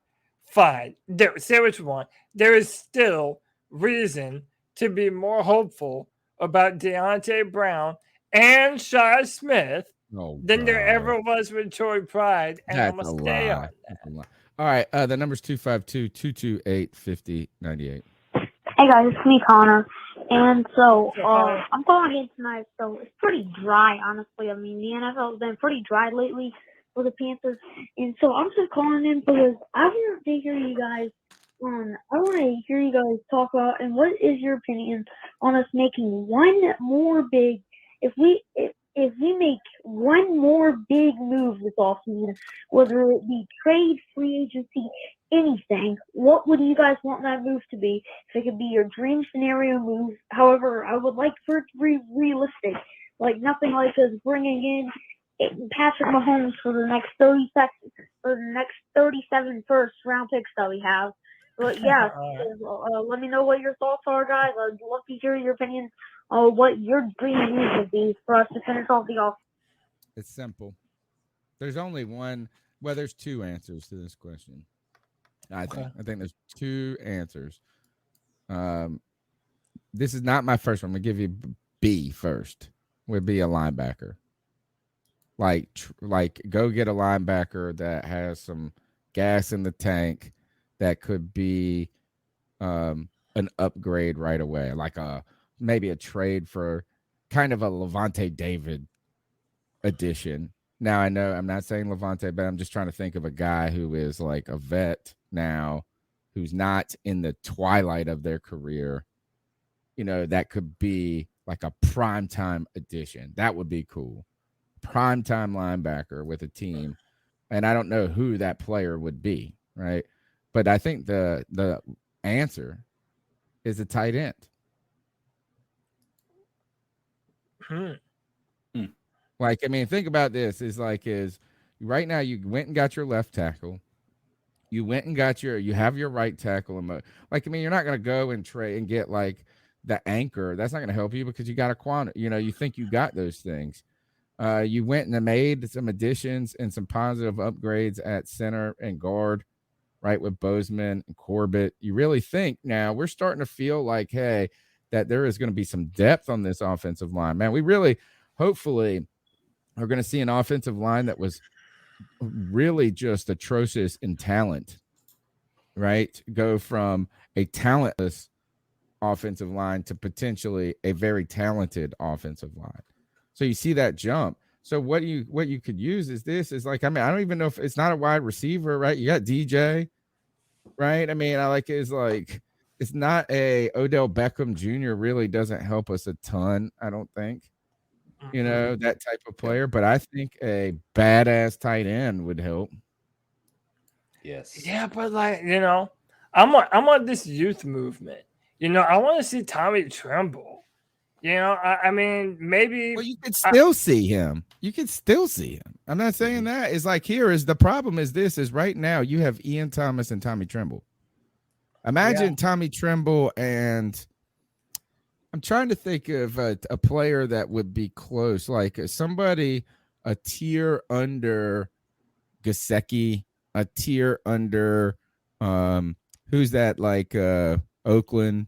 Speaker 4: fine. Say what you want. There is still reason to be more hopeful about Deontay Brown and Shi Smith than there ever was with Troy Pride. And I'm going to stay on that.
Speaker 3: All right. The number's 252-228-5098.
Speaker 12: Hey guys, it's me, Connor. And so, I'm calling in tonight, so it's pretty dry, honestly. I mean, the NFL has been pretty dry lately for the Panthers. And so I'm just calling in because I want to hear you guys talk about, and what is your opinion on us making one more big, if we make one more big move this offseason, whether it be trade, free agency, anything, what would you guys want that move to be? If it could be your dream scenario move, however, I would like for it to be realistic, like nothing like us bringing in Patrick Mahomes for the next 37 first round picks that we have. But yeah, let me know what your thoughts are, guys. I'd love to hear your opinion on what your dream move would be for us to finish off the off.
Speaker 3: It's simple. There's only one. Well, there's 2 answers to this question. I think there's 2 answers. This is not my first one. I'm gonna give you B first. Would be a linebacker. Like go get a linebacker that has some gas in the tank that could be an upgrade right away, like maybe a trade for kind of a Levante David addition. Now, I know I'm not saying Levante, but I'm just trying to think of a guy who is like a vet now, who's not in the twilight of their career. You know, that could be like a primetime addition. That would be cool. Primetime linebacker with a team. And I don't know who that player would be, right? But I think the answer is a tight end. Like, I mean, think about this. Is right now you went and got your left tackle. You went and got you have your right tackle. Like, I mean, you're not going to go and trade and get like the anchor. That's not going to help you because you got a quantity. You know, you think you got those things. You went and made some additions and some positive upgrades at center and guard, right, with Bozeman and Corbett. You really think now we're starting to feel like, hey, that there is going to be some depth on this offensive line. Man, we really, hopefully, are going to see an offensive line that was really just atrocious in talent, right? Go from a talentless offensive line to potentially a very talented offensive line. So you see that jump. So what you could use is this is like, I mean, I don't even know if it's not a wide receiver, right? You got DJ, right? I mean, it's not a Odell Beckham Jr. really doesn't help us a ton, I don't think. You know, that type of player, but I think a badass tight end would help.
Speaker 6: Yes.
Speaker 4: Yeah, but like, you know, I'm on this youth movement. You know, I want to see Tommy Tremble. You know, I mean, maybe.
Speaker 3: Well, you could still see him. You could still see him. I'm not saying that. It's like here is the problem is this is right now you have Ian Thomas and Tommy Tremble. Imagine Tommy Tremble and I'm trying to think of a player that would be close, like somebody a tier under Gesicki, a tier under who's that like Oakland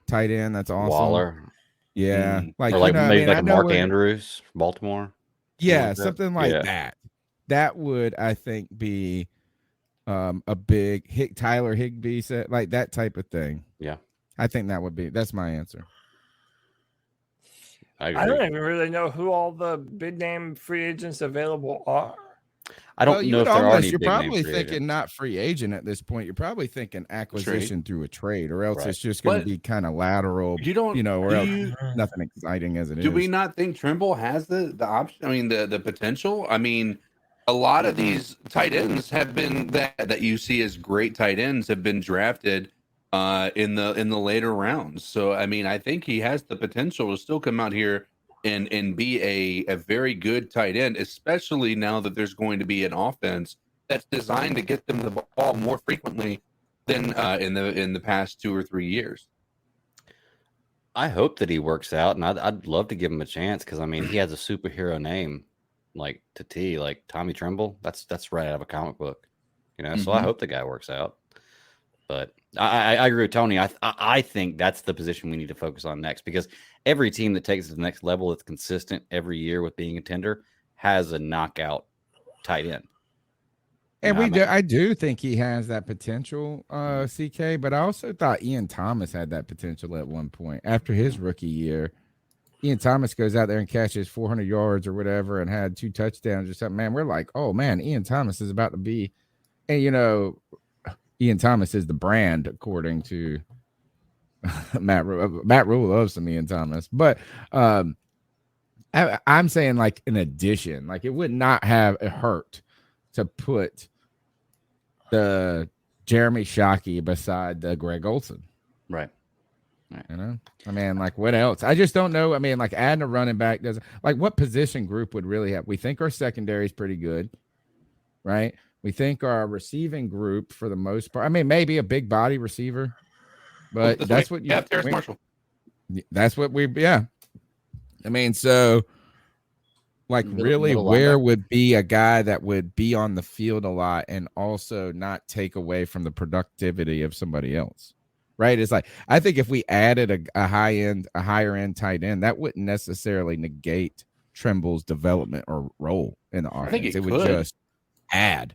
Speaker 3: tight end that's awesome.
Speaker 5: Waller.
Speaker 3: Yeah.
Speaker 5: Like, or like maybe like a Mark Andrews, Baltimore.
Speaker 3: Yeah, something like that. That would, I think, be a big Tyler Higbee set, like that type of thing.
Speaker 5: Yeah.
Speaker 3: I think that's my answer.
Speaker 4: I don't even really know who all the big name free agents available are.
Speaker 5: I don't know if there are any.
Speaker 3: You're probably thinking not free agent at this point. You're probably thinking acquisition through a trade, or else it's just going to be kind of lateral.
Speaker 6: You don't,
Speaker 3: or else nothing exciting as it is.
Speaker 6: Do we not think Trimble has the option? I mean, the potential. I mean, a lot of these tight ends have been that you see as great tight ends have been drafted in the later rounds. So I mean, I think he has the potential to still come out here and be a very good tight end, especially now that there's going to be an offense that's designed to get them the ball more frequently than in the past 2 or 3 years.
Speaker 5: I hope that he works out, and I'd love to give him a chance because I mean he has a superhero name, like to T, like Tommy Tremble. That's right out of a comic book, you know. So I hope the guy works out. But I agree with Tony. I think that's the position we need to focus on next because every team that takes it to the next level that's consistent every year with being a tender has a knockout tight end.
Speaker 3: And I do think he has that potential, CK, but I also thought Ian Thomas had that potential at one point. After his rookie year, Ian Thomas goes out there and catches 400 yards or whatever and had 2 touchdowns or something. Man, we're like, oh, man, Ian Thomas is about to be – and, you know, Ian Thomas is the brand, according to Matt Rule loves some Ian Thomas. But I'm saying, like, in addition, like, it would not have hurt to put the Jeremy Shockey beside the Greg Olsen.
Speaker 5: Right.
Speaker 3: You know, I mean, like, what else? I just don't know. I mean, like, adding a running back doesn't like what position group would really have. We think our secondary is pretty good, right? We think our receiving group, for the most part, I mean, maybe a big body receiver, but that's what you have. Terrace Marshall. That's what I mean, so like really where would be a guy that would be on the field a lot and also not take away from the productivity of somebody else, right? It's like, I think if we added a higher end tight end, that wouldn't necessarily negate Tremble's development or role in the offense. I think it would just add.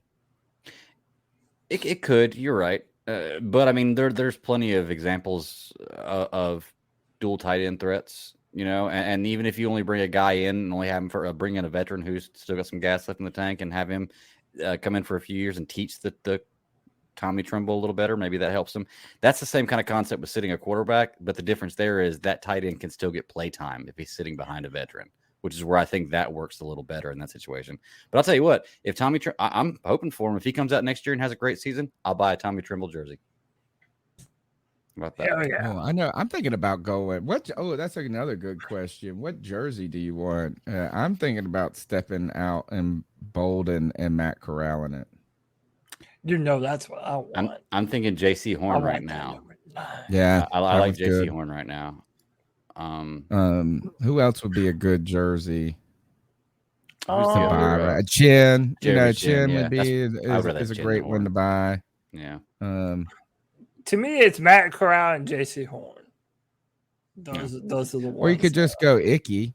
Speaker 5: It could. You're right. But I mean, there's plenty of examples of dual tight end threats, you know, and even if you only bring a guy in and only have him bring in a veteran who's still got some gas left in the tank and have him come in for a few years and teach the Tommy Tremble a little better, maybe that helps him. That's the same kind of concept with sitting a quarterback, but the difference there is that tight end can still get play time if he's sitting behind a veteran, which is where I think that works a little better in that situation. But I'll tell you what, if Tommy I'm hoping for him. If he comes out next year and has a great season, I'll buy a Tommy Tremble jersey. How about that?
Speaker 4: Hell yeah.
Speaker 3: Oh, I know. I'm thinking about going. That's another good question. What jersey do you want? I'm thinking about stepping out and Bolden and Matt Corral in it.
Speaker 4: You know, that's what I want.
Speaker 5: I'm thinking JC Horn right now.
Speaker 3: Yeah,
Speaker 5: I like JC Horn right now.
Speaker 3: Who else would be a good jersey?
Speaker 5: Who's the
Speaker 3: To
Speaker 5: other,
Speaker 3: buy, right? Chin,
Speaker 5: Jerry
Speaker 3: Chin
Speaker 5: yeah.
Speaker 3: would be
Speaker 5: I'd rather
Speaker 3: is a
Speaker 5: Chin
Speaker 3: great
Speaker 5: than
Speaker 3: one to buy.
Speaker 5: Yeah.
Speaker 4: To me, it's Matt Corral and J.C. Horn. Those are the ones.
Speaker 3: Or you could just go Icky.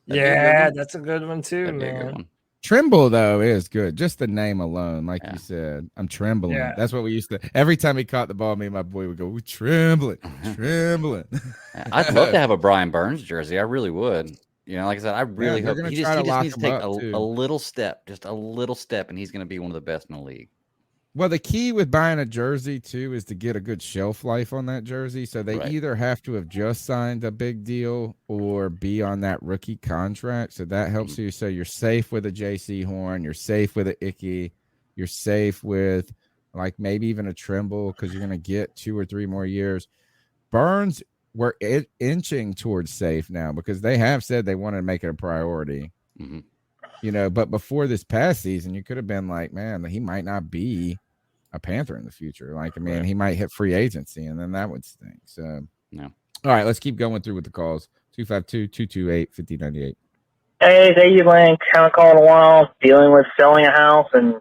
Speaker 4: That's a good one too,
Speaker 5: That'd be a
Speaker 4: man.
Speaker 5: good one.
Speaker 3: Trimble though is good. Just the name alone, like you said, I'm trembling.
Speaker 4: Yeah.
Speaker 3: That's what we used to. Every time he caught the ball, me and my boy would go, "We're trembling, trembling."
Speaker 5: I'd love to have a Brian Burns jersey. I really would. You know, like I said, I really hope he just needs to take a little step, just a little step, and he's going to be one of the best in the league.
Speaker 3: Well, the key with buying a jersey too is to get a good shelf life on that jersey. So they either have to have just signed a big deal or be on that rookie contract. So that helps you. So you're safe with a JC Horn, you're safe with a Icky, you're safe with like maybe even a Trimble because you're going to get 2 or 3 more years. Burns, we're inching towards safe now because they have said they want to make it a priority. You know, but before this past season, you could have been like, man, he might not be a Panther in the future. Like, I mean, he might hit free agency, and then that would stink. So,
Speaker 5: yeah.
Speaker 3: All right, let's keep going through with the calls. 252-228-5098.
Speaker 13: Hey, thank you, Lane. Kind of calling a while, dealing with selling a house and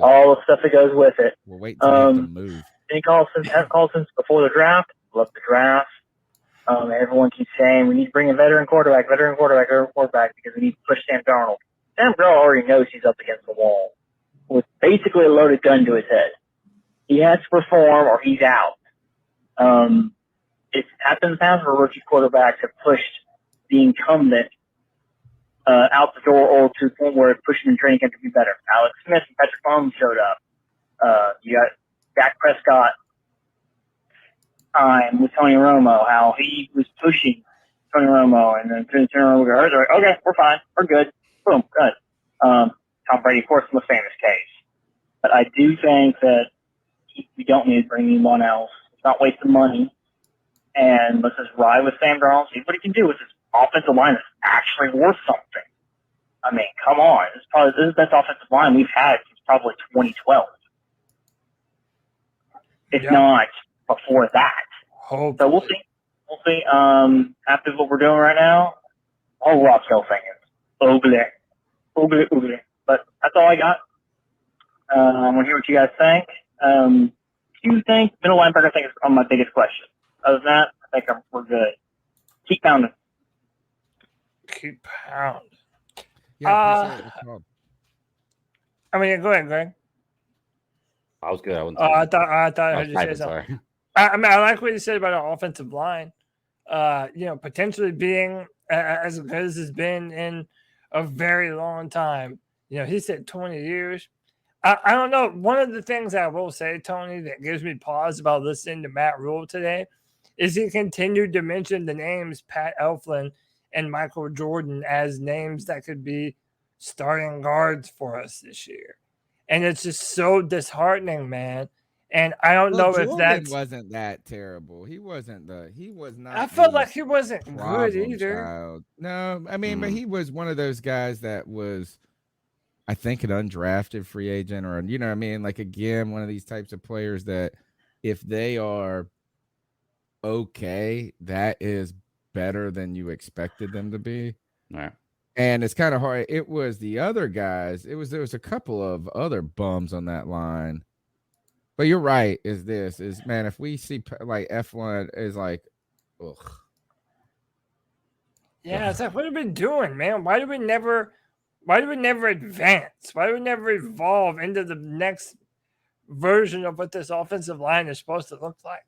Speaker 13: all the stuff that goes with it.
Speaker 3: We're waiting till we have to move.
Speaker 13: Any calls since before the draft? Love the draft. Everyone keeps saying we need to bring a veteran quarterback, because we need to push Sam Darnold. Sam Darnold already knows he's up against the wall with basically a loaded gun to his head. He has to perform or he's out. It's happened in the past where rookie quarterbacks have pushed the incumbent out the door or to the point where pushing in training camp to be better. Alex Smith and Patrick Mahomes showed up. You got Dak Prescott with Tony Romo, how he was pushing Tony Romo, and then Tony Romo goes, okay, we're fine, we're good. Boom, good. Tom Brady, of course, is a famous case. But I do think that we don't need to bring anyone else. It's not wasting money. And let's just ride with Sam Darnold, see what he can do with his offensive line that's actually worth something. I mean, come on. This is the best offensive line we've had since probably 2012. If not before that.
Speaker 4: Hopefully.
Speaker 13: So we'll see. We'll see. After what we're doing right now, all Rock Hill fans. Ugly. But that's all I got. I want to hear what you guys think. Do you think middle linebacker? I think is my biggest question. Other than that, I think we're good. Keep pounding.
Speaker 4: Keep pounding.
Speaker 3: Yeah,
Speaker 4: I mean, go ahead, Greg.
Speaker 5: I was good.
Speaker 4: I thought I heard you say something. I mean, I like what you said about our offensive line. Potentially being as good as it's been in a very long time. He said 20 years. I don't know. One of the things I will say, Tony, that gives me pause about listening to Matt Rule today is he continued to mention the names Pat Elflein and Michael Jordan as names that could be starting guards for us this year. And it's just so disheartening, man. And I don't know if that
Speaker 3: wasn't that terrible. He was not.
Speaker 4: I felt like he wasn't good either.
Speaker 3: Child. No, I mean, but he was one of those guys that was, I think, an undrafted free agent, or you know what I mean? Like, again, one of these types of players that if they are okay, that is better than you expected them to be.
Speaker 5: Right.
Speaker 3: And it's kind of hard. It was the other guys. There was a couple of other bums on that line. But you're right. Man, if we see like F1 is like, ugh.
Speaker 4: Yeah, it's like, what have we been doing, man? Why do we never advance? Why do we never evolve into the next version of what this offensive line is supposed to look like?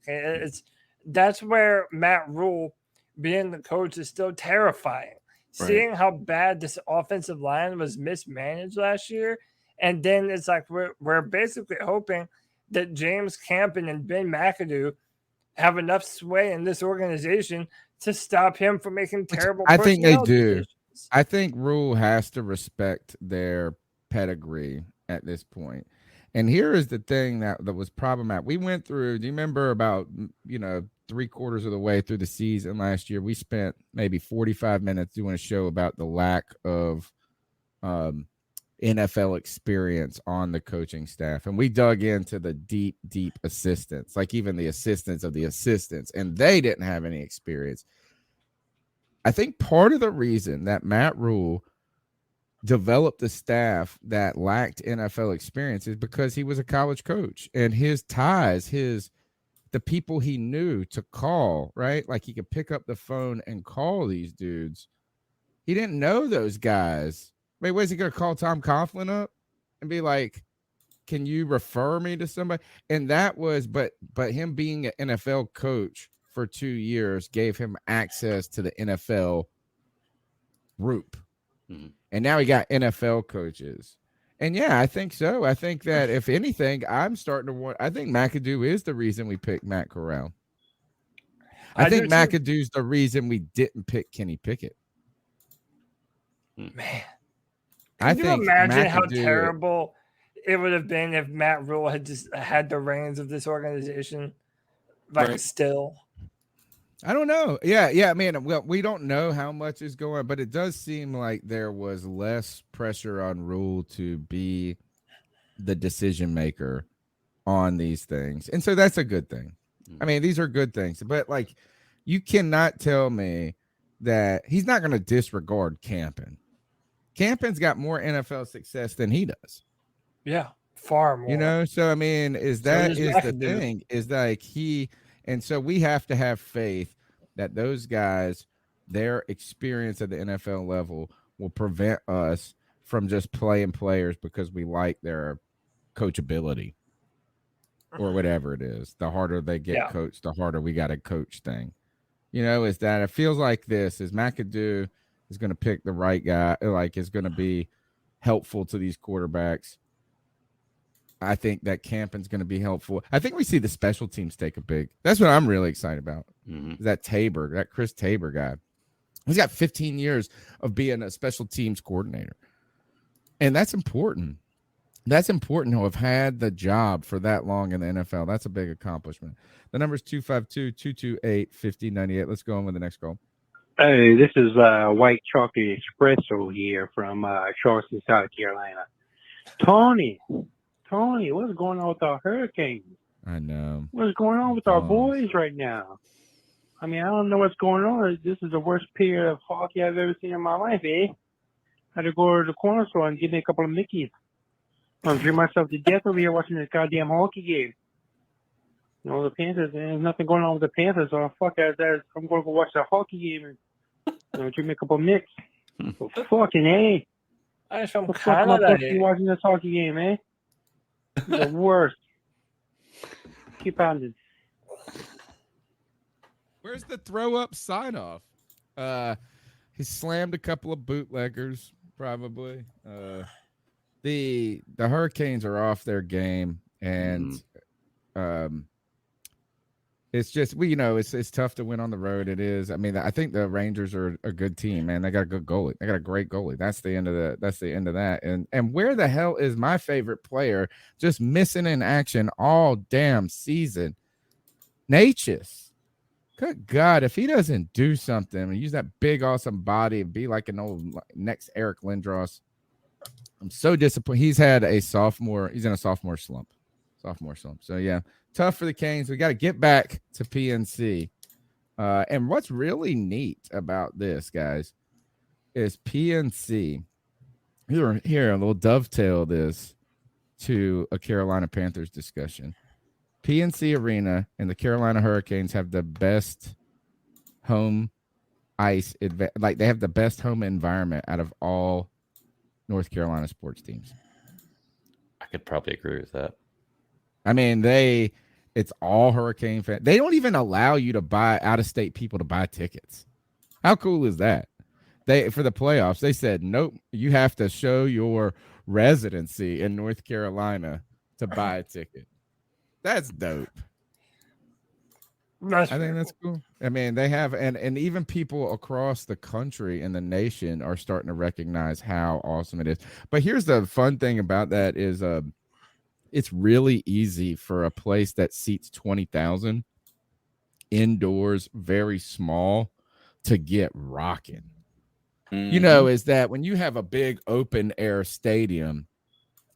Speaker 4: That's where Matt Rule, being the coach, is still terrifying. Right. Seeing how bad this offensive line was mismanaged last year, and then it's like we're basically hoping that James Campen and Ben McAdoo have enough sway in this organization to stop him from making terrible.
Speaker 3: I think they do.
Speaker 4: Decisions.
Speaker 3: I think Rule has to respect their pedigree at this point. And here is the thing that was problematic. We went through, do you remember about, 3/4 of the way through the season last year, we spent maybe 45 minutes doing a show about the lack of NFL experience on the coaching staff. And we dug into the deep assistants, like even the assistants of the assistants, and they didn't have any experience. I think part of the reason that Matt Rule developed a staff that lacked NFL experience is because he was a college coach, and his ties, the people he knew to call, right? Like he could pick up the phone and call these dudes. He didn't know those guys. Wait, was he going to call Tom Coughlin up and be like, can you refer me to somebody? And that was, but him being an NFL coach for 2 years gave him access to the NFL group.
Speaker 5: Mhm.
Speaker 3: And now he got NFL coaches. And yeah, I think so. I think that if anything, I'm starting to want, I think McAdoo is the reason we picked Matt Corral. I think McAdoo's the reason we didn't pick Kenny Pickett.
Speaker 4: Man,
Speaker 3: I
Speaker 4: can you
Speaker 3: think
Speaker 4: imagine how
Speaker 3: McAdoo-
Speaker 4: terrible it would have been if Matt Rule had just had the reins of this organization, like
Speaker 6: Right.
Speaker 4: still?
Speaker 3: I don't know. Yeah, I mean, well, we don't know how much is going, but it does seem like there was less pressure on Rule to be the decision maker on these things. And so that's a good thing. I mean, these are good things, but like you cannot tell me that he's not going to disregard Campen. Campen's got more NFL success than he does.
Speaker 4: Yeah, far more.
Speaker 3: You know, so I mean, is
Speaker 4: So
Speaker 3: that
Speaker 4: does
Speaker 3: is the
Speaker 4: McAdoo.
Speaker 3: thing? Is like and so we have to have faith that those guys, their experience at the NFL level will prevent us from just playing players because we like their coachability or whatever it is. The harder they get coached, the harder we got to coach thing. You know, is that it feels like this is McAdoo is going to pick the right guy, like is going to be helpful to these quarterbacks. I think that Campen's going to be helpful. I think we see the special teams take a big. That's what I'm really excited about. That Tabor, that Chris Tabor guy. He's got 15 years of being a special teams coordinator. And that's important. That's important to have had the job for that long in the NFL. That's a big accomplishment. The number is 252-228-5098. Let's go on with the next call.
Speaker 14: Hey, this is White Chocolate Espresso here from Charleston, South Carolina. Tony, what's going on with our Hurricanes?
Speaker 3: I know.
Speaker 14: What's going on with our boys right now? I mean, I don't know what's going on. This is the worst period of hockey I've ever seen in my life, eh? I had to go to the corner store and get me a couple of Mickeys. I'm drink myself to death over here watching this goddamn hockey game. You know, the Panthers, there's nothing going on with the Panthers, so fuck that. I'm going to go watch the hockey game and drink me a couple of Micks. So fucking A.
Speaker 4: I'm from
Speaker 14: What the fuck am I
Speaker 4: Canada.
Speaker 14: supposed to be watching this hockey game, eh? The worst. Keep pounding.
Speaker 3: Where's the throw up sign off? He slammed a couple of bootleggers, probably. The Hurricanes are off their game, and it's just it's tough to win on the road. It is. I mean, I think the Rangers are a good team, man. They got a good goalie. They got a great goalie. That's the end of that. And where the hell is my favorite player just missing in action all damn season? Natchez. Good God, if he doesn't do something and use that big awesome body and be like an old next Eric Lindros, I'm so disappointed. He's in a sophomore slump. So yeah, tough for the Canes. We got to get back to PNC. And what's really neat about this, guys, is PNC. Here, a little dovetail this to a Carolina Panthers discussion. PNC Arena and the Carolina Hurricanes have the best home ice, like they have the best home environment out of all North Carolina sports teams.
Speaker 5: I could probably agree with that.
Speaker 3: I mean, it's all Hurricane fans. They don't even allow you to buy out-of-state people to buy tickets. How cool is that? For the playoffs, they said, nope, you have to show your residency in North Carolina to buy a ticket. That's dope. I think that's cool. I mean, they have, and even people across the country and the nation are starting to recognize how awesome it is. But here's the fun thing about that is it's really easy for a place that seats 20,000 indoors, very small, to get rocking. You know, is that when you have a big open air stadium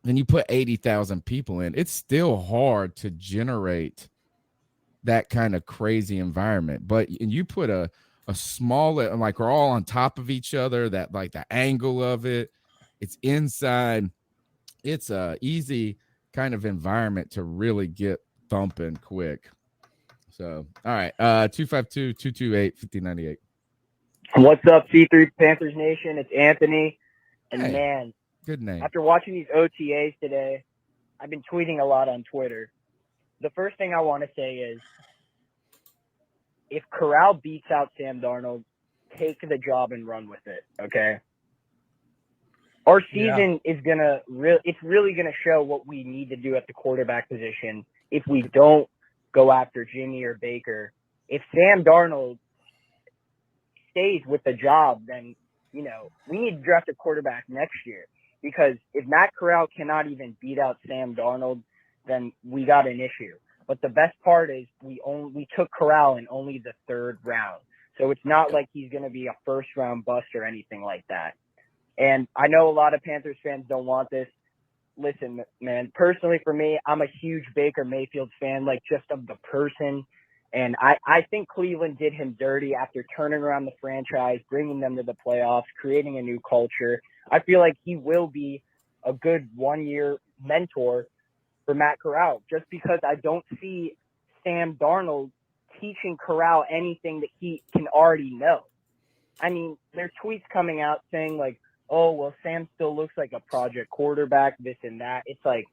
Speaker 3: and you put 80,000 people in, it's still hard to generate that kind of crazy environment. But you put a smaller, like we're all on top of each other, that like the angle of it, It's inside. It's a easy kind of environment to really get thumping quick. So, all right. 252-228-5098.
Speaker 15: What's up, C3 Panthers Nation? It's Anthony. And
Speaker 3: Hey,
Speaker 15: man,
Speaker 3: good name.
Speaker 15: after watching these OTAs today, I've been tweeting a lot on Twitter. The first thing I want to say is, if Corral beats out Sam Darnold, take the job and run with it, okay? Our season is it's really gonna show what we need to do at the quarterback position if we don't go after Jimmy or Baker. If Sam Darnold stays with the job, then we need to draft a quarterback next year, because if Matt Corral cannot even beat out Sam Darnold, then we got an issue. But the best part is we took Corral in only the 3rd round, so it's not like he's gonna be a 1st round bust or anything like that. And I know a lot of Panthers fans don't want this. Listen, man, personally for me, I'm a huge Baker Mayfield fan, like just of the person. And I think Cleveland did him dirty after turning around the franchise, bringing them to the playoffs, creating a new culture. I feel like he will be a good 1-year mentor for Matt Corral, just because I don't see Sam Darnold teaching Corral anything that he can already know. I mean, there's tweets coming out saying like, oh, well, Sam still looks like a project quarterback, this and that. It's like,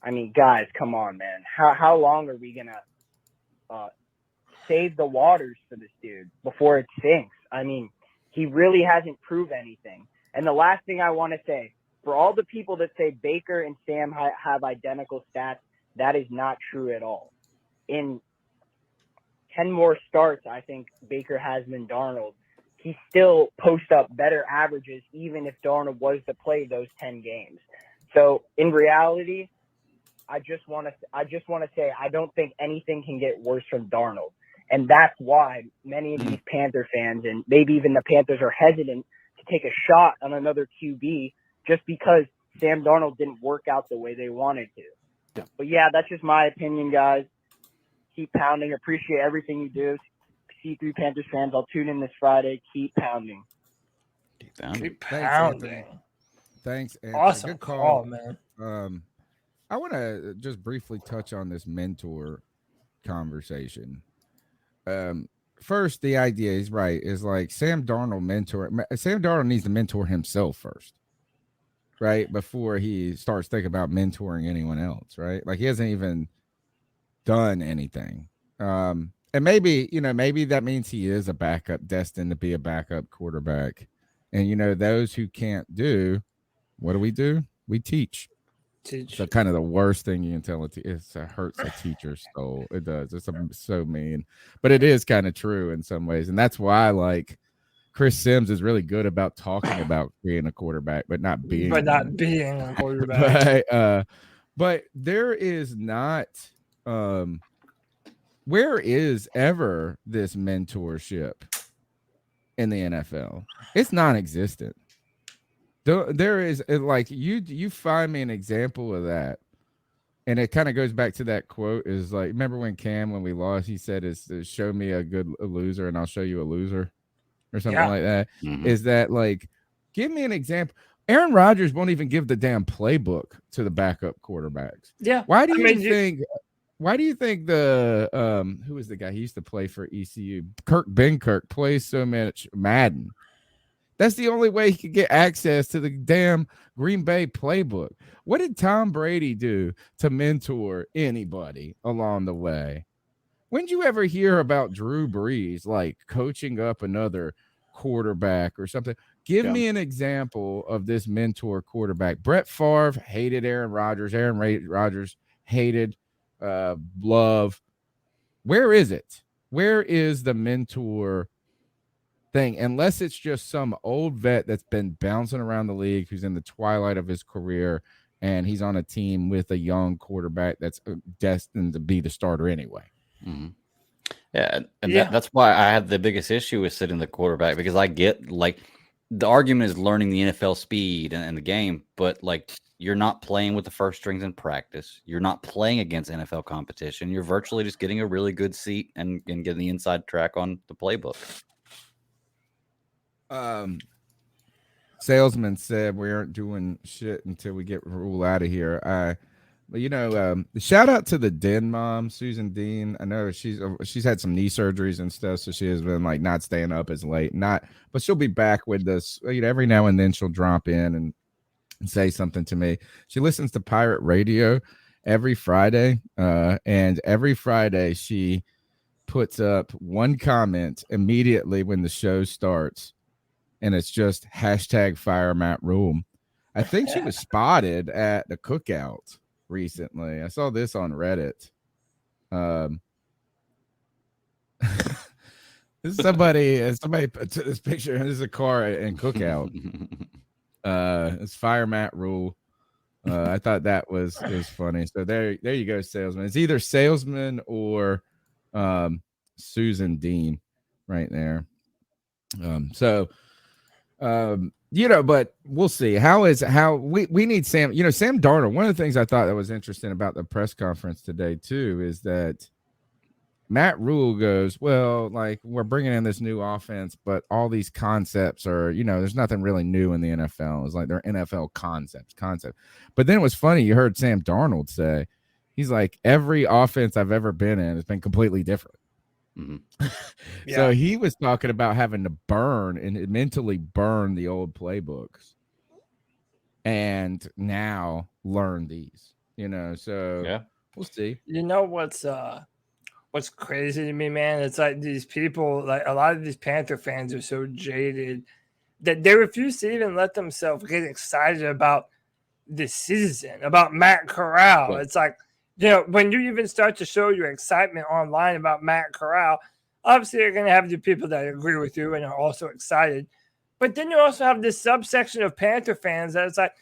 Speaker 15: I mean, guys, come on, man. How long are we going to save the waters for this dude before it sinks? I mean, he really hasn't proved anything. And the last thing I want to say, for all the people that say Baker and Sam have identical stats, that is not true at all. In 10 more starts, I think Baker has than Darnold. He still posts up better averages, even if Darnold was to play those 10 games. So in reality, I just want to say I don't think anything can get worse from Darnold, and that's why many of these Panther fans and maybe even the Panthers are hesitant to take a shot on another QB just because Sam Darnold didn't work out the way they wanted to.
Speaker 6: Yeah.
Speaker 15: But yeah, that's just my opinion, guys. Keep pounding. Appreciate everything you do. C3 Panthers fans, I'll tune in this Friday. Keep pounding.
Speaker 4: Keep
Speaker 3: Thanks,
Speaker 4: pounding.
Speaker 3: Anthony. Thanks, Anthony.
Speaker 4: Awesome
Speaker 3: Good
Speaker 4: call, man.
Speaker 3: I want to just briefly touch on this mentor conversation. First, the idea is right. Is like Sam Darnold needs to mentor himself first, right? Before he starts thinking about mentoring anyone else, right? Like he hasn't even done anything. And maybe that means he is a backup, destined to be a backup quarterback. And, those who can't do, what do? We teach. So kind of the worst thing you can tell it hurts a teacher's soul. It does. It's so mean, but it is kind of true in some ways. And that's why like Chris Sims is really good about talking about being a quarterback, but not being
Speaker 4: a quarterback.
Speaker 3: But there is not, where is ever this mentorship in the NFL? It's non-existent. There is like you find me an example of that, and it kind of goes back to that quote. Is like, remember when we lost, he said, "Is show me a loser, and I'll show you a loser," or something like that.
Speaker 5: Mm-hmm.
Speaker 3: Is that like, give me an example? Aaron Rodgers won't even give the damn playbook to the backup quarterbacks.
Speaker 4: Yeah.
Speaker 3: Why do you think? Why do you think the who was the guy he used to play for ECU? Kirk Benkirk plays so much Madden. That's the only way he could get access to the damn Green Bay playbook. What did Tom Brady do to mentor anybody along the way? When did you ever hear about Drew Brees like coaching up another quarterback or something? Give me an example of this mentor quarterback. Brett Favre hated Aaron Rodgers. Aaron Rodgers hated Love. Where is it? Where is the mentor thing? Unless it's just some old vet that's been bouncing around the league, who's in the twilight of his career, and he's on a team with a young quarterback that's destined to be the starter anyway.
Speaker 5: Mm-hmm. Yeah, and that's why I had the biggest issue with sitting the quarterback, because I get like the argument is learning the NFL speed and the game, but like you're not playing with the first strings in practice. You're not playing against NFL competition. You're virtually just getting a really good seat and getting the inside track on the playbook.
Speaker 3: Salesman said we aren't doing shit until we get Rule out of here. But shout out to the Den mom, Susan Dean. I know she's had some knee surgeries and stuff, so she has been like not staying up as late. But she'll be back with us. Every now and then she'll drop in and say something to me. She listens to pirate radio every Friday, and every Friday she puts up one comment immediately when the show starts, and it's just #fire Matt Rule. I think she was spotted at the cookout recently. I saw this on Reddit. This is somebody put this picture. This is a car in cookout. It's Fire Matt Rule. I thought that was funny. So there you go, Salesman. It's either Salesman or Susan Dean right there. But we'll see. How we need Sam. Sam Darnold. One of the things I thought that was interesting about the press conference today too is that Matt Rule goes, well, like we're bringing in this new offense, but all these concepts are, there's nothing really new in the NFL. It's like they're NFL concepts. But then it was funny. You heard Sam Darnold say, he's like, every offense I've ever been in has been completely different. Mm-hmm. So he was talking about having to mentally burn the old playbooks and now learn these, so we'll see.
Speaker 4: What's crazy to me, man, it's like these people, like a lot of these Panther fans are so jaded that they refuse to even let themselves get excited about this season, about Matt Corral. It's like, when you even start to show your excitement online about Matt Corral, obviously you're going to have the people that agree with you and are also excited. But then you also have this subsection of Panther fans that it's like,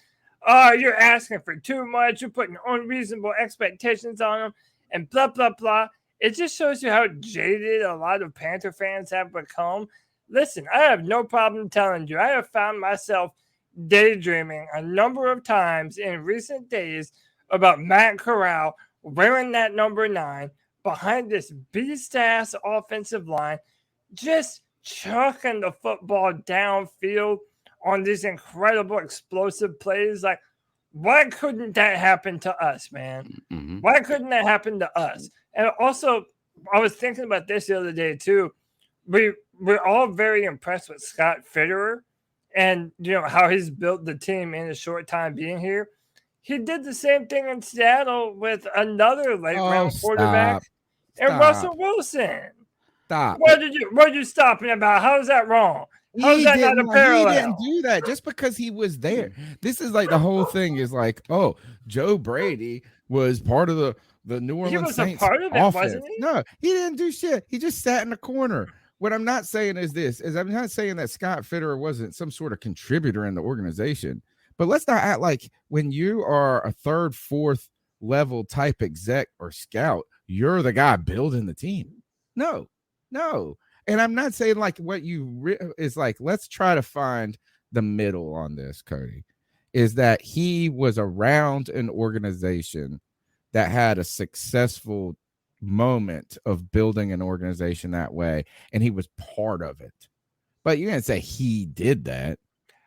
Speaker 4: oh, you're asking for too much. You're putting unreasonable expectations on them and blah, blah, blah. It just shows you how jaded a lot of Panther fans have become. Listen, I have no problem telling you, I have found myself daydreaming a number of times in recent days about Matt Corral wearing that number 9 behind this beast-ass offensive line, just chucking the football downfield on these incredible explosive plays. Like, why couldn't that happen to us, man? Mm-hmm. Why couldn't that happen to us? And also, I was thinking about this the other day, too. We're all very impressed with Scott Fitterer and, how he's built the team in a short time being here. He did the same thing in Seattle with another late-round quarterback and Russell Wilson.
Speaker 3: Stop.
Speaker 4: What are you stopping about? How is that wrong? How is that not a parallel?
Speaker 3: He didn't do that just because he was there. This is like the whole thing is like, oh, Joe Brady was part of the New Orleans Saints
Speaker 4: a part of it,
Speaker 3: offense.
Speaker 4: wasn't he?
Speaker 3: No, he didn't do shit. He just sat in the corner. What I'm not saying is I'm not saying that Scott Fitterer wasn't some sort of contributor in the organization, but let's not act like when you are a third, fourth level type exec or scout, you're the guy building the team. No. And I'm not saying like what is like, let's try to find the middle on this, Cody, is that he was around an organization that had a successful moment of building an organization that way, and he was part of it. But you can't say he did that.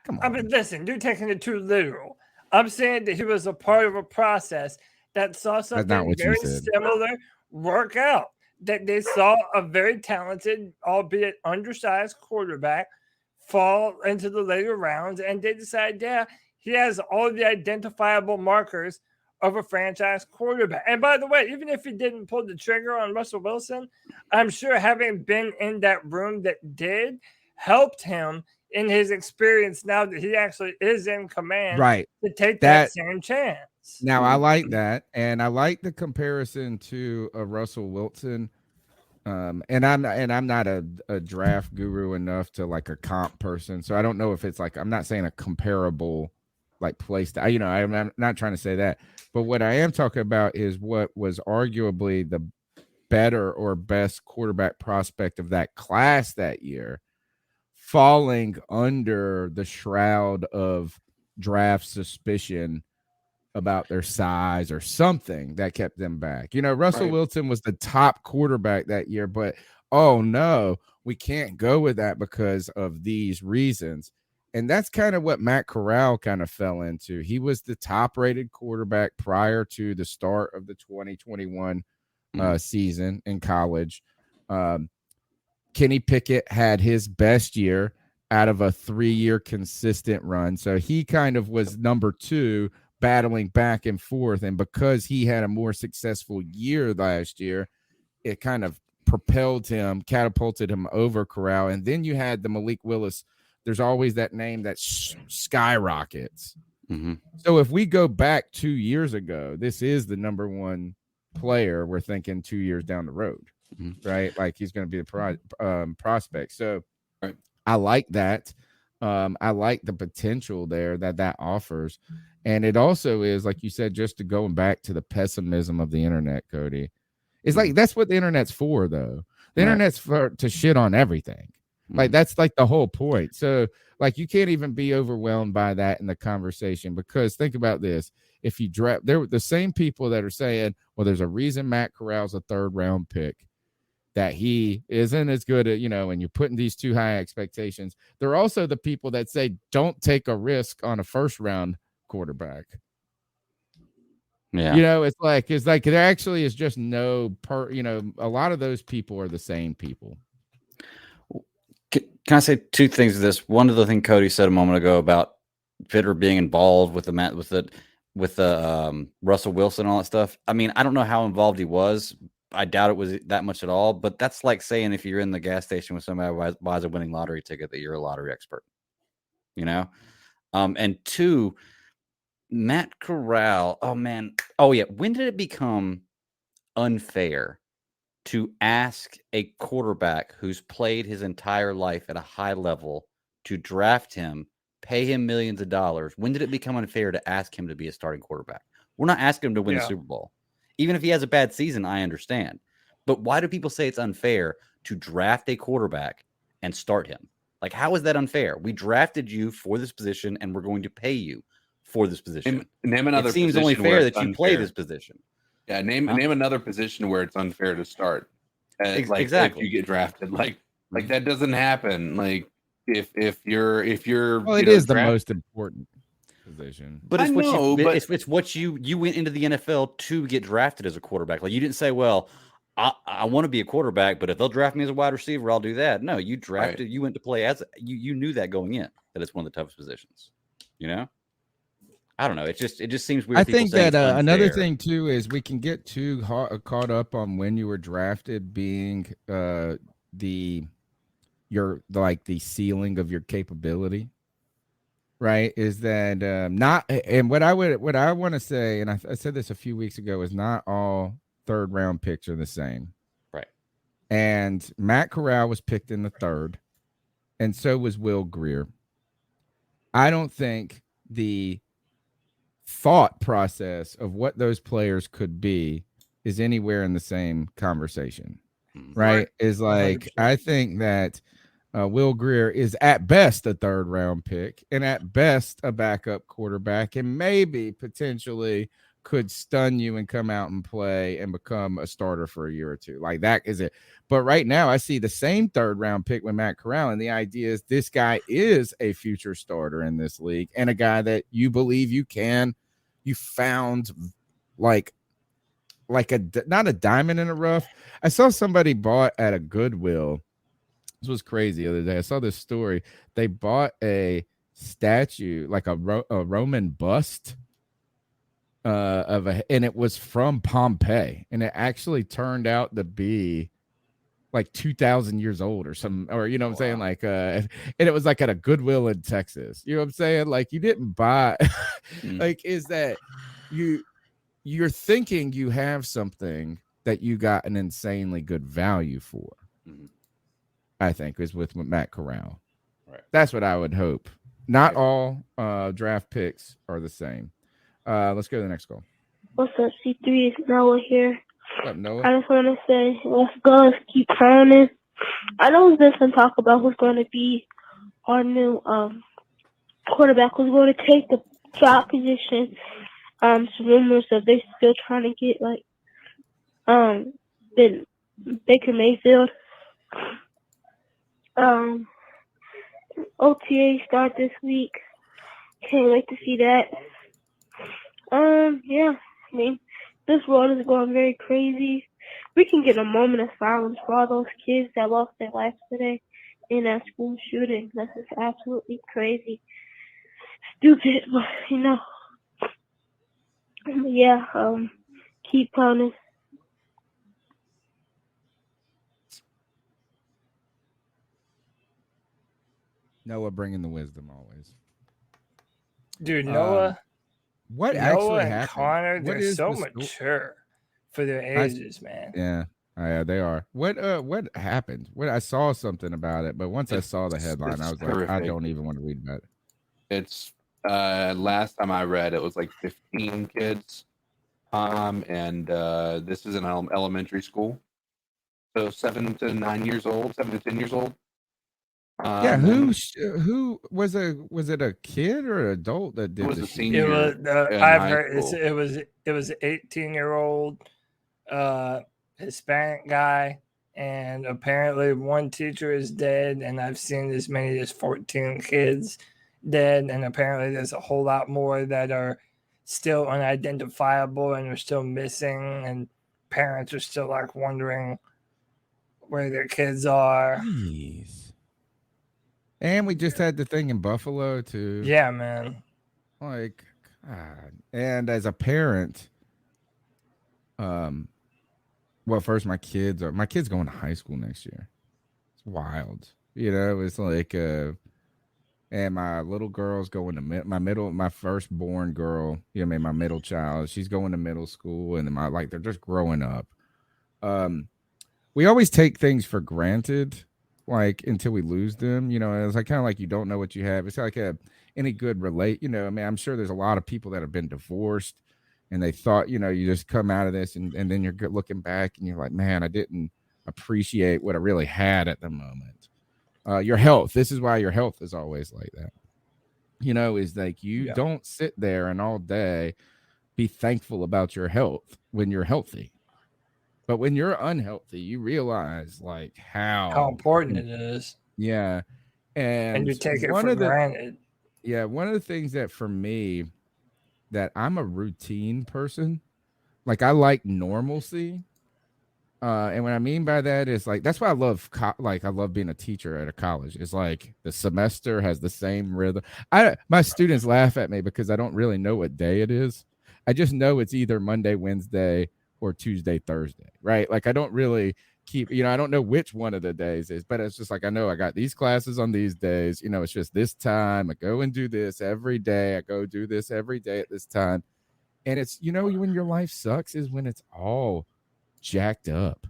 Speaker 3: Come on.
Speaker 4: I mean, listen, you're taking it too literal. I'm saying that he was a part of a process that saw something very similar work out. That they saw a very talented, albeit undersized quarterback fall into the later rounds, and they decided, he has all the identifiable markers of a franchise quarterback. And by the way, even if he didn't pull the trigger on Russell Wilson, I'm sure having been in that room that did helped him in his experience now that he actually is in command,
Speaker 3: right,
Speaker 4: to take that same chance.
Speaker 3: Now, I like that, and I like the comparison to Russell Wilson. And I'm not a draft guru enough to like a comp person, so I don't know if it's like, I'm not saying a comparable like place to, I'm not trying to say that, but what I am talking about is what was arguably the better or best quarterback prospect of that class that year, falling under the shroud of draft suspicion about their size or something that kept them back. Russell Wilson was the top quarterback that year, but oh no, we can't go with that because of these reasons. And that's kind of what Matt Corral kind of fell into. He was the top-rated quarterback prior to the start of the 2021 season in college. Kenny Pickett had his best year out of a 3-year consistent run. So he kind of was number 2, battling back and forth. And because he had a more successful year last year, it kind of catapulted him over Corral. And then you had the Malik Willis. There's always that name that skyrockets. So if we go back 2 years ago, this is the number 1 player we're thinking 2 years down the road, right? Like he's going to be a prospect. So I like that. I like the potential there that offers. And it also is, like you said, just to going back to the pessimism of the internet, Cody. It's like that's what the internet's for, though. The internet's for to shit on everything. Like that's like the whole point. So like you can't even be overwhelmed by that in the conversation, because think about this. If you draft, they're the same people that are saying, well, there's a reason Matt Corral's a 3rd round pick, that he isn't as good at, and you're putting these too high expectations. They're also the people that say, don't take a risk on a 1st round quarterback.
Speaker 5: Yeah.
Speaker 3: It's like there actually is just no a lot of those people are the same people.
Speaker 5: Can I say 2 things to this? One of the thing Cody said a moment ago about Fitter being involved with the Russell Wilson and all that stuff. I mean, I don't know how involved he was. I doubt it was that much at all. But that's like saying if you're in the gas station with somebody who buys a winning lottery ticket that you're a lottery expert. And 2, Matt Corral. Oh man. Oh yeah. When did it become unfair to ask a quarterback who's played his entire life at a high level to draft him, pay him millions of dollars? When did it become unfair to ask him to be a starting quarterback? We're not asking him to win the Super Bowl. Even if he has a bad season, I understand. But why do people say it's unfair to draft a quarterback and start him? Like, how is that unfair? We drafted you for this position and we're going to pay you for this position.
Speaker 6: Name another.
Speaker 5: It seems only fair that you play this position.
Speaker 6: Yeah, name another position where it's unfair to start.
Speaker 5: Exactly.
Speaker 6: If you get drafted, like that doesn't happen. Like if you're
Speaker 3: well, it is the most important position.
Speaker 5: But it's what you went into the NFL to get drafted as a quarterback. Like you didn't say, well, I want to be a quarterback, but if they'll draft me as a wide receiver, I'll do that. No, you drafted. You went to play as you knew that going in, that it's one of the toughest positions. I don't know. It just seems weird.
Speaker 3: I think that another thing too is we can get too caught up on when you were drafted being the ceiling of your capability, right? Is that not? And what I want to say, and I said this a few weeks ago, is not all 3rd round picks are the same,
Speaker 5: right?
Speaker 3: And Matt Corral was picked in the 3rd, and so was Will Grier. I don't think the thought process of what those players could be is anywhere in the same conversation, right? Is like 100%. I think that Will Grier is at best a 3rd round pick and at best a backup quarterback, and maybe potentially could stun you and come out and play and become a starter for a year or 2. Like that is it. But right now I see the same 3rd round pick with Matt Corral, and the idea is this guy is a future starter in this league and a guy that you believe you found like not a diamond in the rough. I saw somebody bought at a Goodwill. This was crazy the other day. I saw this story. They bought a statue, like a Roman bust and it was from Pompeii, and it actually turned out to be like 2,000 years old or something, or what I'm saying, like and it was like at a Goodwill in Texas. You know what I'm saying? Like you didn't buy like is that you're thinking you have something that you got an insanely good value for. I think is with Matt Corral.
Speaker 5: Right.
Speaker 3: That's what I would hope. Not all draft picks are the same. Let's go to the next call.
Speaker 12: What's up, C3? It's Noah here.
Speaker 3: What's up, Noah?
Speaker 12: I just want to say, let's go. Let's keep pounding. I know there's been some talk about who's going to be our new quarterback, who's going to take the job position. Some rumors that they're still trying to get Baker Mayfield. And OTA start this week. Can't wait to see that. Yeah, I mean, this world is going very crazy. We can get a moment of silence for all those kids that lost their lives today in that school shooting. This is absolutely crazy. Stupid, but yeah, keep pounding.
Speaker 3: Noah bringing the wisdom always.
Speaker 4: Dude, Noah
Speaker 3: What actually
Speaker 4: and
Speaker 3: happened?
Speaker 4: Connor,
Speaker 3: What
Speaker 4: they're
Speaker 3: is
Speaker 4: so
Speaker 3: the
Speaker 4: mature for their ages, man.
Speaker 3: Yeah. Oh, yeah, they are. What happened? I saw something about it, but once I saw the headline, I was like, I
Speaker 6: horrific.
Speaker 3: don't even want to read about it.
Speaker 6: It's last time I read it was like 15 kids. And this is an elementary school. So 7 to 10 years old.
Speaker 3: Yeah, who was it a kid or an adult that did
Speaker 6: was
Speaker 3: the
Speaker 6: a
Speaker 3: shooting?
Speaker 4: It
Speaker 6: senior
Speaker 4: was.
Speaker 6: in
Speaker 4: I've
Speaker 6: high
Speaker 4: heard
Speaker 6: school.
Speaker 4: it was an 18-year-old Hispanic guy, and apparently one teacher is dead, and I've seen as many as 14 kids dead, and apparently there's a whole lot more that are still unidentifiable and are still missing, and parents are still like wondering where their kids are.
Speaker 3: Jeez. And we just had the thing in Buffalo too.
Speaker 4: Yeah, man.
Speaker 3: Like, God. And as a parent, well, first my kids going to high school next year. It's wild. It's like and my little girl's going to my firstborn girl, my middle child, she's going to middle school, and then they're just growing up. We always take things for granted, like until we lose them. It's like kind of like you don't know what you have. It's like any good I'm sure there's a lot of people that have been divorced, and they thought, you just come out of this, and then you're looking back, and you're like, man, I didn't appreciate what I really had at the moment. Your health. This is why your health is always like that. Is like you don't sit there and all day be thankful about your health when you're healthy. But when you're unhealthy, you realize like how
Speaker 4: important it is.
Speaker 3: Yeah. And
Speaker 4: you take it for granted.
Speaker 3: Yeah. One of the things that for me, that I'm a routine person, like I like normalcy. And what I mean by that is like, that's why I love, I love being a teacher at a college. It's like the semester has the same rhythm. My students laugh at me because I don't really know what day it is. I just know it's either Monday, Wednesday, or Tuesday, Thursday, right? Like I don't really keep, I don't know which one of the days is, but it's just like, I know I got these classes on these days, it's just this time. I go and do this every day. I go do this every day at this time. And it's, when your life sucks is when it's all jacked up,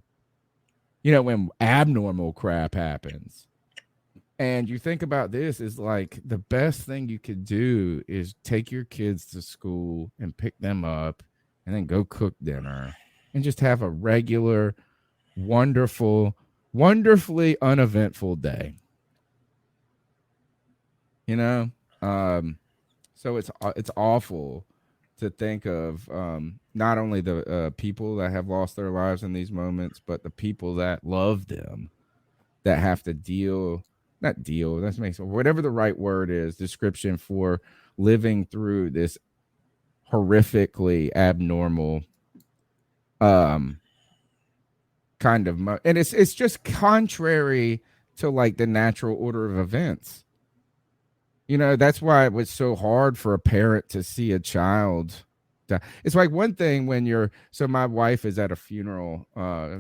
Speaker 3: when abnormal crap happens. And you think about this is like the best thing you could do is take your kids to school and pick them up and then go cook dinner and just have a regular, wonderful, wonderfully uneventful day. So it's awful to think of not only the people that have lost their lives in these moments, but the people that love them, that have to whatever the right word is, description for living through this horrifically abnormal kind of and it's just contrary to like the natural order of events. That's why it was so hard for a parent to see a child die. It's like one thing when my wife is at a funeral.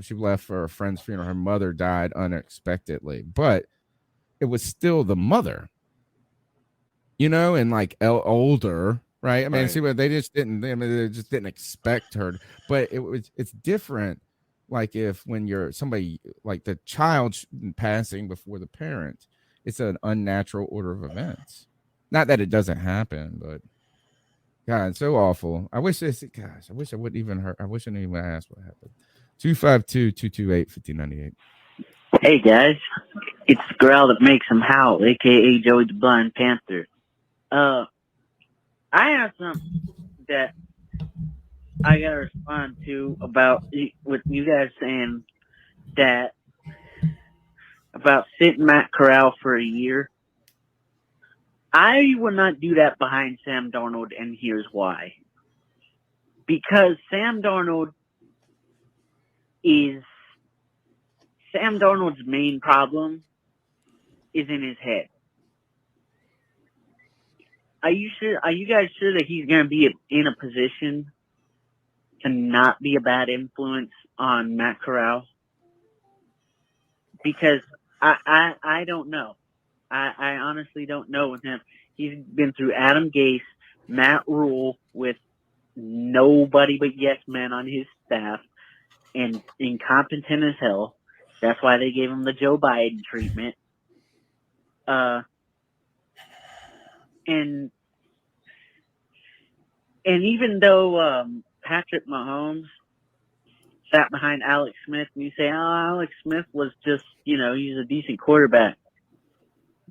Speaker 3: She left for a friend's funeral. Her mother died unexpectedly, but it was still the mother, and like older, right? I mean,
Speaker 6: Right.
Speaker 3: see what they just didn't expect her, but it's different. Like when you're somebody like the child passing before the parent, it's an unnatural order of events. Not that it doesn't happen, but God, it's so awful. I wish I wouldn't even hurt. I wish I didn't even ask what happened. 252-228-5098.
Speaker 16: Hey guys, it's the girl that makes them howl, aka Joey the Blind Panther. I have something that I gotta respond to about what you guys saying that about sitting Matt Corral for a year. I would not do that behind Sam Darnold, and here's why. Because Sam Darnold's main problem is in his head. Are you guys sure that he's going to be in a position to not be a bad influence on Matt Corral? Because I don't know. I honestly don't know with him. He's been through Adam Gase, Matt Rule, with nobody but yes men on his staff, and incompetent as hell. That's why they gave him the Joe Biden treatment. And even though Patrick Mahomes sat behind Alex Smith, and you say, "Oh, Alex Smith was just, he's a decent quarterback."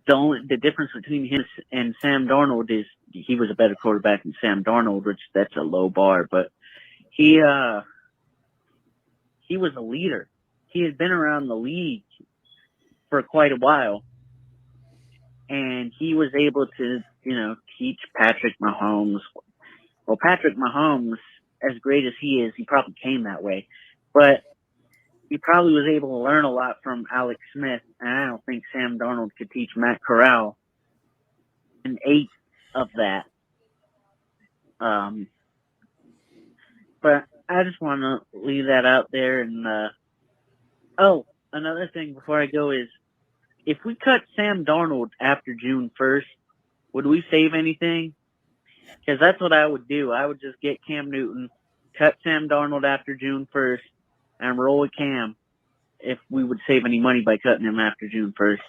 Speaker 16: The difference between him and Sam Darnold is he was a better quarterback than Sam Darnold, which that's a low bar, but he was a leader. He had been around the league for quite a while, and he was able to, teach Patrick Mahomes. Well, Patrick Mahomes, as great as he is, he probably came that way, but he probably was able to learn a lot from Alex Smith, and I don't think Sam Darnold could teach Matt Corral an eighth of that. But I just want to leave that out there. And another thing before I go is, if we cut Sam Darnold after June 1st, would we save anything? Because that's what I would do. I would just get Cam Newton, cut Sam Darnold after June 1st, and roll with Cam if we would save any money by cutting him after June 1st.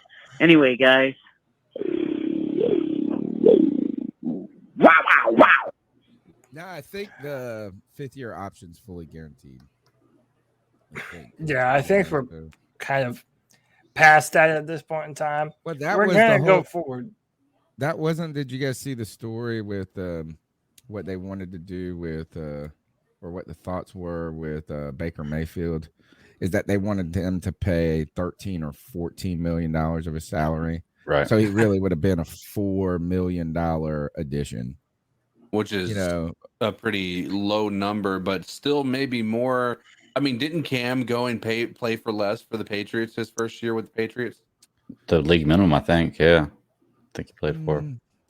Speaker 16: Anyway, guys. Wow.
Speaker 3: No, I think the 5th-year option's fully guaranteed.
Speaker 4: I think we're kind of past that at this point in time.
Speaker 3: Well, that
Speaker 4: we're
Speaker 3: was
Speaker 4: going to go forward.
Speaker 3: That wasn't. Did you guys see the story with what they wanted to do with, or what the thoughts were with Baker Mayfield? Is that they wanted him to pay $13 or $14 million of his salary,
Speaker 5: right?
Speaker 3: So he really would have been a $4 million addition,
Speaker 6: which is a pretty low number, but still maybe more. I mean, didn't Cam go and play for less for the Patriots his first year with the Patriots?
Speaker 5: The league minimum, I think. Yeah, I think he played for.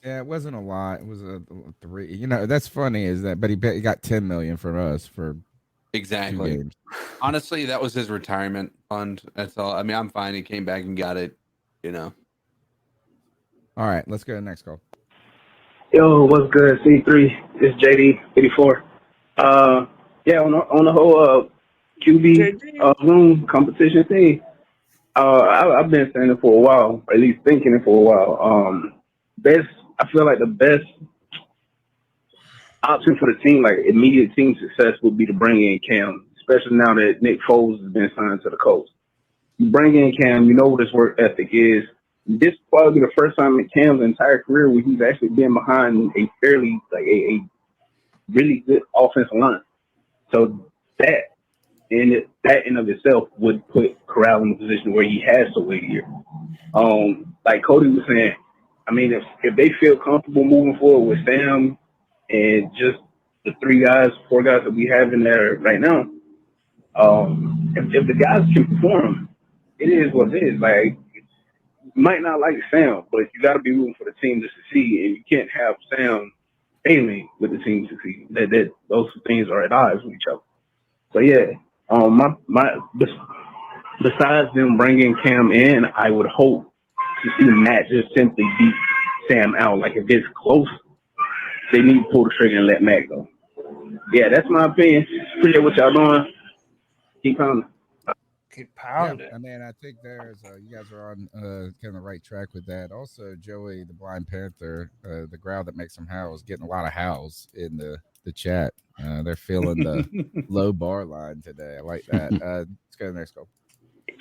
Speaker 3: Yeah, it wasn't a lot. It was a 3. That's funny, is that? But he got $10 million from us for
Speaker 6: exactly
Speaker 3: 2 games.
Speaker 6: Honestly, that was his retirement fund. That's all. I mean, I'm fine. He came back and got it. All
Speaker 3: right, let's go to the next call.
Speaker 17: Yo, what's good? C3. It's JD84. On the whole QB room competition thing, I've been saying it for a while, or at least thinking it for a while. I feel like the best option for the team, like immediate team success, would be to bring in Cam, especially now that Nick Foles has been signed to the Colts. You bring in Cam, you know what his work ethic is. This will probably be the first time in Cam's entire career where he's actually been behind a fairly, a really good offensive line. So that in and of itself would put Corral in a position where he has to wait a year. Like Cody was saying, I mean, if they feel comfortable moving forward with Sam and just the 4 guys that we have in there right now, if the guys can perform, it is what it is. Like, you might not like Sam, but you got to be rooting for the team to succeed, and you can't have Sam failing with the team to succeed. That those things are at odds with each other. So yeah, besides them bringing Cam in, I would hope to see Matt just simply beat Sam out. Like, if it's close, they need to pull the trigger and let Matt go. Yeah, that's my opinion. Appreciate what y'all doing. Keep pounding.
Speaker 4: Keep pounding.
Speaker 3: Yeah, I mean, I think there's you guys are on kind of the right track with that. Also, Joey, the Blind Panther, the growl that makes them howl, is getting a lot of howls in the chat. They're feeling the low bar line today. I like that. Let's go to the next call.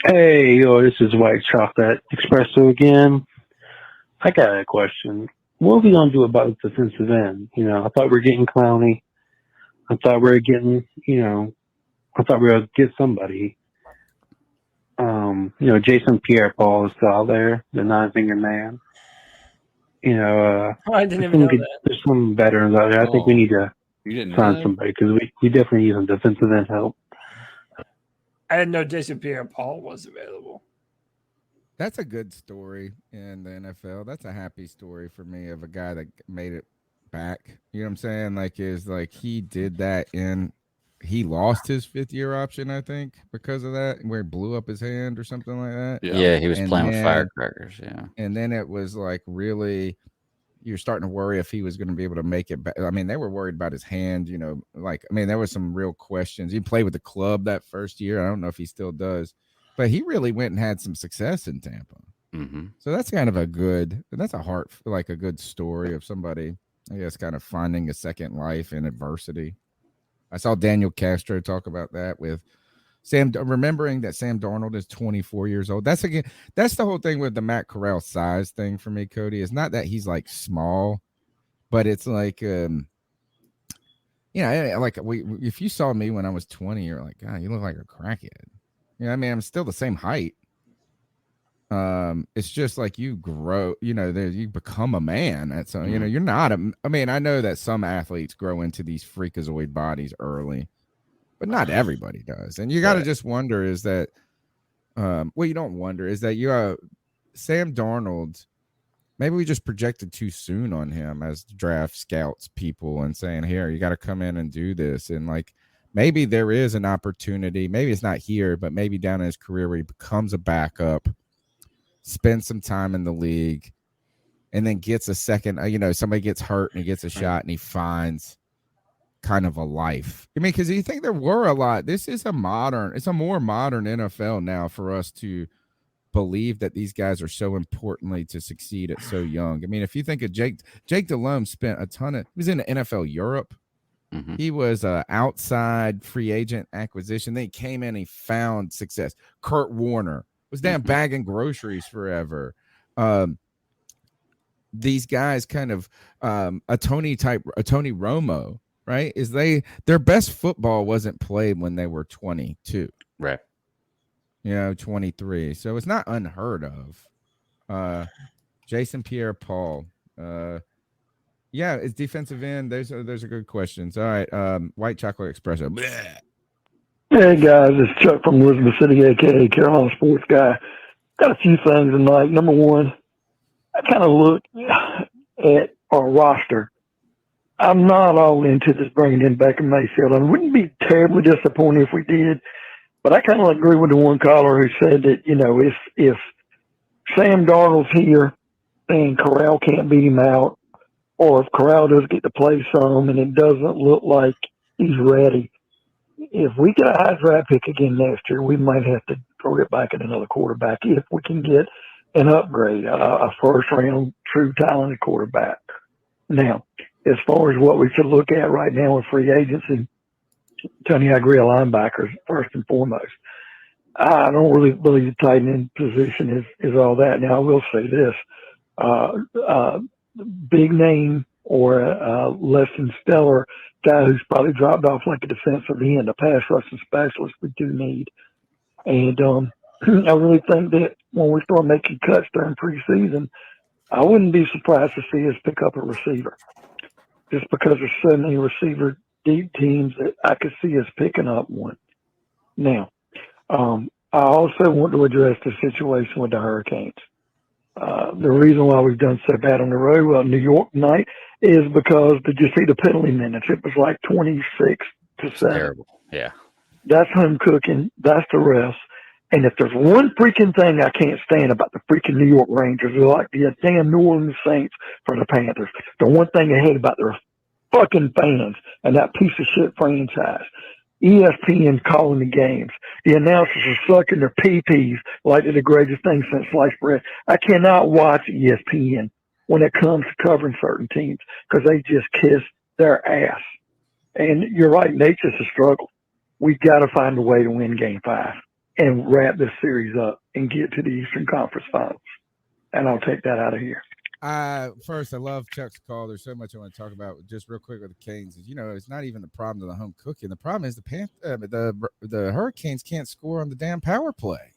Speaker 14: Hey, this is White Chocolate Espresso again. I got a question. What are we going to do about the defensive end? I thought we were getting Clowney. I thought we were getting, I thought we were going to get somebody. Jason Pierre-Paul is still out there, the 9-finger man. You know,
Speaker 4: I didn't even know that.
Speaker 14: there's some veterans out there. I think we need to
Speaker 6: You didn't know
Speaker 14: sign
Speaker 6: that?
Speaker 14: somebody because we definitely need some defensive end help.
Speaker 4: I didn't know Jason Pierre-Paul was available.
Speaker 3: That's a good story in the NFL. That's a happy story for me of a guy that made it back. You know what I'm saying? Like he did that he lost his 5th-year option, I think, because of that, where he blew up his hand or something like that.
Speaker 5: Yeah, he was
Speaker 3: And
Speaker 5: playing with
Speaker 3: then-
Speaker 5: firecrackers. Yeah.
Speaker 3: And then it was like really you're starting to worry if he was going to be able to make it back. I mean, they were worried about his hand, there was some real questions. He played with the club that first year. I don't know if he still does, but he really went and had some success in Tampa.
Speaker 5: Mm-hmm.
Speaker 3: So that's kind of a good story of somebody, I guess, kind of finding a second life in adversity. I saw Daniel Castro talk about that with Sam, remembering that Sam Darnold is 24 years old. That's the whole thing with the Matt Corral size thing for me, Cody. It's not that he's like small, but it's like, if you saw me when I was 20, you're like, God, you look like a crackhead. I'm still the same height. It's just like you grow, you become a man. That's you're not I know that some athletes grow into these freakazoid bodies early, but not everybody does. And you got to just wonder is that, you don't wonder is that Sam Darnold, maybe we just projected too soon on him as draft scouts people and saying, here, you got to come in and do this. And like, maybe there is an opportunity, maybe it's not here, but maybe down in his career where he becomes a backup, spend some time in the league, and then gets a second, somebody gets hurt and he gets a shot and he finds kind of a life. Because you think there were a lot. This is a more modern NFL now for us to believe that these guys are so importantly to succeed at so young. If you think of Jake Delhomme spent he was in the NFL Europe.
Speaker 5: Mm-hmm.
Speaker 3: He was an outside free agent acquisition. Then he came in and he found success. Kurt Warner was damn bagging groceries forever. These guys kind of a Tony Romo, right? Their best football wasn't played when they were 22.
Speaker 5: Right.
Speaker 3: 23. So it's not unheard of. Jason Pierre-Paul. It's defensive end. Those are good questions. All right. White Chocolate Espresso. Bleh.
Speaker 18: Hey guys, it's Chuck from Elizabeth City, aka Carolina Sports Guy. Got a few things tonight. Number one, I kind of look at our roster. I'm not all into this bringing in Baker Mayfield. I wouldn't be terribly disappointed if we did, but I kind of agree with the one caller who said that, if Sam Darnold's here and Corral can't beat him out, or if Corral does get to play some and it doesn't look like he's ready, if we get a high draft pick again next year, we might have to throw it back at another quarterback if we can get an upgrade, a first-round, true talented quarterback. Now, as far as what we should look at right now with free agency, Tony, I agree, a linebacker first and foremost. I don't really believe the tight end position is all that. Now, I will say this. Big name or a less than stellar guy who's probably dropped off like a defensive end, a pass rushing specialist we do need. And I really think that when we start making cuts during preseason, I wouldn't be surprised to see us pick up a receiver. Just because there's so many receiver deep teams that I could see us picking up one. Now, I also want to address the situation with the Hurricanes. The reason why we've done so bad on the road, New York night, is because did you see the penalty minutes? It was like 26-7.
Speaker 5: Terrible. Yeah.
Speaker 18: That's home cooking. That's the refs. And if there's one freaking thing I can't stand about the freaking New York Rangers, they're like the damn New Orleans Saints for the Panthers. The one thing I hate about their fucking fans and that piece of shit franchise. ESPN calling the games. The announcers are sucking their pee-pees like they're the greatest thing since sliced bread. I cannot watch ESPN when it comes to covering certain teams because they just kiss their ass. And you're right, Nature's a struggle. We've got to find a way to win Game 5 and wrap this series up and get to the Eastern Conference Finals. And I'll take that out of here.
Speaker 3: First, I love Chuck's call. There's so much I want to talk about. Just real quick with the Canes, it's not even the problem of the home cooking. The problem is the Hurricanes can't score on the damn power play.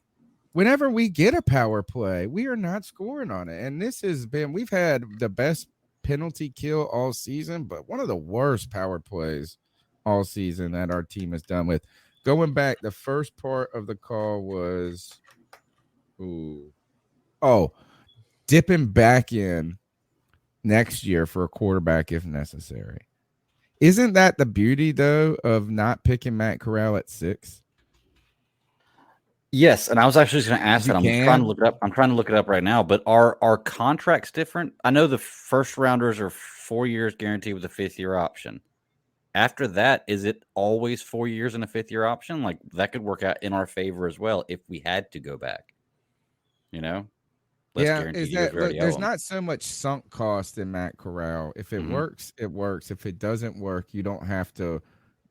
Speaker 3: whenever we get a power play, we are not scoring on it. And this has been, we've had the best penalty kill all season, but one of the worst power plays all season that our team has done with. Going back, the first part of the call was, dipping back in next year for a quarterback if necessary. Isn't that the beauty, though, of not picking Matt Corral at 6?
Speaker 5: Yes, and I was actually just going to ask that. I'm trying to
Speaker 3: can.
Speaker 5: look it up. I'm trying to look it up right now. But are contracts different? I know the first rounders are 4 years guaranteed with a 5th-year option. After that, is it always 4 years and a 5th-year option? Like that could work out in our favor as well if we had to go back. You know, less
Speaker 3: Yeah,
Speaker 5: guaranteed
Speaker 3: is
Speaker 5: years
Speaker 3: that
Speaker 5: we
Speaker 3: look?
Speaker 5: already owe
Speaker 3: There's
Speaker 5: them.
Speaker 3: not so much sunk cost in Matt Corral. If it works, it works. If it doesn't work, you don't have to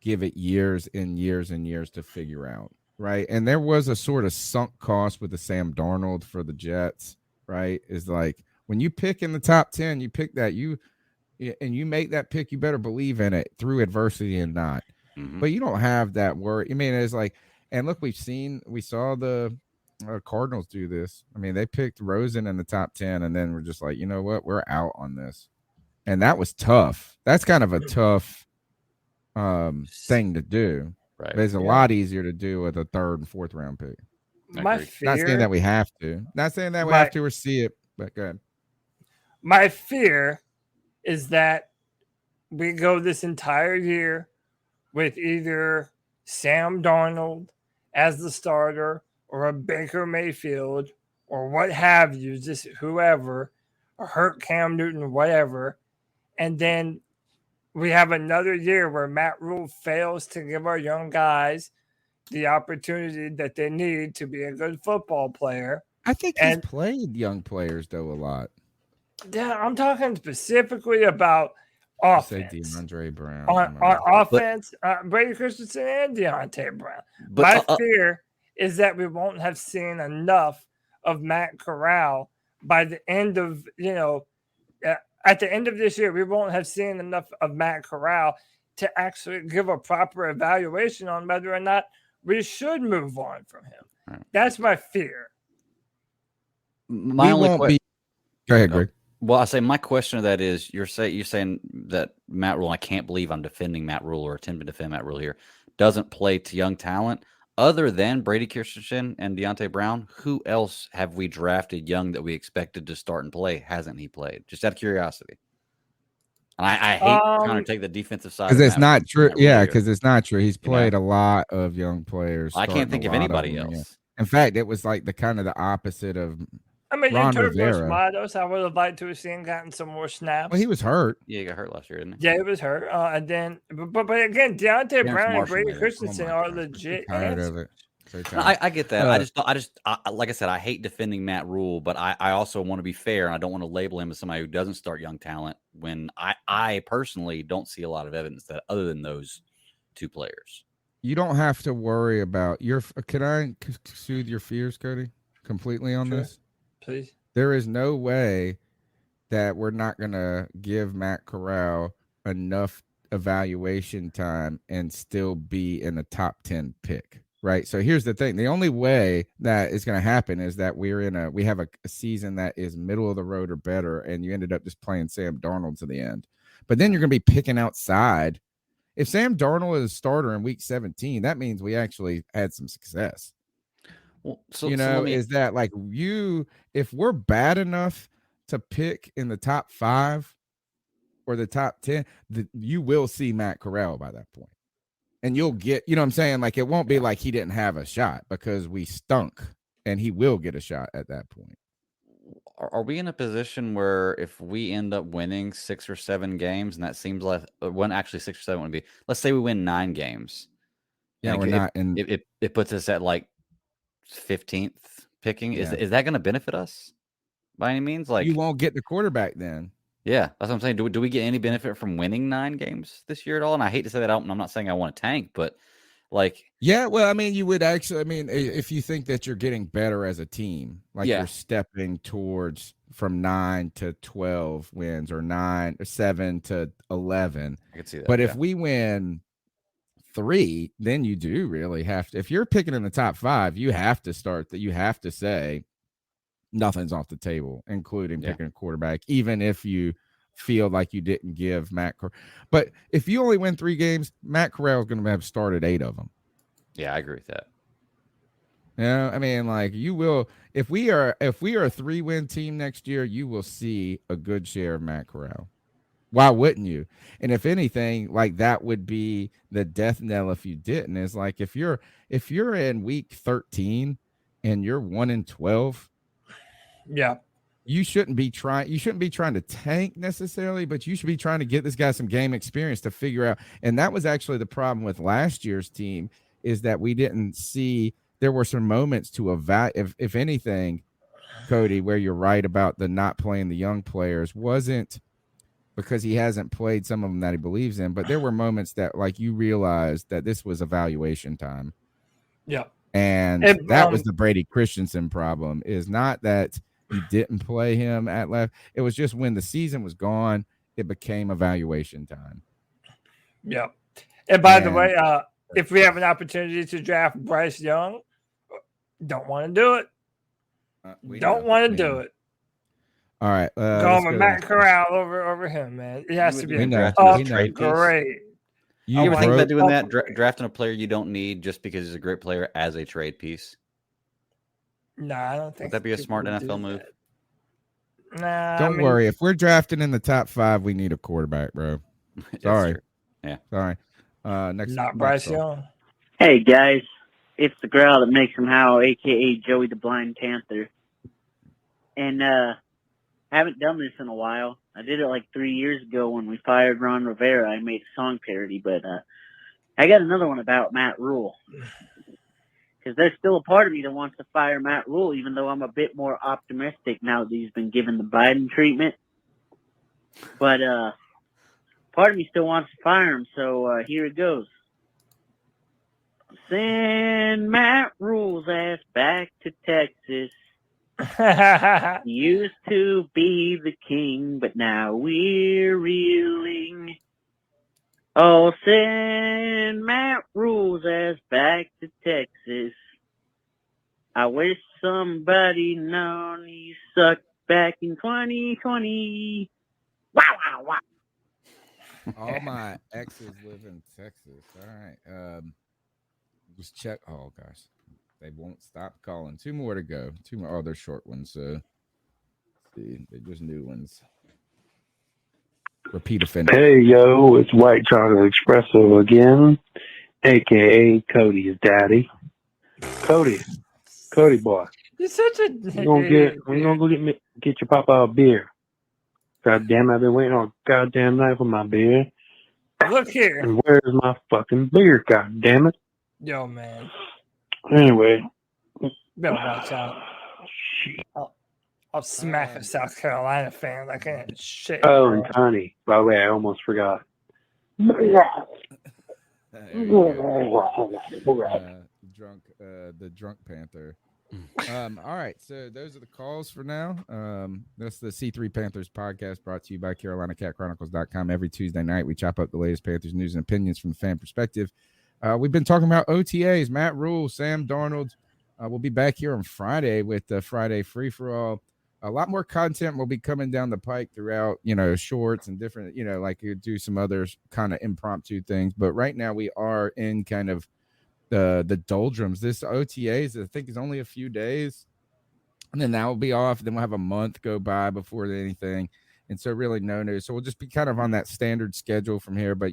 Speaker 3: give it years and years and years to figure out, right? And there was a sort of sunk cost with the Sam Darnold for the Jets, right? Is like when you pick in the top 10, you pick that and you make that pick, you better believe in it through adversity and not. But you don't have that worry. I mean, it's like, and look, we saw the Cardinals do this. I mean, they picked Rosen in the top 10, and then we're just like, you know what, we're out on this, and that was tough. That's kind of a tough thing to do.
Speaker 5: Right,
Speaker 3: but it's a lot easier to do with a 3rd and 4th round pick.
Speaker 4: My
Speaker 3: Not saying
Speaker 4: fear,
Speaker 3: that we have to. Not saying that we
Speaker 4: my,
Speaker 3: have to or see it, but go ahead.
Speaker 4: my fear is that we go this entire year with either Sam Darnold as the starter or a Baker Mayfield or what have you, just whoever, or hurt Cam Newton, whatever. And then we have another year where Matt Rule fails to give our young guys the opportunity that they need to be a good football player.
Speaker 3: I think he's played young players, though, a lot.
Speaker 4: Yeah, I'm talking specifically about offense.
Speaker 3: DeAndre Brown.
Speaker 4: On offense, Brady Christensen and Deontay Brown. My fear is that we won't have seen enough of Matt Corral by the end of, at the end of this year, we won't have seen enough of Matt Corral to actually give a proper evaluation on whether or not we should move on from him. Right. That's my fear.
Speaker 5: My only question.
Speaker 3: Go ahead, Greg.
Speaker 5: Well, I say my question to that is you're saying that Matt Rule, I can't believe I'm defending Matt Rule or attempting to defend Matt Rule here, doesn't play to young talent. Other than Brady Christensen and Deontay Brown, who else have we drafted young that we expected to start and play? Hasn't he played? Just out of curiosity. And I hate trying to take the defensive side.
Speaker 3: Because it's not true. Yeah, because it's not true. He's played a lot of young players.
Speaker 5: I can't think of anybody else.
Speaker 3: In fact, it was like the kind of the opposite of
Speaker 4: I mean,
Speaker 3: Ron
Speaker 4: you took
Speaker 3: Rivera.
Speaker 4: Matos. I would have liked to have seen gotten some more snaps.
Speaker 3: Well, he was hurt.
Speaker 5: Yeah, he got hurt last year, didn't he?
Speaker 4: Yeah, he was hurt. And then, but again, Deontay Brown and Brady Christensen are legit.
Speaker 3: Tired of it.
Speaker 5: No, I get that. I like I said, I hate defending Matt Rule, but I also want to be fair, and I don't want to label him as somebody who doesn't start young talent when I personally don't see a lot of evidence that other than those two players.
Speaker 3: You don't have to worry about your. Can I soothe your fears, Cody, completely on this?
Speaker 4: Please.
Speaker 3: There is no way that we're not going to give Matt Corral enough evaluation time and still be in the top 10 pick, right? So here's the thing. The only way that is going to happen is that we have a season that is middle of the road or better, and you ended up just playing Sam Darnold to the end. But then you're going to be picking outside. If Sam Darnold is a starter in week 17, that means we actually had some success.
Speaker 5: Well,
Speaker 3: is that like if we're bad enough to pick in the top 5 or the top 10, you will see Matt Corral by that point. And you'll get, you know what I'm saying? Like, it won't be like he didn't have a shot because we stunk, and he will get a shot at that point.
Speaker 5: Are we in a position where if we end up winning 6 or 7 games, and that seems like actually 6 or 7 would be, let's say we win 9 games.
Speaker 3: Yeah, we're not. And
Speaker 5: it puts us at like 15th picking. Is that going to benefit us by any means? Like,
Speaker 3: you won't get the quarterback then.
Speaker 5: Yeah, that's what I'm saying. Do we get any benefit from winning 9 games this year at all? And I hate to say that out. I'm not saying I want to tank, but like,
Speaker 3: yeah, well, I mean, you would actually. I mean, if you think that you're getting better as a team, like you're stepping towards from 9 to 12 wins or 7 to 11.
Speaker 5: I can see that.
Speaker 3: But if we win 3, then you do really have to. If you're picking in the top 5, you have to start that. You have to say nothing's off the table, including picking a quarterback, even if you feel like you didn't give But if you only win 3 games, Matt Corral is going to have started 8 of them.
Speaker 5: Yeah, I agree with that.
Speaker 3: Yeah, I mean, like you will. If we are a 3-win team next year, you will see a good share of Matt Corral. Why wouldn't you? And if anything, like that would be the death knell if you didn't. Is like if you're in week 13 and you're 1-12,
Speaker 4: yeah,
Speaker 3: you shouldn't be trying to tank necessarily, but you should be trying to get this guy some game experience to figure out. And that was actually the problem with last year's team, is that we didn't see. There were some moments to evaluate. If anything, Cody, where you're right about the not playing the young players, wasn't because he hasn't played some of them that he believes in, but there were moments that like you realized that this was evaluation time.
Speaker 4: Yeah.
Speaker 3: And that was the Brady Christensen problem, is not that you didn't play him at left. It was just when the season was gone, it became evaluation time.
Speaker 4: Yeah. And by the way, if we have an opportunity to draft Bryce Young, don't want to do it. Don't want to do it.
Speaker 3: All right.
Speaker 4: Going with Matt Corral over him, man. It has to be
Speaker 5: great. You ever think about doing that, drafting a player you don't need just because he's a great player as a trade piece?
Speaker 4: No, I don't think.
Speaker 5: Would that be a smart NFL move?
Speaker 4: Nah.
Speaker 3: Don't worry. If we're drafting in the top 5, we need a quarterback, bro. Sorry.
Speaker 5: Yeah.
Speaker 3: Sorry. Next.
Speaker 4: Not Bryce Young.
Speaker 16: Hey guys, it's the growl that makes him howl, aka Joey the Blind Panther. And I haven't done this in a while. I did it like 3 years ago when we fired Ron Rivera. I made a song parody, but I got another one about Matt Rule. Because there's still a part of me that wants to fire Matt Rule, even though I'm a bit more optimistic now that he's been given the Biden treatment. But part of me still wants to fire him, so here it goes. Send Matt Rule's ass back to Texas. He used to be the king, but now we're reeling. Oh, send Matt Rule's ass back to Texas. I wish somebody known he sucked back in 2020. Wow, wow, wow.
Speaker 3: All my exes live in Texas. All right. Just check. Oh, gosh. They won't stop calling. 2 more to go. 2 more. Oh, they're short ones. So, let's see. They're just new ones. Repeat offender.
Speaker 18: Hey, yo, it's White Chocolate Espresso again, a.k.a. Cody's daddy. Cody boy.
Speaker 4: You're such a...
Speaker 18: We're gonna go get your papa a beer. God damn, I've been waiting on a goddamn night for my beer.
Speaker 4: Look here.
Speaker 18: And where's my fucking beer, god damn it?
Speaker 4: Yo, man.
Speaker 18: Anyway.
Speaker 4: Better watch out. I'll smack a South Carolina fan like a shit.
Speaker 18: Oh, and Connie. By the way, I almost forgot.
Speaker 3: The drunk Panther. All right, so those are the calls for now. That's the C3 Panthers podcast, brought to you by CarolinaCatChronicles.com. Every Tuesday night, we chop up the latest Panthers news and opinions from the fan perspective. We've been talking about OTAs, Matt Rule, Sam Darnold. We'll be back here on Friday with the Friday free-for-all. A lot more content will be coming down the pike throughout, shorts and different, like you do some other kind of impromptu things. But right now we are in kind of the doldrums. This OTAs, I think, is only a few days. And then that will be off. Then we'll have a month go by before anything. And so really no news. So we'll just be kind of on that standard schedule from here. But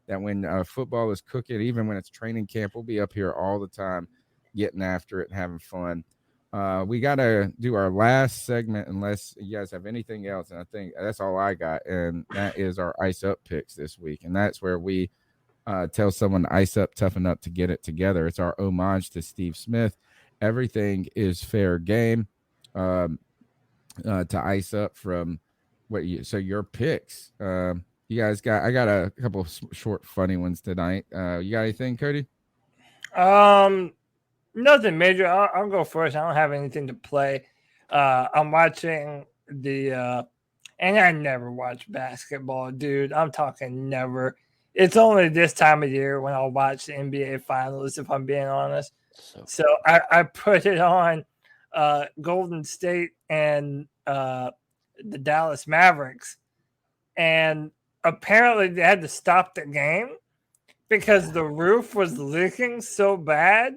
Speaker 3: that when football is cooking, even when it's training camp, we'll be up here all the time getting after it and having fun. We got to do our last segment unless you guys have anything else. And I think that's all I got. And that is our ice up picks this week. And that's where we tell someone to ice up, toughen up to get it together. It's our homage to Steve Smith. Everything is fair game to ice up from so your picks. You guys I got a couple of short, funny ones tonight. You got anything, Cody?
Speaker 4: Nothing major. I'll go first. I don't have anything to play. I'm watching and I never watch basketball, dude. I'm talking never. it's only this time of year when I'll watch the NBA Finals, if I'm being honest. So I put it on Golden State and the Dallas Mavericks, and apparently they had to stop the game because the roof was leaking so bad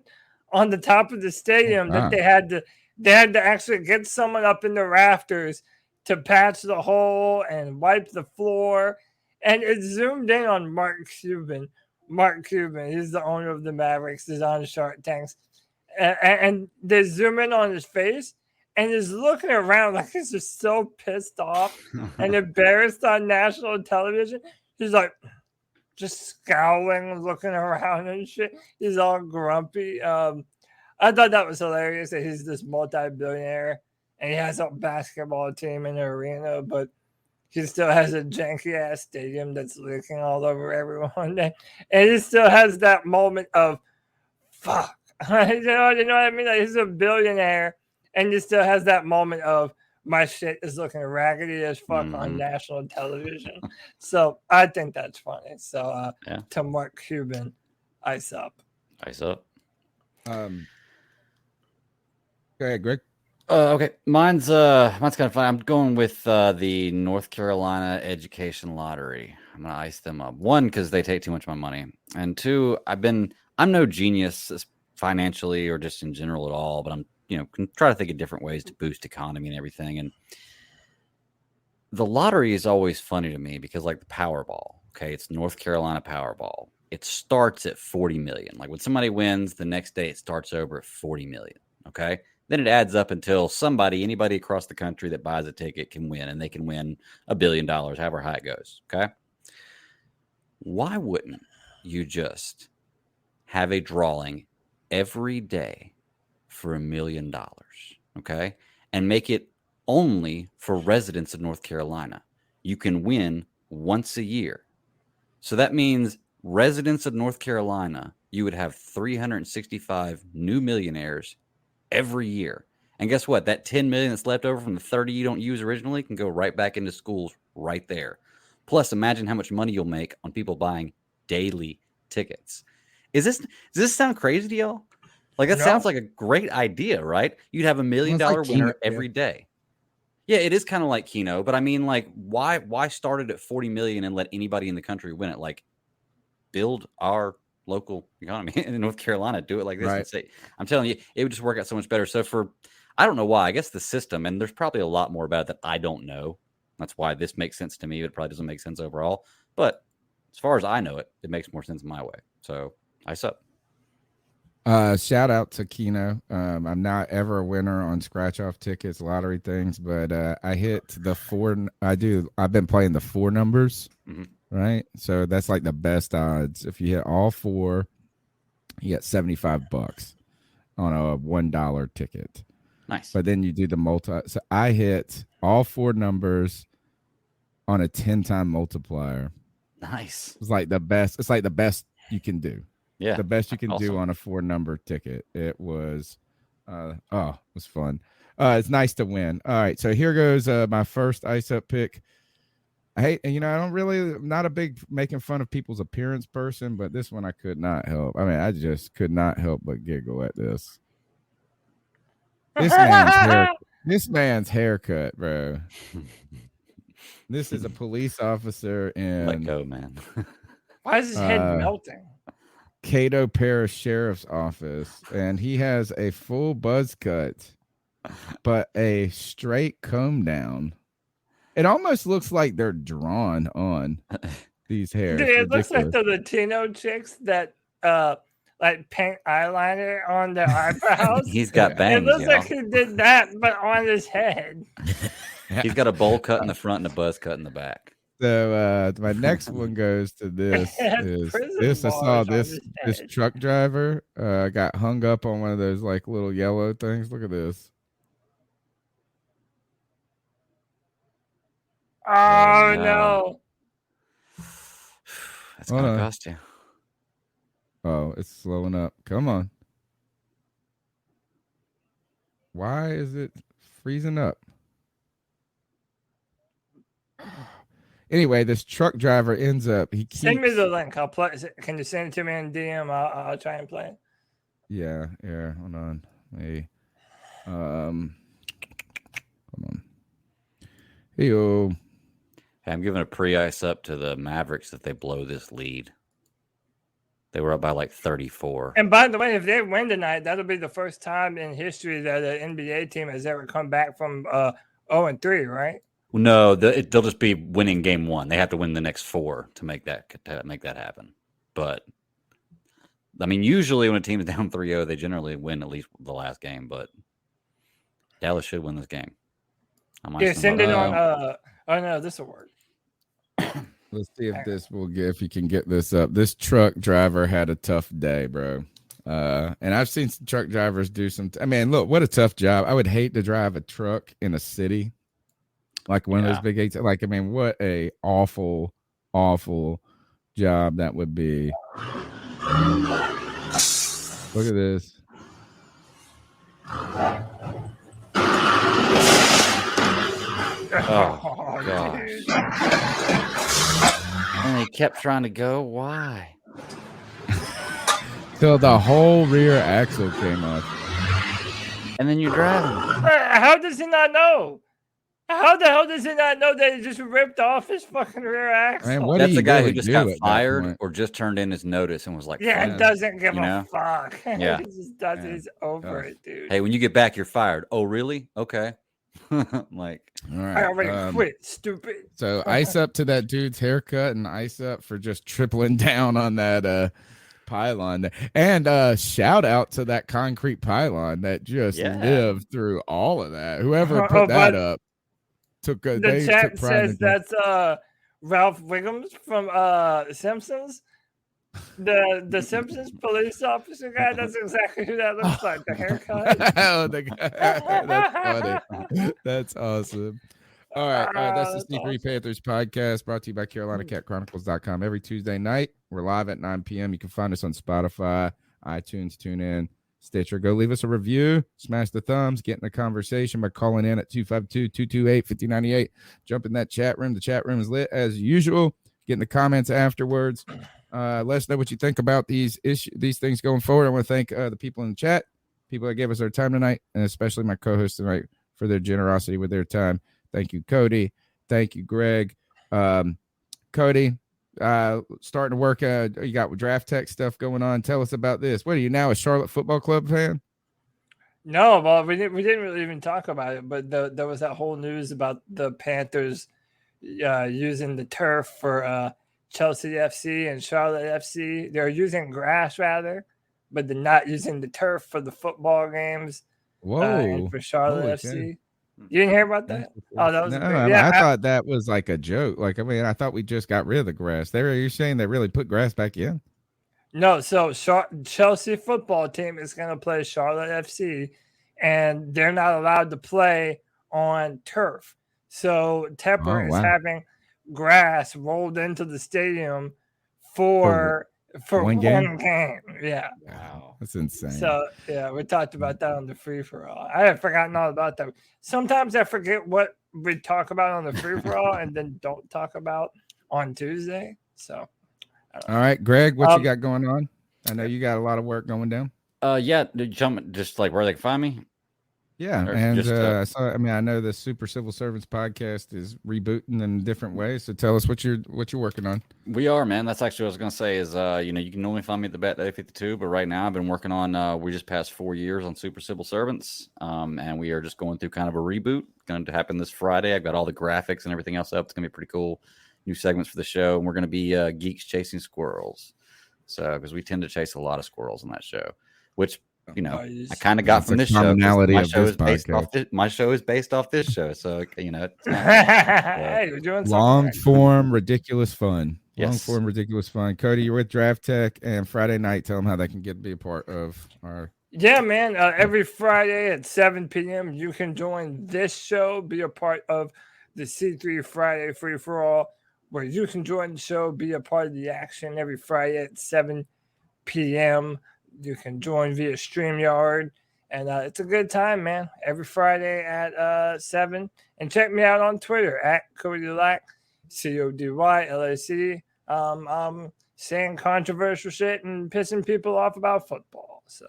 Speaker 4: on the top of the stadium that they had to actually get someone up in the rafters to patch the hole and wipe the floor. And it zoomed in on Mark Cuban. Mark Cuban, he's the owner of the Mavericks, is on Shark Tanks. And they zoom in on his face, and he's looking around like he's just so pissed off and embarrassed on national television. He's like just scowling, looking around and shit. He's all grumpy. I thought that was hilarious that he's this multi-billionaire and he has a basketball team in the arena, but he still has a janky ass stadium that's leaking all over everyone. And he still has that moment of fuck. you know what I mean? Like, he's a billionaire and he still has that moment of my shit is looking raggedy as fuck on national television. So I think that's funny. So to Mark Cuban, ice up.
Speaker 5: Ice up.
Speaker 3: Go ahead, Greg.
Speaker 5: Okay, mine's kind of fun. I'm going with the North Carolina Education Lottery. I'm gonna ice them up. One, because they take too much of my money, and two, I'm no genius financially or just in general at all, but I'm can try to think of different ways to boost economy and everything. And the lottery is always funny to me because, like the Powerball, okay, it's North Carolina Powerball. It starts at 40 million. Like when somebody wins, the next day it starts over at 40 million. Okay. Then it adds up until anybody across the country that buys a ticket can win, and they can win $1 billion, however high it goes. Okay. Why wouldn't you just have a drawing every day for $1 million? Okay. And make it only for residents of North Carolina. You can win once a year. So that means residents of North Carolina, you would have 365 new millionaires every year. And guess what? That 10 million that's left over from the 30 you don't use originally can go right back into schools right there. Plus, imagine how much money you'll make on people buying daily tickets. Does this sound crazy to y'all? Like that sounds like a great idea, right? You'd have $1 million winner every day. Yeah, it is kind of like Keno, but I mean, like, why start it at 40 million and let anybody in the country win it? Like, build our local economy in North Carolina, do it like this.
Speaker 3: Right.
Speaker 5: And I'm telling you, it would just work out so much better. So I don't know why, I guess the system, and there's probably a lot more about it that I don't know. That's why this makes sense to me. It probably doesn't make sense overall, but as far as I know it makes more sense my way. So ice up.
Speaker 3: Shout out to Keno. I'm not ever a winner on scratch off tickets, lottery things, but I hit the four. I've been playing the 4 numbers, right? So that's like the best odds. If you hit all 4, you get $75 on a $1 ticket.
Speaker 5: Nice.
Speaker 3: But then you do the multi. So I hit all 4 numbers on a 10-time multiplier.
Speaker 5: Nice.
Speaker 3: It's like the best. It's like the best you can do.
Speaker 5: Yeah,
Speaker 3: the best you can
Speaker 5: awesome.
Speaker 3: do on a 4-number ticket. It was, it was fun. It's nice to win. All right, so here goes my first ice up pick. I'm not a big making fun of people's appearance person, but this one I could not help. I mean, I just could not help but giggle at this. This man's haircut, bro. This is a police officer in.
Speaker 5: Let go, man.
Speaker 4: Why is his head melting?
Speaker 3: Cato Parish Sheriff's Office, and he has a full buzz cut, but a straight comb down. It almost looks like they're drawn on these hairs.
Speaker 4: Dude, it looks like the Latino chicks that like paint eyeliner on their eyebrows.
Speaker 5: He's got bangs.
Speaker 4: It looks like he did that, but on his head.
Speaker 5: He's got a bowl cut in the front and a buzz cut in the back.
Speaker 3: So my next one goes to this. I saw this truck driver got hung up on one of those like little yellow things. Look at this.
Speaker 4: Oh no.
Speaker 5: That's gonna cost you.
Speaker 3: Oh, it's slowing up. Come on. Why is it freezing up? Anyway, this truck driver ends up. He
Speaker 4: Send me
Speaker 3: keeps.
Speaker 4: the link. I'll play. Can you send it to me in DM? I'll try and play it.
Speaker 3: Yeah. Hold on. Hey. Hold on. Hey-o.
Speaker 5: Hey, I'm giving a pre-ice up to the Mavericks that they blow this lead. They were up by like 34.
Speaker 4: And by the way, if they win tonight, that'll be the first time in history that an NBA team has ever come back from 0-3, right?
Speaker 5: No, they'll just be winning game one. They have to win the next 4 to make that happen. But I mean, usually when a team is down 3-0, they generally win at least the last game. But Dallas should win this game.
Speaker 4: Yeah, send it on. Oh no, this will work.
Speaker 3: Let's see if you can get this up. This truck driver had a tough day, bro. And I've seen some truck drivers do some. I mean, look, what a tough job. I would hate to drive a truck in a city, like one of those big 8. Like, I mean, what a awful job that would be. Look at this.
Speaker 5: Oh gosh. And he kept trying to go. Why?
Speaker 3: Till the whole rear axle came off.
Speaker 5: And then you're driving.
Speaker 4: How does he not know? How the hell does he not know that he just ripped off his fucking rear axle?
Speaker 3: Man,
Speaker 5: that's the guy who just got fired or just turned in his notice and was like,
Speaker 4: yeah, it doesn't give a fuck.
Speaker 5: Yeah.
Speaker 4: He just does he's over it, dude.
Speaker 5: Hey, when you get back, you're fired. Oh, really? Okay. Like,
Speaker 3: all right.
Speaker 4: I already quit, stupid.
Speaker 3: So ice up to that dude's haircut and ice up for just tripling down on that pylon. And shout out to that concrete pylon that just lived through all of that. Whoever put that up took a
Speaker 4: the chat says that's Ralph Wiggums from Simpsons. The Simpsons police officer guy, that's exactly who that looks like. The haircut.
Speaker 3: Oh, the guy. That's funny. That's awesome. All right. That's the Sneak Awesome. Panthers podcast brought to you by CarolinaCatChronicles.com. Every Tuesday night, we're live at 9 p.m. You can find us on Spotify, iTunes, TuneIn, Stitcher. Go leave us a review, smash the thumbs, get in the conversation by calling in at 252-228-5098. Jump in that chat room. The chat room is lit as usual. Get in the comments afterwards. Let us know what you think about these things going forward. I want to thank the people in the chat, people that gave us their time tonight, and especially my co-host tonight for their generosity with their time. Thank you, Cody. Thank you, Greg. Cody, starting to work. You got draft tech stuff going on. Tell us about this. What are you now, a Charlotte Football Club fan?
Speaker 4: No, well, we didn't really even talk about it, but there was that whole news about the Panthers using the turf for Chelsea FC and Charlotte FC. They're using grass rather, but they're not using the turf for the football games.
Speaker 3: Whoa!
Speaker 4: And for Charlotte
Speaker 3: Holy
Speaker 4: FC.
Speaker 3: cow.
Speaker 4: You didn't hear about that? Oh, that was
Speaker 3: I thought that was like a joke. Like, I mean, I thought we just got rid of the grass. You're saying they really put grass back in?
Speaker 4: No, so Chelsea football team is going to play Charlotte FC, and they're not allowed to play on turf. So Tepper is having grass rolled into the stadium for one game. Yeah.
Speaker 3: Wow. That's insane.
Speaker 4: So, yeah, we talked about that on the free-for-all. I had forgotten all about that. Sometimes I forget what we talk about on the free-for-all and then don't talk about on Tuesday. So,
Speaker 3: all right, Greg, what you got going on? I know you got a lot of work going down.
Speaker 5: Yeah, just like where they can find me.
Speaker 3: Yeah, and I know the Super Civil Servants podcast is rebooting in different ways. So tell us what you're working on.
Speaker 5: We are, man. That's actually what I was gonna say. Is you can normally find me at the Bet Day 52, but right now I've been working on. We just passed 4 years on Super Civil Servants, and we are just going through kind of a reboot. Going to happen this Friday. I've got all the graphics and everything else up. It's gonna be pretty cool. New segments for the show, and we're gonna be geeks chasing squirrels. So because we tend to chase a lot of squirrels in that show, which. I kind of got from this show. My show is based off this show, so
Speaker 4: hey, we're doing
Speaker 3: long form, ridiculous fun.
Speaker 5: Yes.
Speaker 3: Long form, ridiculous fun. Cody, you're with Draft Tech, and Friday night, tell them how they can be a part of our.
Speaker 4: Yeah, man. Every Friday at 7 p.m., you can join this show, be a part of the C3 Friday Free for All, where you can join the show, be a part of the action every Friday at 7 p.m. You can join via StreamYard, and it's a good time, man. Every Friday at 7. And check me out on Twitter at Cody Lack. CODY LAC, saying controversial shit and pissing people off about football. So,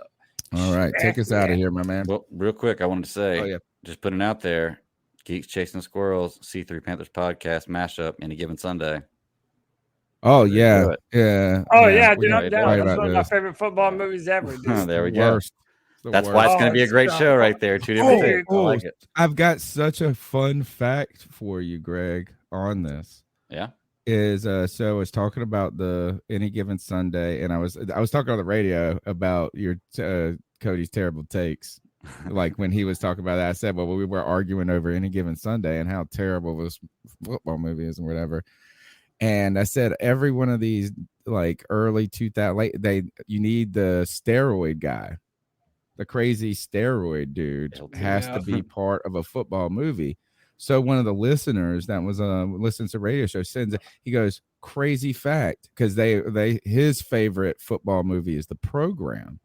Speaker 3: all right, take us out of here, my man.
Speaker 5: Well, real quick, I wanted to say, just putting it out there, Geeks Chasing Squirrels, C3 Panthers podcast mashup any given Sunday.
Speaker 3: Oh
Speaker 5: Do
Speaker 3: yeah,
Speaker 5: it.
Speaker 3: yeah.
Speaker 4: Oh yeah,
Speaker 3: we
Speaker 4: dude,
Speaker 3: got
Speaker 4: I'm
Speaker 3: to
Speaker 4: down.
Speaker 3: fight
Speaker 4: That's
Speaker 3: about
Speaker 4: one of my
Speaker 3: this.
Speaker 4: favorite football movies ever, dude.
Speaker 5: There we go.
Speaker 3: Worst. The
Speaker 5: That's
Speaker 3: worst.
Speaker 5: why it's going to be a
Speaker 4: it's
Speaker 5: great
Speaker 4: so
Speaker 5: show right
Speaker 4: fun.
Speaker 5: there. Two different takes. I like it.
Speaker 3: I've got such a fun fact for you, Greg, on this.
Speaker 5: Yeah.
Speaker 3: Is so I was talking about the any given Sunday, and I was talking on the radio about your Cody's terrible takes. Like when he was talking about that, I said, well, we were arguing over any given Sunday and how terrible this football movie is and whatever. And I said every one of these like early 2000 you need the steroid guy, the crazy steroid dude has to be part of a football movie. So one of the listeners that was listens to radio show sends it. He goes, crazy fact, because his favorite football movie is The Program.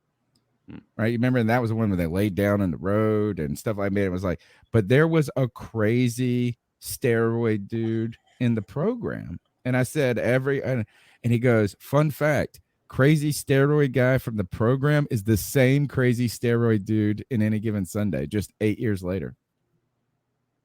Speaker 3: Right. You remember, and that was the one where they laid down in the road and stuff like that. It was like, but there was a crazy steroid dude in The Program. And I said and he goes, fun fact, crazy steroid guy from The Program is the same crazy steroid dude in Any Given Sunday, just 8 years later.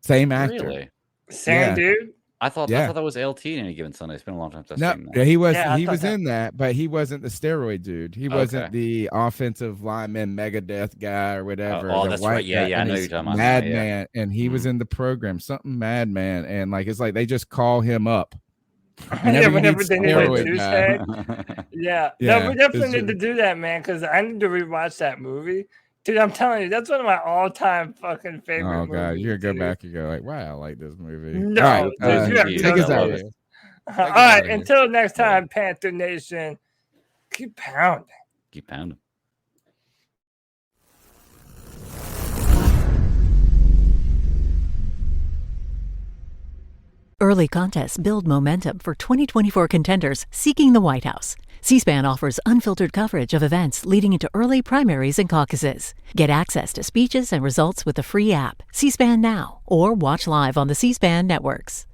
Speaker 3: Same actor.
Speaker 5: Really?
Speaker 4: Same dude?
Speaker 5: I thought that was LT in Any Given Sunday. It's been a long time since I've seen that.
Speaker 3: No, he was in that, but he wasn't the steroid dude. He wasn't
Speaker 5: Okay.
Speaker 3: the offensive lineman Megadeth guy or whatever.
Speaker 5: Oh,
Speaker 3: the
Speaker 5: that's
Speaker 3: white
Speaker 5: right. Yeah,
Speaker 3: guy,
Speaker 5: yeah, I
Speaker 3: and
Speaker 5: know
Speaker 3: he's
Speaker 5: you're talking about that, yeah.
Speaker 3: Madman, and he was in The Program, something Madman, and like it's like they just call him up.
Speaker 4: Whenever
Speaker 3: you need
Speaker 4: they need a
Speaker 3: steroid
Speaker 4: juice
Speaker 3: guy.
Speaker 4: head. Yeah.
Speaker 3: Yeah,
Speaker 4: No, we definitely
Speaker 3: it's
Speaker 4: need to do that, man, because I need to rewatch that movie. Dude, I'm telling you, that's one of my all-time fucking favorite
Speaker 3: Oh god,
Speaker 4: movies.
Speaker 3: you're gonna go
Speaker 4: dude.
Speaker 3: back and go like, wow, I like this movie.
Speaker 4: No,
Speaker 3: All right,
Speaker 4: dude, you have to
Speaker 3: take
Speaker 4: go
Speaker 3: us
Speaker 4: to
Speaker 3: out
Speaker 4: this.
Speaker 3: of here.
Speaker 4: All right, until next time, Panther Nation, keep pounding.
Speaker 5: Keep pounding.
Speaker 19: Early contests build momentum for 2024 contenders seeking the White House. C-SPAN offers unfiltered coverage of events leading into early primaries and caucuses. Get access to speeches and results with the free app, C-SPAN Now, or watch live on the C-SPAN networks.